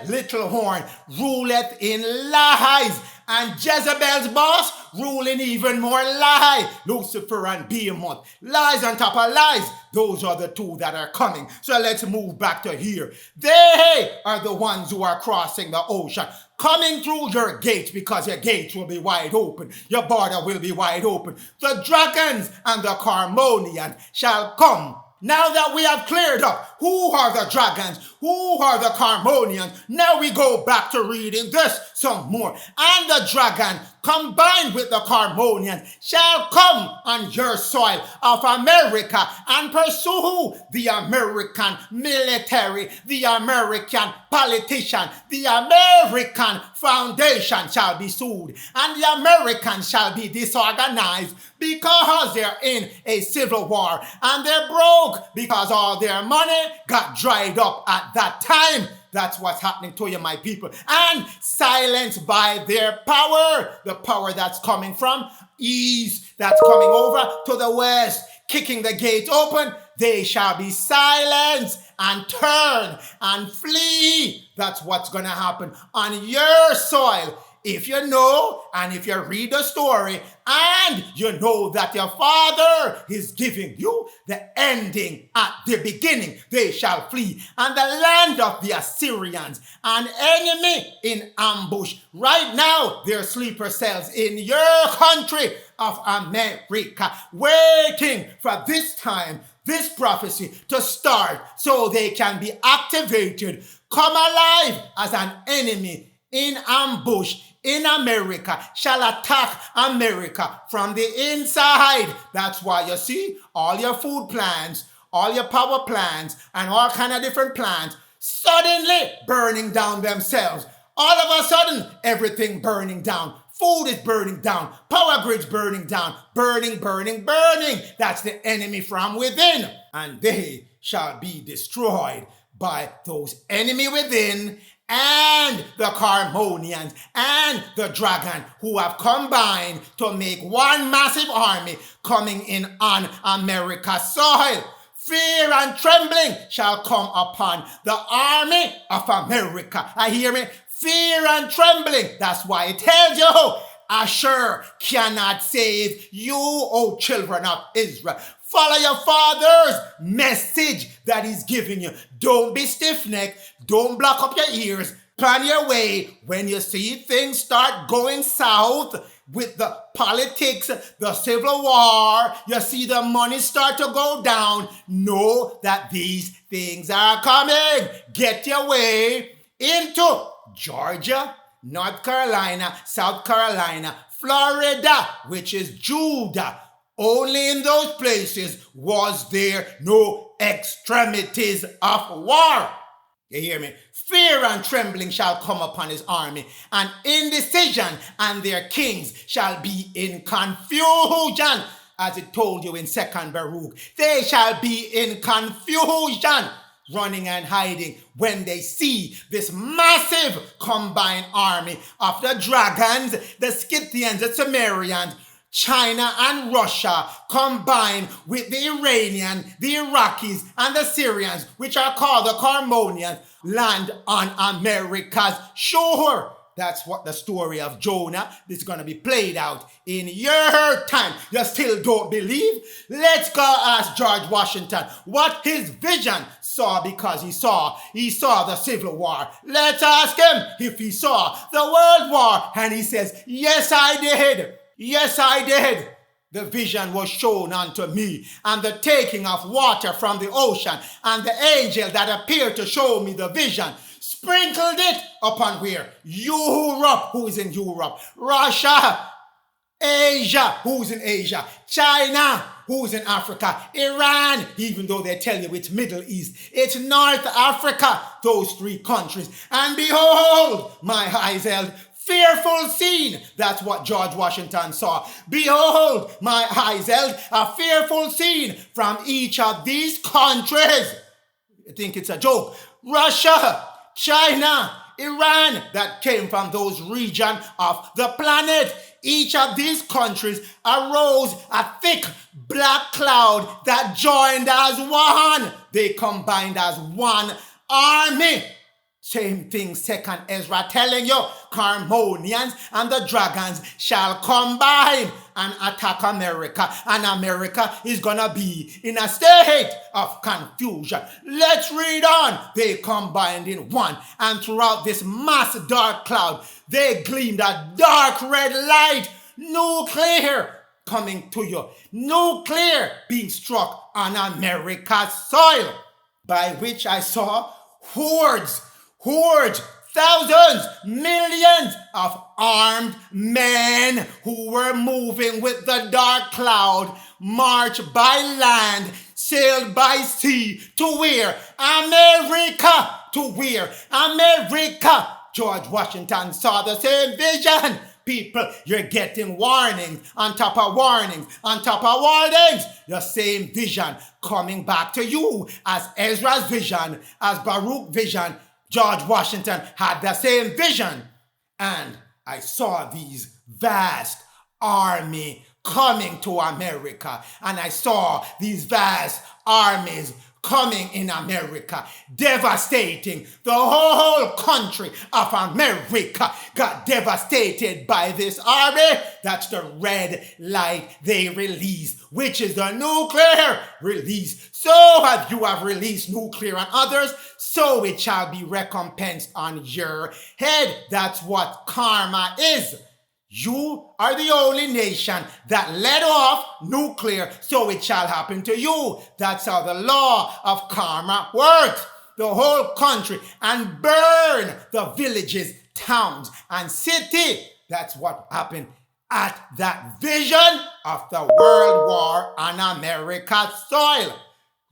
little horn, ruleth in lies. And Jezebel's boss, ruling even more lie. Lucifer and Behemoth. Lies on top of lies. Those are the two that are coming. So let's move back to here. They are the ones who are crossing the ocean, coming through your gates, because your gates will be wide open. Your border will be wide open. The dragons and the Carmonians shall come. Now that we have cleared up who are the dragons, who are the Carmonians, now we go back to reading this some more. And the dragon combined with the Carmonians shall come on your soil of America and pursue the American military, the American politician, the American foundation shall be sued, and the Americans shall be disorganized because they're in a civil war, and they're broke because all their money got dried up at that time. That's what's happening to you, my people. And silenced by their power, the power that's coming from east, that's coming over to the west, kicking the gates open, they shall be silenced and turn and flee. That's what's going to happen on your soil. If you know, and if you read the story, and you know that your Father is giving you the ending at the beginning, they shall flee. And the land of the Assyrians, an enemy in ambush. Right now, their sleeper cells in your country of America, waiting for this time, this prophecy to start so they can be activated, come alive as an enemy in ambush in America, shall attack America from the inside. That's why you see all your food plants, all your power plants, and all kind of different plants suddenly burning down themselves. All of a sudden, everything burning down. Food is burning down. Power grids burning down. Burning, burning, burning. That's the enemy from within. And they shall be destroyed by those enemy within and the Carmonians and the dragon, who have combined to make one massive army coming in on America's soil. Fear and trembling shall come upon the army of America. I hear me? Fear and trembling. That's why it tells you, Asher cannot save you, O children of Israel. Follow your Father's message that he's giving you. Don't be stiff-necked. Don't block up your ears. Plan your way. When you see things start going south with the politics, the civil war, you see the money start to go down, know that these things are coming. Get your way into Georgia, North Carolina, South Carolina, Florida, which is Judah. Only in those places was there no extremities of war. You hear me? Fear and trembling shall come upon his army, and indecision, and their kings shall be in confusion. As it told you in 2nd Baruch, they shall be in confusion, running and hiding when they see this massive combined army of the dragons, the Scythians, the Sumerians, China and Russia combined with the Iranian, the Iraqis, and the Syrians, which are called the Carmonians, land on America's shore. That's what the story of Jonah is going to be played out in your time. You still don't believe? Let's go ask George Washington what his vision saw, because he saw the Civil War. Let's ask him if he saw the World War, and he says, yes, I did. Yes, I did. The vision was shown unto me, and the taking of water from the ocean, and the angel that appeared to show me the vision sprinkled it upon where? Europe, who is in Europe, Russia, Asia, who's in Asia, China, who's in Africa, Iran, even though they tell you it's Middle East, it's North Africa, those three countries. And behold, my eyes held fearful scene. That's what George Washington saw. Behold, my eyes held a fearful scene from each of these countries. I think it's a joke. Russia, China, Iran, that came from those regions of the planet. Each of these countries arose a thick black cloud that joined as one. They combined as one army. Same thing, second Ezra telling you, Carmonians and the dragons shall combine and attack America. And America is gonna be in a state of confusion. Let's read on. They combined in one, and throughout this mass dark cloud, they gleamed a dark red light, nuclear coming to you. Nuclear being struck on America's soil, by which I saw hordes, thousands, millions of armed men who were moving with the dark cloud, marched by land, sailed by sea to where? America! To where? America! George Washington saw the same vision. People, you're getting warnings on top of warnings on top of warnings. The same vision coming back to you as Ezra's vision, as Baruch's vision. George Washington had the same vision. And I saw these vast army coming to America. And I saw these vast armies coming in America, devastating the whole country of America. Got devastated by this army. That's the red light they released, which is the nuclear release. So as you have released nuclear on others, so it shall be recompensed on your head. That's what karma is. You are the only nation that let off nuclear, so it shall happen to you. That's how the law of karma works. The whole country, and burn the villages, towns, and city. That's what happened at that vision of the world war on America's soil.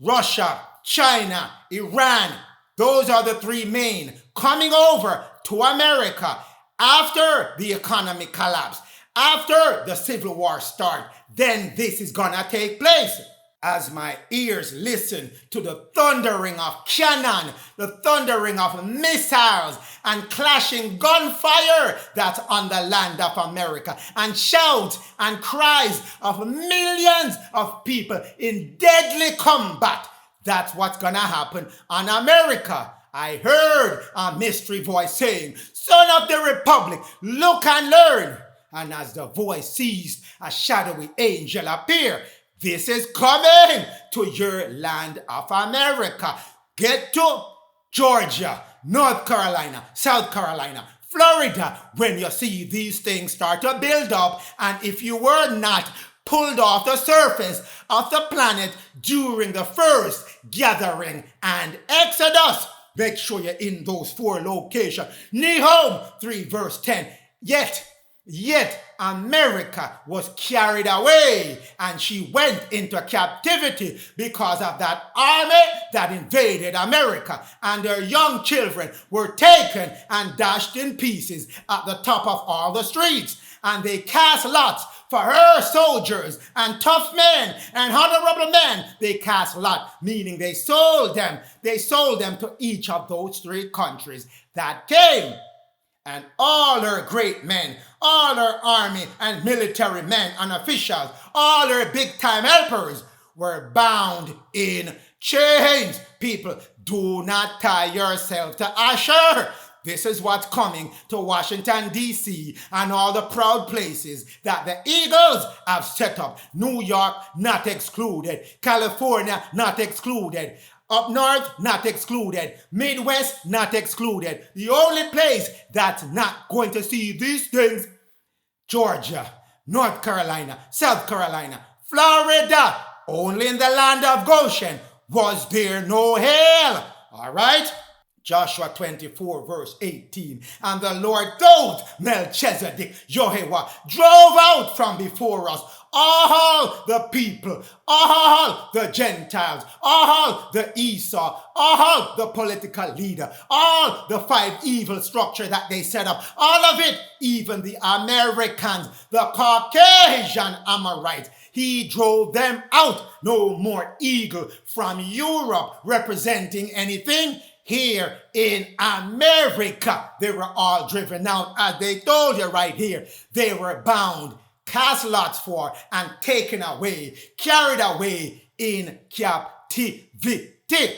Russia, China, Iran, those are the three main coming over to America. After the economy collapse, after the civil war start, then this is gonna take place. As my ears listen to the thundering of cannon, the thundering of missiles, and clashing gunfire that's on the land of America, and shouts and cries of millions of people in deadly combat, that's what's gonna happen on America. I heard a mystery voice saying, "Son of the Republic, look and learn." And as the voice ceased, a shadowy angel appeared. This is coming to your land of America. Get to Georgia, North Carolina, South Carolina, Florida, when you see these things start to build up. And if you were not pulled off the surface of the planet during the first gathering and Exodus, make sure you're in those 4 locations. Nahum 3 verse 10. Yet America was carried away, and she went into captivity because of that army that invaded America, and their young children were taken and dashed in pieces at the top of all the streets, and they cast lots for her soldiers and tough men and honorable men. They cast lot, meaning they sold them. They sold them to each of those 3 countries that came. And all her great men, all her army and military men and officials, all her big-time helpers were bound in chains. People, do not tie yourself to Asher. This is what's coming to Washington, D.C. and all the proud places that the Eagles have set up. New York, not excluded. California, not excluded. Up north, not excluded. Midwest, not excluded. The only place that's not going to see these things, Georgia, North Carolina, South Carolina, Florida. Only in the land of Goshen was there no hail. All right? Joshua 24 verse 18. And the Lord told Melchizedek, Jehovah, drove out from before us all the people, all the Gentiles, all the Esau, all the political leader, all the 5 evil structure that they set up, all of it, even the Americans, the Caucasian Amorites. He drove them out. No more eagle from Europe representing anything. Here in America, they were all driven out, as they told you right here. They were bound, cast lots for, and taken away, carried away in captivity.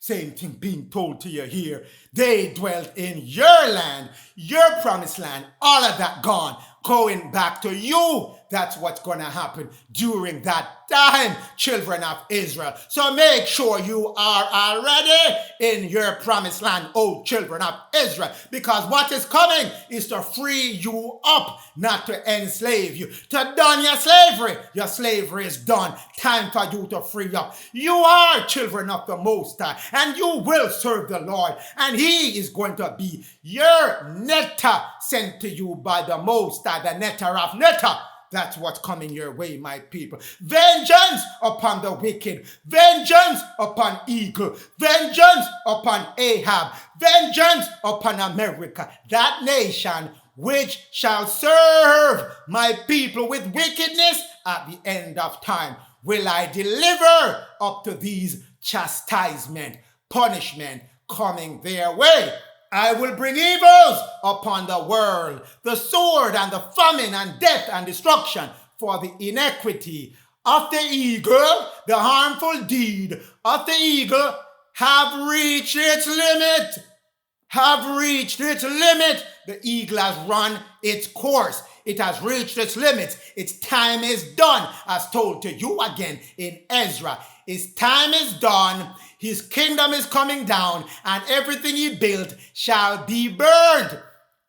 Same thing being told to you here. They dwelt in your land, your promised land, all of that gone, going back to you. That's what's going to happen during that time, children of Israel. So make sure you are already in your promised land, oh children of Israel, because what is coming is to free you up, not to enslave you, to done your slavery. Your slavery is done. Time for you to free up. You are children of the Most High, and you will serve the Lord, and He is going to be your netter sent to you by the Most High, the netter of netter. That's what's coming your way, my people. Vengeance upon the wicked. Vengeance upon Eagle. Vengeance upon Ahab. Vengeance upon America. That nation which shall serve my people with wickedness at the end of time. Will I deliver up to these chastisement, punishment coming their way. I will bring evils upon the world, the sword and the famine and death and destruction for the iniquity of the eagle, the harmful deed of the eagle have reached its limit. Have reached its limit. The eagle has run its course. It has reached its limits. Its time is done, as told to you again in Ezra. His time is done. His kingdom is coming down, and everything he built shall be burned.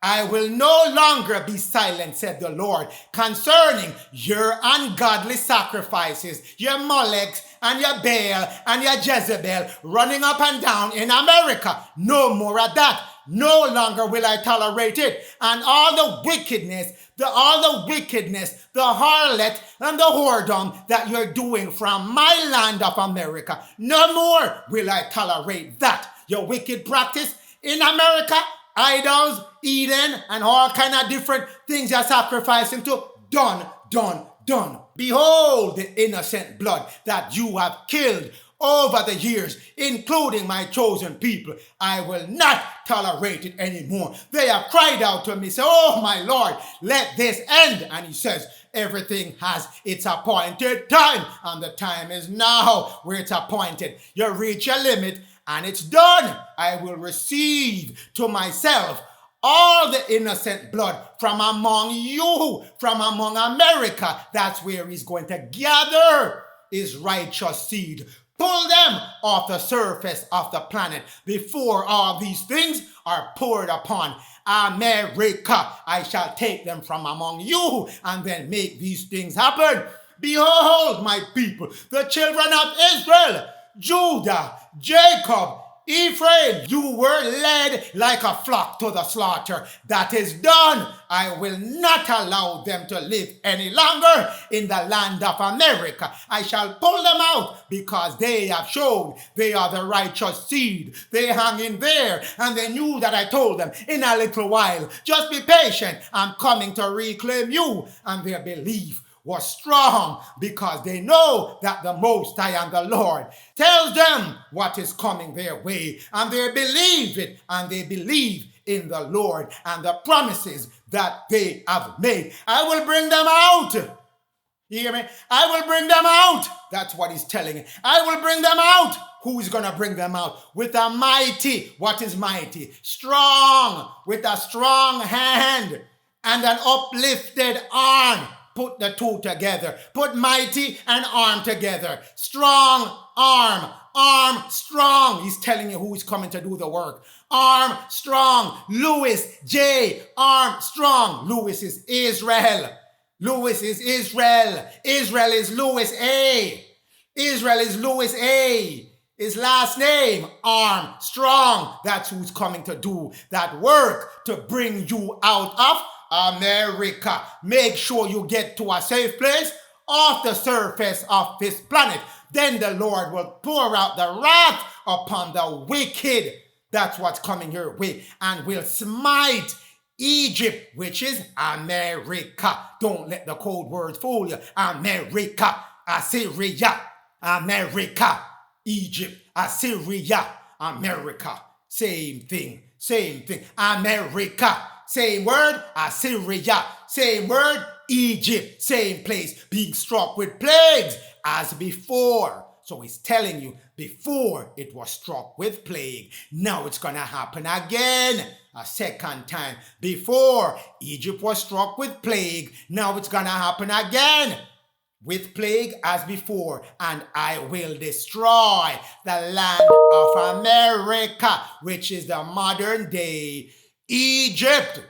I will no longer be silent, said the Lord, concerning your ungodly sacrifices, your Molechs and your Baal and your Jezebel running up and down in America. No more of that. No longer will I tolerate it. And all the wickedness, the harlot and the whoredom that you're doing from my land of America, no more will I tolerate that. Your wicked practice in America, idols, Eden, and all kind of different things you're sacrificing to, done. Behold the innocent blood that you have killed over the years, including my chosen people. I will not tolerate it anymore. They have cried out to me, say, oh my Lord, let this end. And he says, everything has its appointed time, and the time is now where it's appointed. You reach your limit and it's done. I will receive to myself all the innocent blood from among you, from among America. That's where he's going to gather his righteous seed. Pull them off the surface of the planet before all these things are poured upon America. I shall take them from among you and then make these things happen. Behold, my people, the children of Israel, Judah, Jacob, Ephraim, you were led like a flock to the slaughter. That is done. I will not allow them to live any longer in the land of America. I shall pull them out because they have shown they are the righteous seed. They hang in there and they knew that I told them in a little while, just be patient. I'm coming to reclaim you. And their belief was strong because they know that the Most High and the Lord tells them what is coming their way, and they believe it, and they believe in the Lord and the promises that they have made. I will bring them out. You hear me? I will bring them out. That's what he's telling you. I will bring them out. Who is going to bring them out? With a mighty, what is mighty? Strong, with a strong hand and an uplifted arm. Put the two together. Put mighty and arm together. Strong arm. Arm strong. He's telling you who is coming to do the work. Arm strong. Louis J. Armstrong. Louis is Israel. Louis is Israel. Israel is Louis A. Israel is Louis A. His last name, Armstrong. That's who's coming to do that work to bring you out of America. Make sure you get to a safe place off the surface of this planet. Then the Lord will pour out the wrath upon the wicked. That's what's coming your way. And will smite Egypt, which is America. Don't let the code words fool you. America, Assyria, America, Egypt, Assyria, America. Same thing. America. Same word, Assyria. Same word, Egypt. Same place, being struck with plagues as before. So he's telling you, before it was struck with plague, now it's going to happen again a second time. Before Egypt was struck with plague, now it's going to happen again with plague as before, and I will destroy the land of America, which is the modern day Egypt.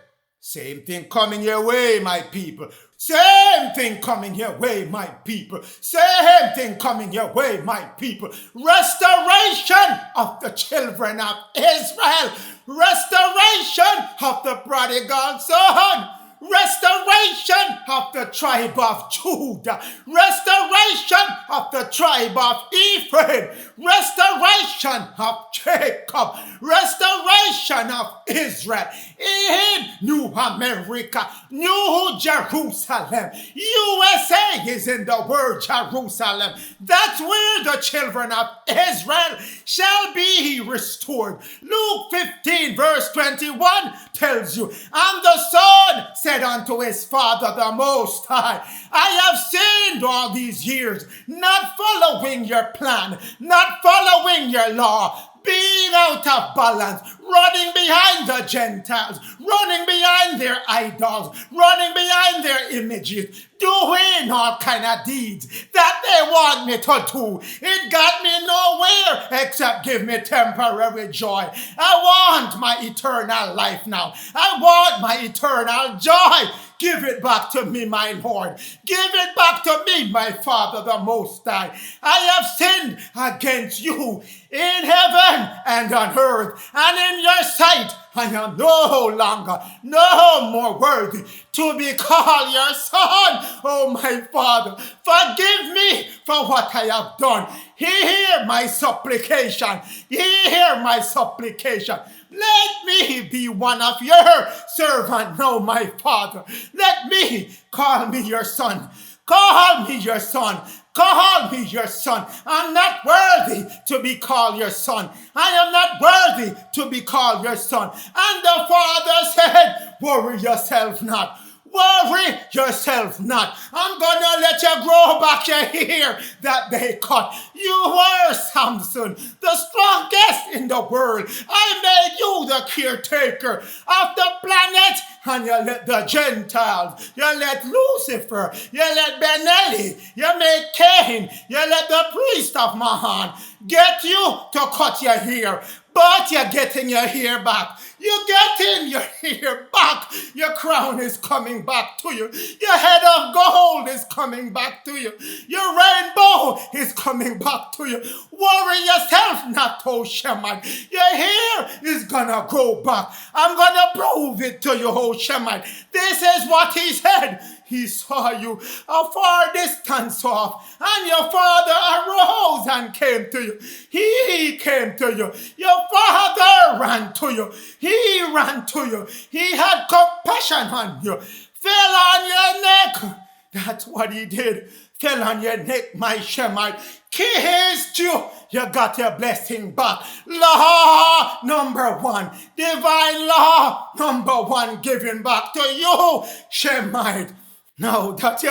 Same thing coming your way, my people. Same thing coming your way, my people. Same thing coming your way, my people. Restoration of the children of Israel. Restoration of the prodigal son. Restoration of the tribe of Judah. Restoration of the tribe of Ephraim. Restoration of Jacob. Restoration of Israel in New America, New Jerusalem. USA is in the word Jerusalem. That's where the children of Israel shall be restored. Luke 15 verse 21 tells you, and the son said unto his father the Most High, I have sinned all these years, not following your plan, not following your law, being out of balance, running behind the Gentiles, running behind their idols, running behind their images, doing all kind of deeds that they want me to do. It got me nowhere except give me temporary joy. I want my eternal life now. I want my eternal joy. Give it back to me, my Lord. Give it back to me, my Father, the Most High. I have sinned against you in heaven and on earth, and in your sight. I am no longer, no more worthy to be called your son. Oh, my Father, forgive me for what I have done. Hear my supplication. Hear my supplication. Let me be one of your servants now, my Father. Let me call me your son. Call me your son. Call me your son. I'm not worthy to be called your son. I am not worthy to be called your son. And the father said, worry yourself not. Worry yourself not. I'm gonna let you grow back your hair that they cut. You were Samson, the strongest in the world. I made you the caretaker of the planet, and you let the Gentiles, you let Lucifer, you let Benelli, you made Cain, you let the priest of Mahan get you to cut your hair. But you're getting your hair back. You're getting your hair back. Your crown is coming back to you. Your head of gold is coming back to you. Your rainbow is coming back to you. Worry yourself not, oh Shemite. Your hair is gonna grow back. I'm gonna prove it to you, oh Shemite. This is what he said. He saw you a far distance off, and your father arose and came to you. He came to you. Your father ran to you. He ran to you. He had compassion on you. Fell on your neck. That's what he did. Fell on your neck, my Shemite. Kissed you. You got your blessing back. Law number one. Divine law number one given back to you, Shemite. Now that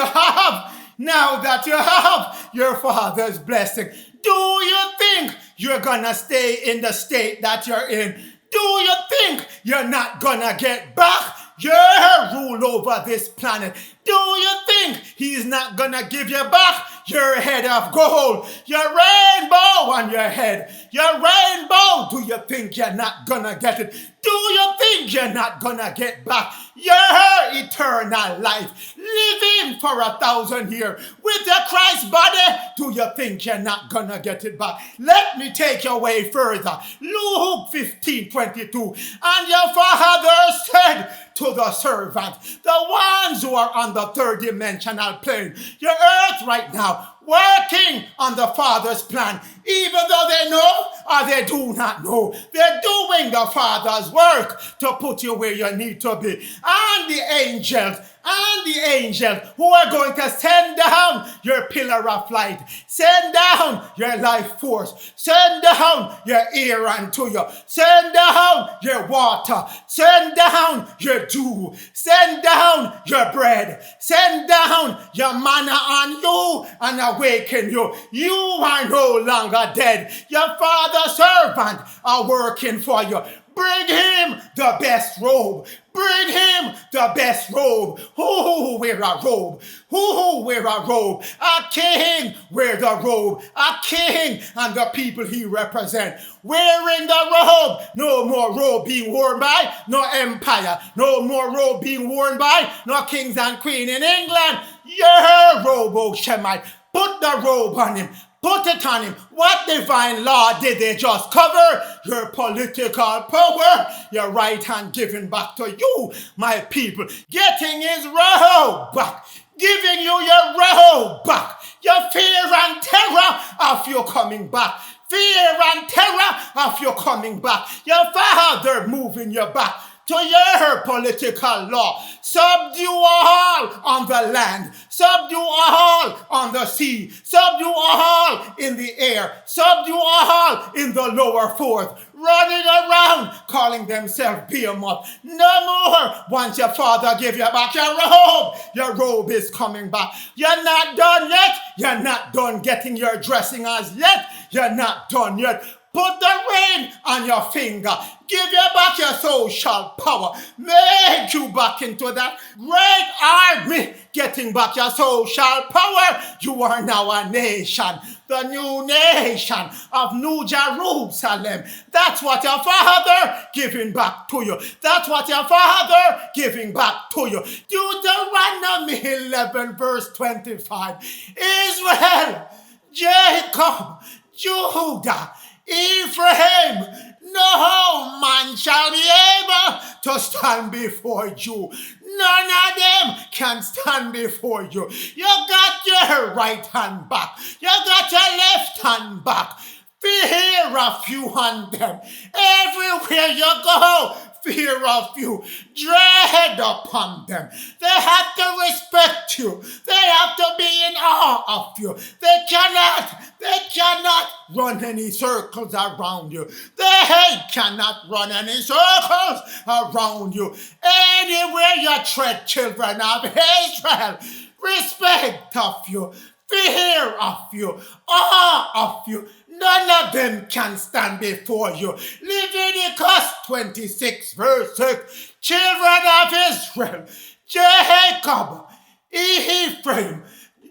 you have your father's blessing, do you think you're gonna stay in the state that you're in? Do you think you're not gonna get back your rule over this planet? Do you think he's not gonna give you back your head of gold, your rainbow on your head, your rainbow? Do you think you're not gonna get it? Do you think you're not gonna get back your eternal life, living for 1,000 years with your Christ body? Do you think you're not gonna get it back? Let me take you way further. Luke 15:22. And your father said to the servants, the ones who are on the third dimensional plane, your earth right now, working on the Father's plan, even though they know or they do not know. They're doing the Father's work to put you where you need to be. And the angels who are going to send down your pillar of light, send down your life force, send down your air unto you, send down your water, send down your dew, send down your bread, send down your manna on you, and I awaken you. You are no longer dead. Your father's servant are working for you. Bring him the best robe. Bring him the best robe. Who wear a robe? Who wear a robe? A king wear the robe. A king and the people he represent. Wearing the robe. No more robe being worn by no empire. No more robe being worn by no kings and queens in England. Your robe, O Shemite. Put the robe on him. Put it on him. What divine law did they just cover? Your political power. Your right hand given back to you, my people. Getting his robe back. Giving you your robe back. Your fear and terror of you coming back. Fear and terror of you coming back. Your father moving you back to your political law. Subdue all on the land. Subdue all on the sea. Subdue all in the air. Subdue all in the lower fourth. Running around calling themselves behemoth. No more. Once your father give you back your robe is coming back. You're not done yet. You're not done getting your dressing as yet. You're not done yet. Put the ring on your finger. Give you back your social power. Make you back into that great army. Getting back your social power. You are now a nation. The new nation of New Jerusalem. That's what your father giving back to you. That's what your father giving back to you. Deuteronomy 11 verse 25. Israel, Jacob, Judah, Ephraim, no man shall be able to stand before you. None of them can stand before you. You got your right hand back. You got your left hand back. Fear of you on them. Everywhere you go, fear of you. Dread upon them. They have to respect you. They have to be in awe of you. They cannot run any circles around you. They cannot run any circles around you. Anywhere you tread, children of Israel, respect of you, fear of you, awe of you. None of them can stand before you. Leviticus 26 verse 6. Children of Israel, Jacob, Ephraim,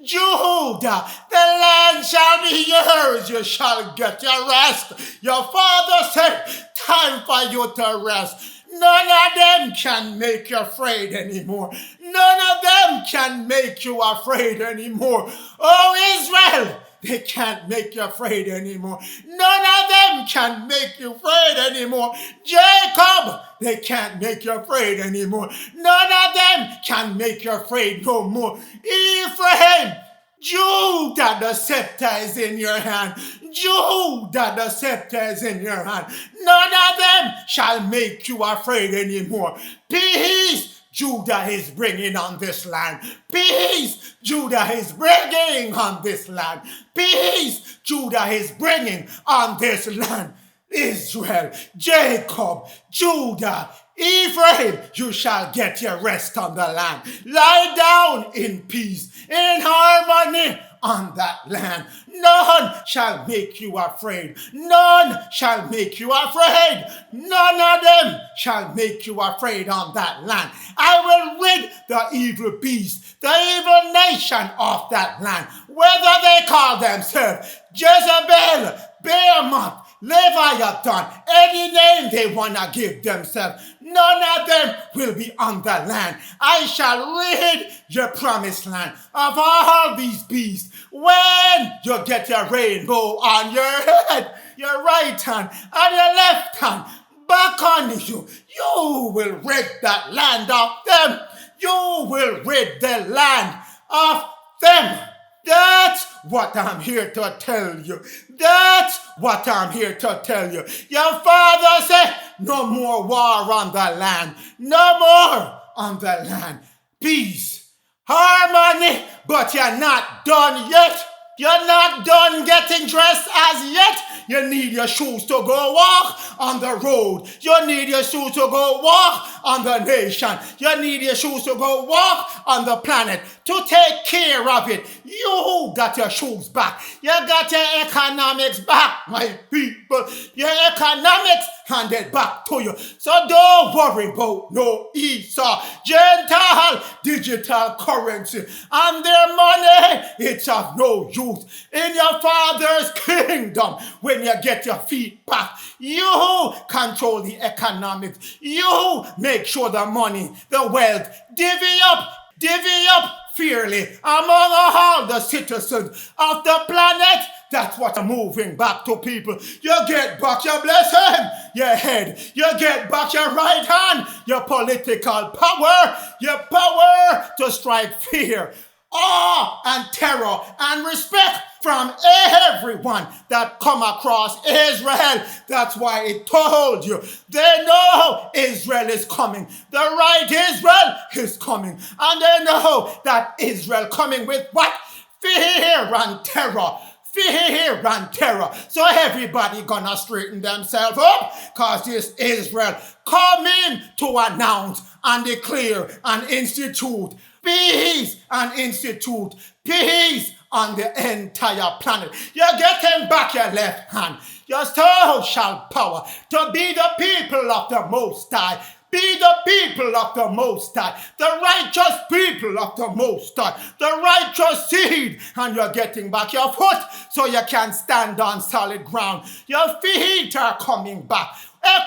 Judah, the land shall be yours. You shall get your rest. Your father said, time for you to rest. None of them can make you afraid anymore. None of them can make you afraid anymore. Oh, Israel, they can't make you afraid anymore. None of them can make you afraid anymore. Jacob, they can't make you afraid anymore. None of them can make you afraid no more. Ephraim, Judah, the scepter is in your hand. Judah, the scepter is in your hand. None of them shall make you afraid anymore. Peace, Judah is bringing on this land. Peace, Judah is bringing on this land. Peace, Judah is bringing on this land. Israel, Jacob, Judah, Ephraim, you shall get your rest on the land. Lie down in peace, in harmony on that land. None shall make you afraid. None shall make you afraid. None of them shall make you afraid on that land. I will rid the evil beast, the evil nation of that land, whether they call themselves Jezebel, Behemoth, Leviathan, any name they want to give themselves. None of them will be on the land. I shall rid your promised land of all these beasts. When you get your rainbow on your head, your right hand and your left hand back on you, you will rid that land of them. You will rid the land of them. That's what I'm here to tell you. That's what I'm here to tell you. Your father said, no more war on the land. No more on the land. Peace, harmony, but you're not done yet. You're not done getting dressed as yet. You need your shoes to go walk on the road. You need your shoes to go walk on the nation. You need your shoes to go walk on the planet, to take care of it. You got your shoes back. You got your economics back, my people. Your economics handed back to you. So don't worry about no Esau, Gentile, digital currency, and their money. It's of no use in your Father's kingdom. When you get your feet back, you control the economics. You make sure the money, the wealth, divvy up fairly among all the citizens of the planet. That's what I'm moving back to people. You get back your blessing, your head. You get back your right hand, your political power, your power to strike fear, awe, and terror, and respect from everyone that come across Israel. That's why it told you. They know Israel is coming. The right Israel is coming. And they know that Israel coming with what? Fear and terror. Fear and terror. So everybody gonna straighten themselves up, because this Israel coming to announce and declare and institute peace and institute peace on the entire planet. You're getting back your left hand. Your soul shall power to be the people of the Most High. Be the people of the Most High, the righteous people of the Most High, the righteous seed, and you're getting back your foot so you can stand on solid ground. Your feet are coming back.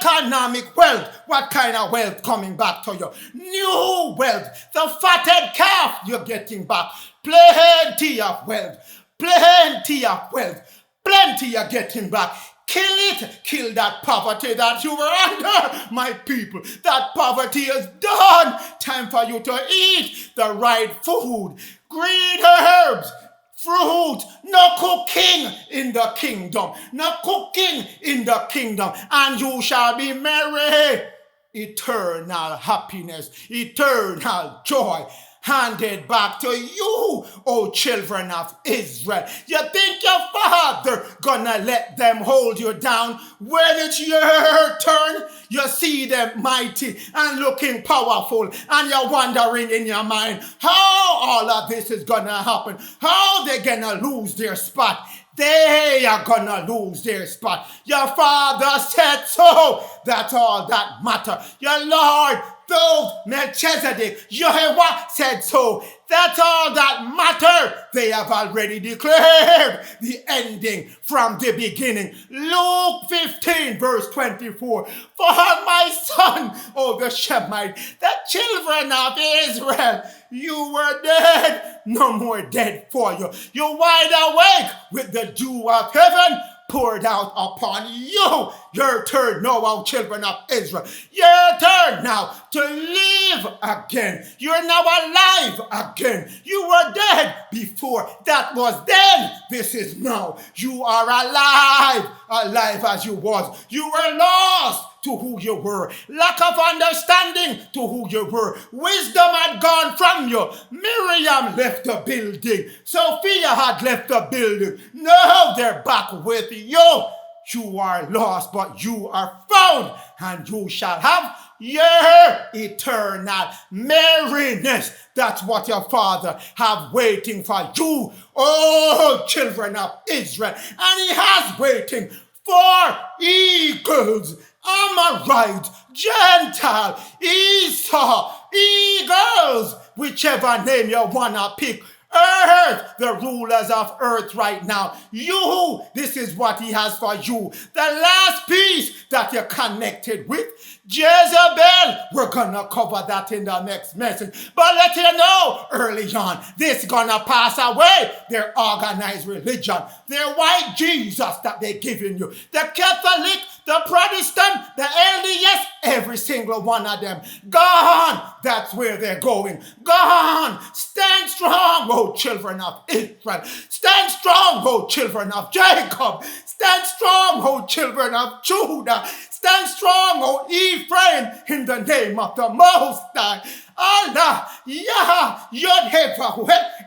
Economic wealth. What kind of wealth coming back to you? New wealth. The fatted calf you're getting back. Plenty of wealth. Plenty of wealth. Plenty you're getting back. Kill it. Kill that poverty that you were under, my people. That poverty is done. Time for you to eat the right food. Green herbs, fruit, no cooking in the kingdom. No cooking in the kingdom. And you shall be merry. Eternal happiness, eternal joy handed back to you, O children of Israel. You think your father gonna let them hold you down? When it's your turn, you see them mighty and looking powerful, and you're wondering in your mind how all of this is gonna happen, how they're gonna lose their spot. They are gonna lose their spot. Your father said so. That's all that matters. Your Lord, though Melchizedek, Jehovah said so. That's all that matters. They have already declared the ending from the beginning. Luke 15 verse 24. For my son, O the Shemite, the children of Israel, you were dead, no more dead for you. You're wide awake with the dew of heaven poured out upon you. Your turn now, O children of Israel. Your turn now to live again. You're now alive again. You were dead before. That was then. This is now. You are alive. Alive as you was. You were lost to who you were. Lack of understanding to who you were. Wisdom had gone from you. Miriam left the building. Sophia had left the building. Now they're back with you. You are lost, but you are found, and you shall have your eternal merriness. That's what your father have waiting for you, oh children of Israel. And he has waiting for eagles, Amorites, Gentile, Esau, eagles, whichever name you wanna pick. Earth, the rulers of earth right now. You, this is what he has for you. The last piece that you're connected with, Jezebel. We're gonna cover that in the next message. But let you know early on, this gonna pass away. Their organized religion, their white Jesus that they're giving you, the Catholic, the Protestant, the LDS, every single one of them gone. That's where they're going. Gone. Stand strong, O children of Israel. Stand strong, O children of Jacob. Stand strong, O children of Judah. Stand strong, O Ephraim, in the name of the Most High. Allah, Yah, Yod Heh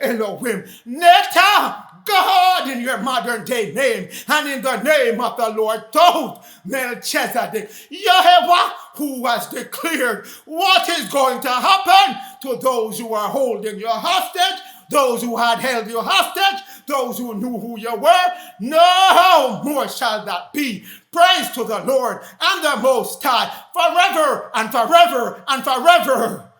Elohim, Neta, God in your modern day name and in the name of the Lord told Melchizedek, Yehovah, who has declared what is going to happen to those who are holding you hostage, those who had held you hostage, those who knew who you were. No more shall that be. Praise to the Lord and the Most High forever and forever and forever.